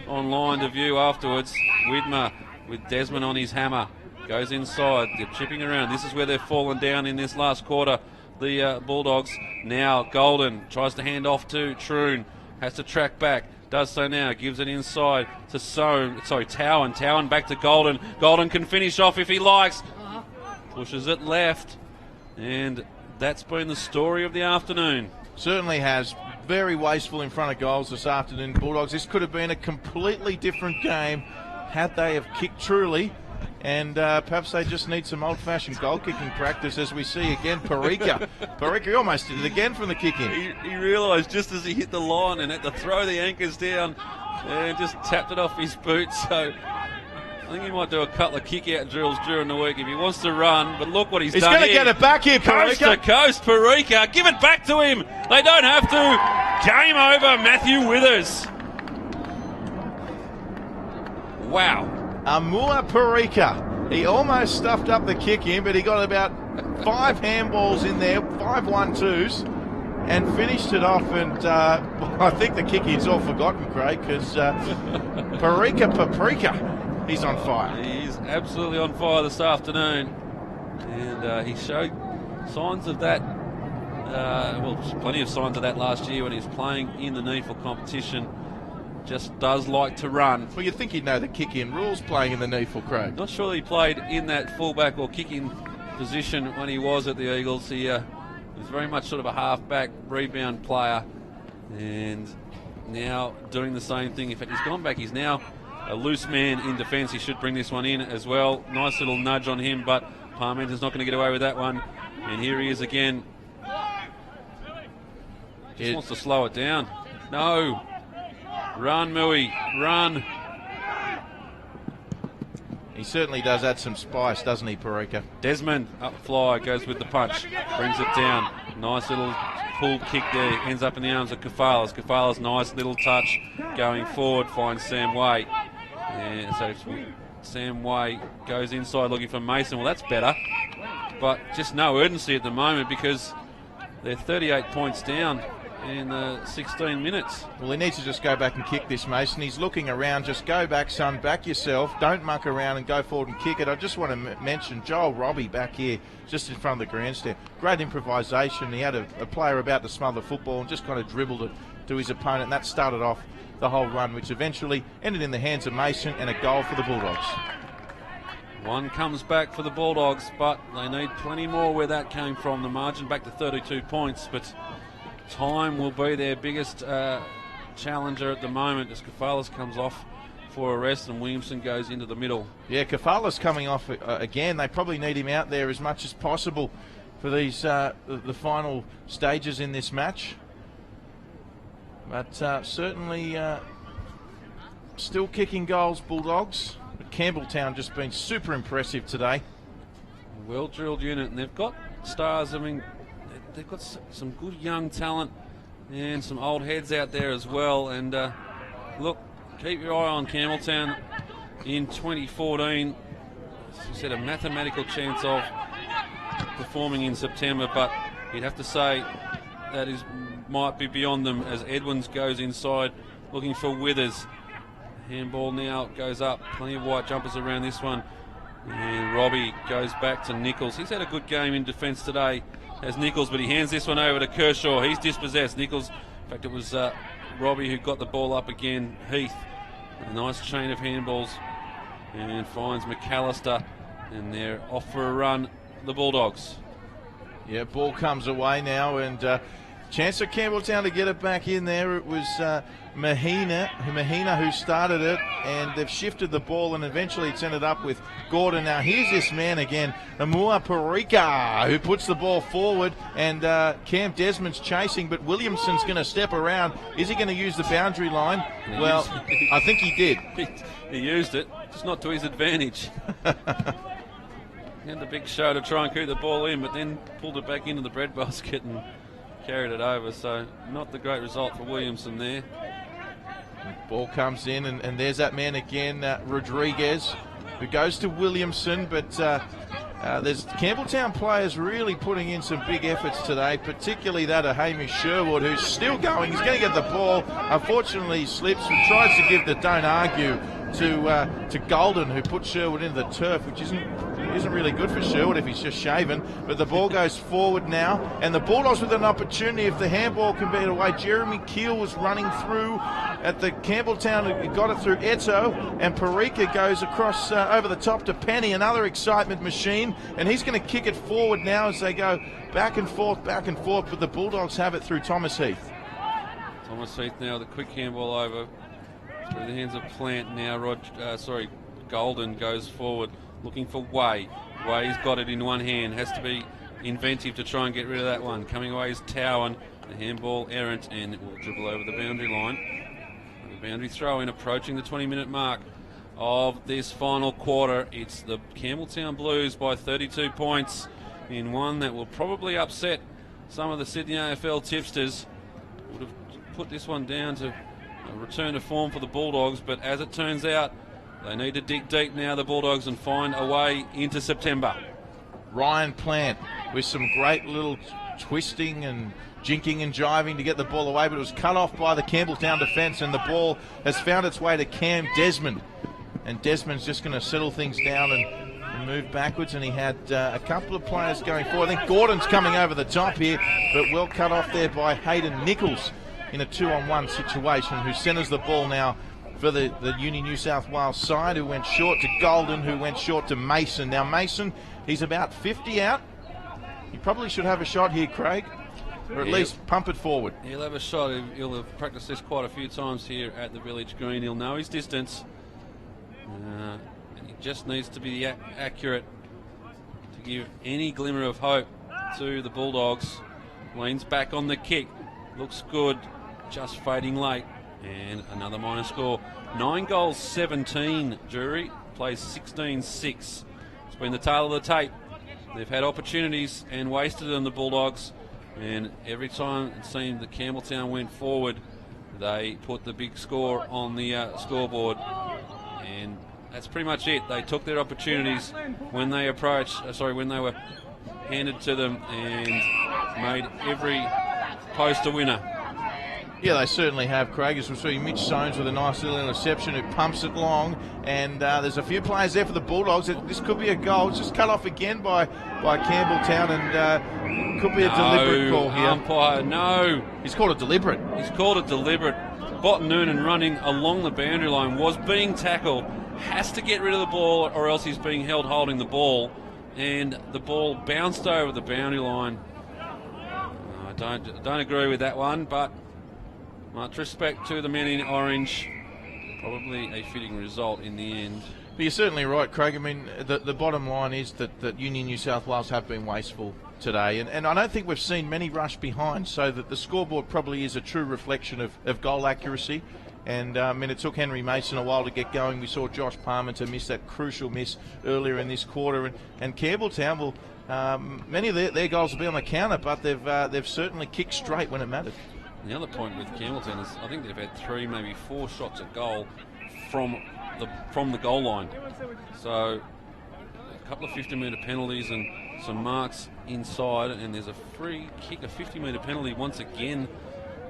online to view afterwards. Widmer with Desmond on his hammer. Goes inside, they're chipping around. This is where they've fallen down in this last quarter, the Bulldogs. Now Golden tries to hand off to Troon, has to track back, does so now, gives it inside to Towan. Towan back to Golden. Golden can finish off if he likes. Pushes it left, and that's been the story of the afternoon. Certainly has. Very wasteful in front of goals this afternoon, Bulldogs. This could have been a completely different game had they have kicked truly. And perhaps they just need some old-fashioned goal-kicking practice, as we see again. Parika almost did it again from the kick-in. He realised just as he hit the line and had to throw the anchors down and just tapped it off his boot. So I think he might do a couple of kick-out drills during the week if he wants to run. But look what he's done. He's going to get it back here, Parika. Coast to coast, Parika. Give it back to him. They don't have to. Game over, Matthew Withers. Wow. Amua Parika. He almost stuffed up the kick in, but he got about 5 handballs in there, 5 1-2s, and finished it off. And I think the kick in's all forgotten, Craig, because Paprika, he's on fire. He's absolutely on fire this afternoon. And he showed signs of that, plenty of signs of that last year when he was playing in the NEFL competition. Just does like to run. Well, you'd think he'd know the kick-in rules playing in the NEFL, Craig. Not sure he played in that fullback or kicking position when he was at the Eagles. He was very much sort of a half-back rebound player, and now doing the same thing. In fact, he's gone back. He's now a loose man in defence. He should bring this one in as well. Nice little nudge on him, but Parmenter's not going to get away with that one. And here he is again. Just wants to slow it down. No. Run, Mui, run. He certainly does add some spice, doesn't he, Parika? Desmond, up fly, goes with the punch, brings it down. Nice little pull kick there, ends up in the arms of Kafalas. Kafalas, nice little touch, going forward, finds Sam Way. And so Sam Way goes inside looking for Mason. Well, that's better, but just no urgency at the moment because they're 38 points down in 16 minutes. Well, he needs to just go back and kick this, Mason. He's looking around. Just go back, son. Back yourself. Don't muck around and go forward and kick it. I just want to mention Joel Robbie back here just in front of the grandstand. Great improvisation. He had a player about to smother the football and just kind of dribbled it to his opponent, and that started off the whole run, which eventually ended in the hands of Mason and a goal for the Bulldogs. One comes back for the Bulldogs, but they need plenty more where that came from. The margin back to 32 points, but time will be their biggest challenger at the moment as Kafalas comes off for a rest and Williamson goes into the middle. Yeah, Kafalas coming off again. They probably need him out there as much as possible for these the final stages in this match. But certainly still kicking goals, Bulldogs. But Campbelltown just been super impressive today. Well-drilled unit, and they've got stars. I mean, they've got some good young talent and some old heads out there as well. And look, keep your eye on Campbelltown in 2014. As you said, a mathematical chance of performing in September, but you'd have to say that might be beyond them as Edwins goes inside looking for Withers. Handball now goes up. Plenty of white jumpers around this one. And Robbie goes back to Nichols. He's had a good game in defence today as Nichols, but he hands this one over to Kershaw. He's dispossessed. Nichols, in fact, it was Robbie who got the ball up again. Heath, a nice chain of handballs, and finds McAllister, and they're off for a run, the Bulldogs. Yeah, ball comes away now, and chance for Campbelltown to get it back in there. It was Mahina who started it, and they've shifted the ball, and eventually it's ended up with Gordon. Now here's this man again, Amua Parika, who puts the ball forward, and Cam Desmond's chasing, but Williamson's going to step around. Is he going to use the boundary line? Well, I think he did. He used it, just not to his advantage. He had the big show to try and keep the ball in, but then pulled it back into the breadbasket and carried it over. So not the great result for Williamson there. Ball comes in, and there's that man again, Rodriguez, who goes to Williamson, but there's Campbelltown players really putting in some big efforts today, particularly that of Hamish Sherwood, who's still going. He's going to get the ball. Unfortunately, he slips and tries to give the don't argue to Golden, who put Sherwood into the turf, which isn't really good for Sherwood if he's just shaven. But the ball goes forward now, and the Bulldogs with an opportunity if the handball can beat it away. Jeremy Keel was running through at the Campbelltown, got it through Eto, and Parika goes across over the top to Penny, another excitement machine, and he's going to kick it forward now as they go back and forth, but the Bulldogs have it through Thomas Heath. Thomas Heath now, the quick handball over through the hands of Plant now. Golden goes forward looking for Way. Way's got it in one hand, has to be inventive to try and get rid of that one. Coming away is Towan, the handball errant, and it will dribble over the boundary line. The boundary throw in, approaching the 20-minute mark of this final quarter. It's the Campbelltown Blues by 32 points in one that will probably upset some of the Sydney AFL tipsters. Would have put this one down to a return to form for the Bulldogs, but as it turns out, they need to dig deep now, the Bulldogs, and find a way into September. Ryan Plant with some great little twisting and jinking and jiving to get the ball away, but it was cut off by the Campbelltown defence, and the ball has found its way to Cam Desmond. And Desmond's just going to settle things down and move backwards, and he had a couple of players going forward. I think Gordon's coming over the top here, but well cut off there by Hayden Nichols in a 2-on-1 situation, who centres the ball now for the Uni New South Wales side, who went short to Golden, who went short to Mason. Now Mason, he's about 50 out. He probably should have a shot here, Craig, or at least pump it forward. He'll have a shot. He'll have practiced this quite a few times here at the Village Green. He'll know his distance, and he just needs to be accurate to give any glimmer of hope to the Bulldogs. Leans back on the kick, looks good, just fading late. And another minor score. 9 goals, 17, Jury. Plays 16-6. It's been the tail of the tape. They've had opportunities and wasted them, the Bulldogs. And every time it seemed that Campbelltown went forward, they put the big score on the scoreboard. And that's pretty much it. They took their opportunities when they when they were handed to them, and made every post a winner. Yeah, they certainly have, Craig. As we see Mitch Soames with a nice little interception who pumps it long. And there's a few players there for the Bulldogs. This could be a goal. It's just cut off again by Campbelltown, and could be a deliberate call here. Umpire, no. He's called it deliberate. He's called it deliberate. Bot Noonan running along the boundary line, was being tackled, has to get rid of the ball, or else he's being held holding the ball. And the ball bounced over the boundary line. I don't agree with that one, but much respect to the men in orange. Probably a fitting result in the end. But you're certainly right, Craig. I mean, the bottom line is that Union New South Wales have been wasteful today, and I don't think we've seen many rush behind, so that the scoreboard probably is a true reflection of goal accuracy. And it took Henry Mason a while to get going. We saw Josh Parmenter miss that crucial miss earlier in this quarter, and Campbelltown will. Many of their goals will be on the counter, but they've certainly kicked straight when it mattered. The other point with Campbelltown is I think they've had 3, maybe 4 shots at goal from the goal line. So a couple of 50-metre penalties and some marks inside, and there's a free kick, a 50-metre penalty once again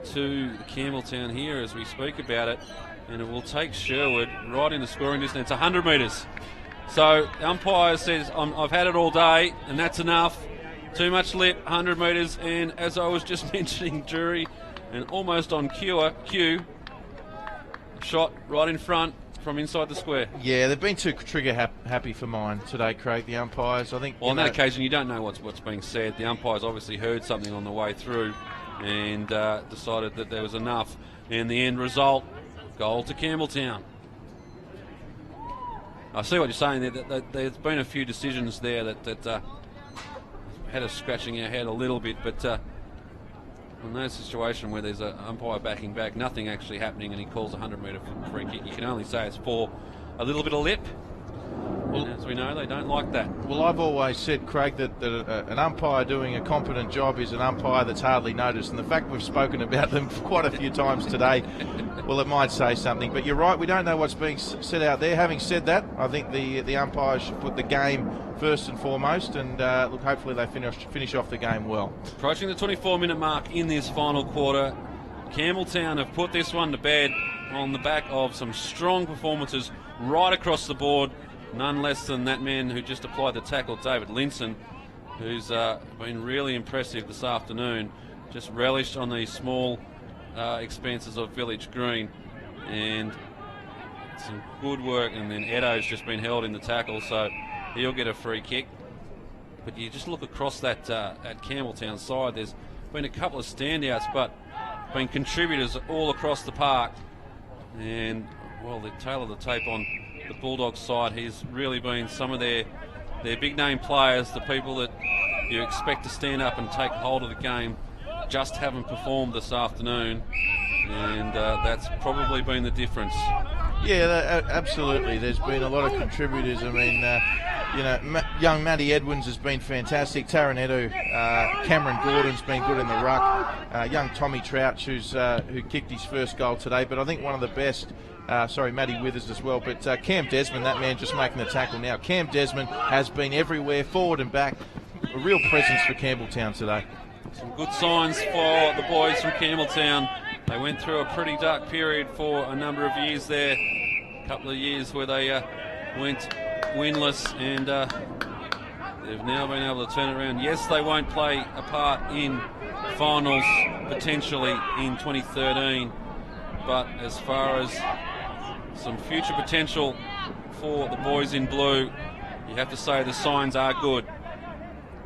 to Campbelltown here as we speak about it, and it will take Sherwood right into scoring distance. 100 metres. So the umpire says, I've had it all day, and that's enough. Too much lip, 100 metres, and as I was just mentioning, jury, and almost on cue, shot right in front from inside the square. Yeah, they've been too trigger happy for mine today, Craig, the umpires. I think. Well, on that occasion, you don't know what's being said. The umpires obviously heard something on the way through and decided that there was enough. And the end result, goal to Campbelltown. I see what you're saying there. That there's been a few decisions there that had us scratching our head a little bit, but in that situation where there's an umpire backing back, nothing actually happening, and he calls a 100-metre free kick, you can only say it's for a little bit of lip. Well, as we know, they don't like that. Well, I've always said, Craig, that an umpire doing a competent job is an umpire that's hardly noticed. And the fact we've spoken about them quite a few times today, well, it might say something. But you're right, we don't know what's being said out there. Having said that, I think the umpires should put the game first and foremost. And, look, hopefully they finish off the game well. Approaching the 24-minute mark in this final quarter, Campbelltown have put this one to bed on the back of some strong performances right across the board. None less than that man who just applied the tackle, David Linson, who's been really impressive this afternoon. Just relished on these small expanses of Village Green, and some good work. And then Edo's just been held in the tackle, so he'll get a free kick. But you just look across that at Campbelltown side, there's been a couple of standouts, but been contributors all across the park. And, well, the tail of the tape on the Bulldogs side, he's really been some of their big name players, the people that you expect to stand up and take hold of the game, just haven't performed this afternoon, and that's probably been the difference. Yeah, absolutely. There's been a lot of contributors. I mean, young Matty Edwins has been fantastic. Taron Edu, Cameron Gordon's been good in the ruck. Young Tommy Trouch, who kicked his first goal today. But I think one of the best, Matty Withers as well. But Cam Desmond, that man just making the tackle now. Cam Desmond has been everywhere, forward and back. A real presence for Campbelltown today. Some good signs for the boys from Campbelltown. They went through a pretty dark period for a number of years there. A couple of years where they went winless, and they've now been able to turn it around. Yes, they won't play a part in finals potentially in 2013, but as far as some future potential for the boys in blue, you have to say the signs are good.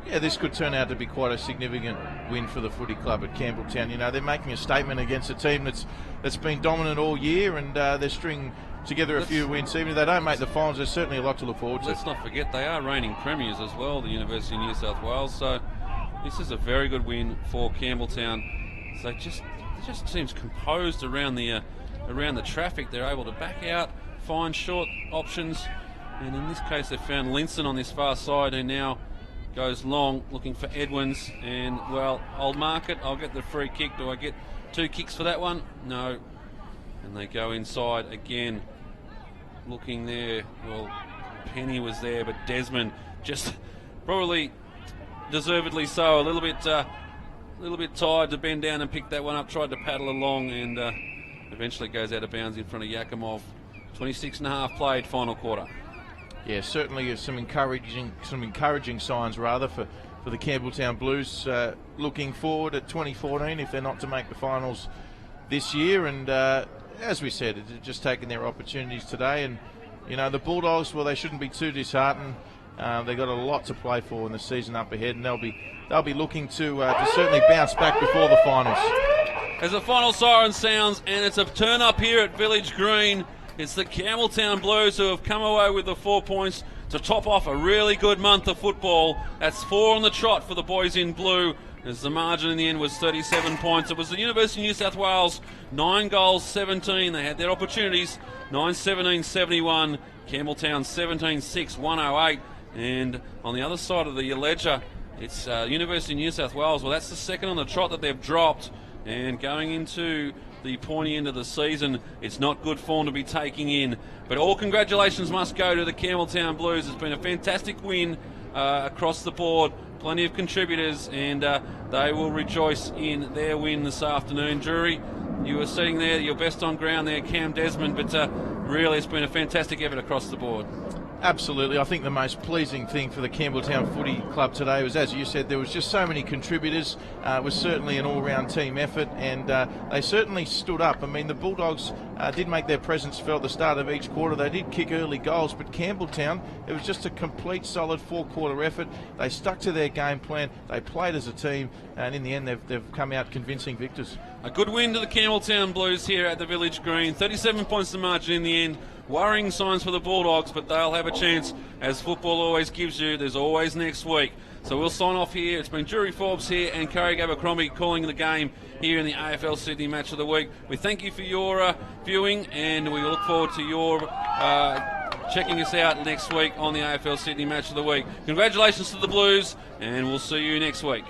Yeah, this could turn out to be quite a significant win for the footy club at Campbelltown. You know, they're making a statement against a team that's been dominant all year, and they're stringing together a few wins. Even if they don't make the finals, there's certainly a lot to look forward to. Let's not forget they are reigning premiers as well, the University of New South Wales. So this is a very good win for Campbelltown. So it just seems composed around the traffic. They're able to back out, find short options, and in this case they found Linson on this far side, who now goes long looking for Edwins, and well, I'll mark it, I'll get the free kick. Do I get 2 kicks for that one? No. And they go inside again, looking there. Well, Penny was there, but Desmond just probably deservedly so, a little bit tired to bend down and pick that one up, tried to paddle along, and eventually goes out of bounds in front of Yakimov. 26.5 played, final quarter. Yeah, certainly some encouraging signs rather for the Campbelltown Blues looking forward at 2014 if they're not to make the finals this year. And as we said, it's just taking their opportunities today. And you know, the Bulldogs, well, they shouldn't be too disheartened. They've got a lot to play for in the season up ahead, and they'll be looking to certainly bounce back before the finals. As the final siren sounds, and it's a turn up here at Village Green, It's the Campbelltown Blues who have come away with the 4 points to top off a really good month of football. That's 4 on the trot for the boys in blue, as the margin in the end was 37 points. It was the University of New South Wales, 9 goals, 17. They had their opportunities, 9-17-71. Campbelltown 17-6, 108. And on the other side of the ledger, it's University of New South Wales. Well, that's the second on the trot that they've dropped. And going into the pointy end of the season, it's not good form to be taking in. But all congratulations must go to the Campbelltown Blues. It's been a fantastic win across the board. Plenty of contributors, and they will rejoice in their win this afternoon. Jury, you were sitting there, your best on ground there, Cam Desmond, but really it's been a fantastic effort across the board. Absolutely. I think the most pleasing thing for the Campbelltown Footy Club today was, as you said, there was just so many contributors. It was certainly an all-round team effort, and they certainly stood up. I mean, the Bulldogs did make their presence felt at the start of each quarter. They did kick early goals, but Campbelltown, it was just a complete, solid four-quarter effort. They stuck to their game plan. They played as a team, and in the end, they've come out convincing victors. A good win to the Campbelltown Blues here at the Village Green. 37 points to margin in the end. Worrying signs for the Bulldogs, but they'll have a chance, as football always gives you. There's always next week. So we'll sign off here. It's been Jury Forbes here and Curry Abercrombie calling the game here in the AFL Sydney Match of the Week. We thank you for your viewing, and we look forward to your checking us out next week on the AFL Sydney Match of the Week. Congratulations to the Blues, and we'll see you next week.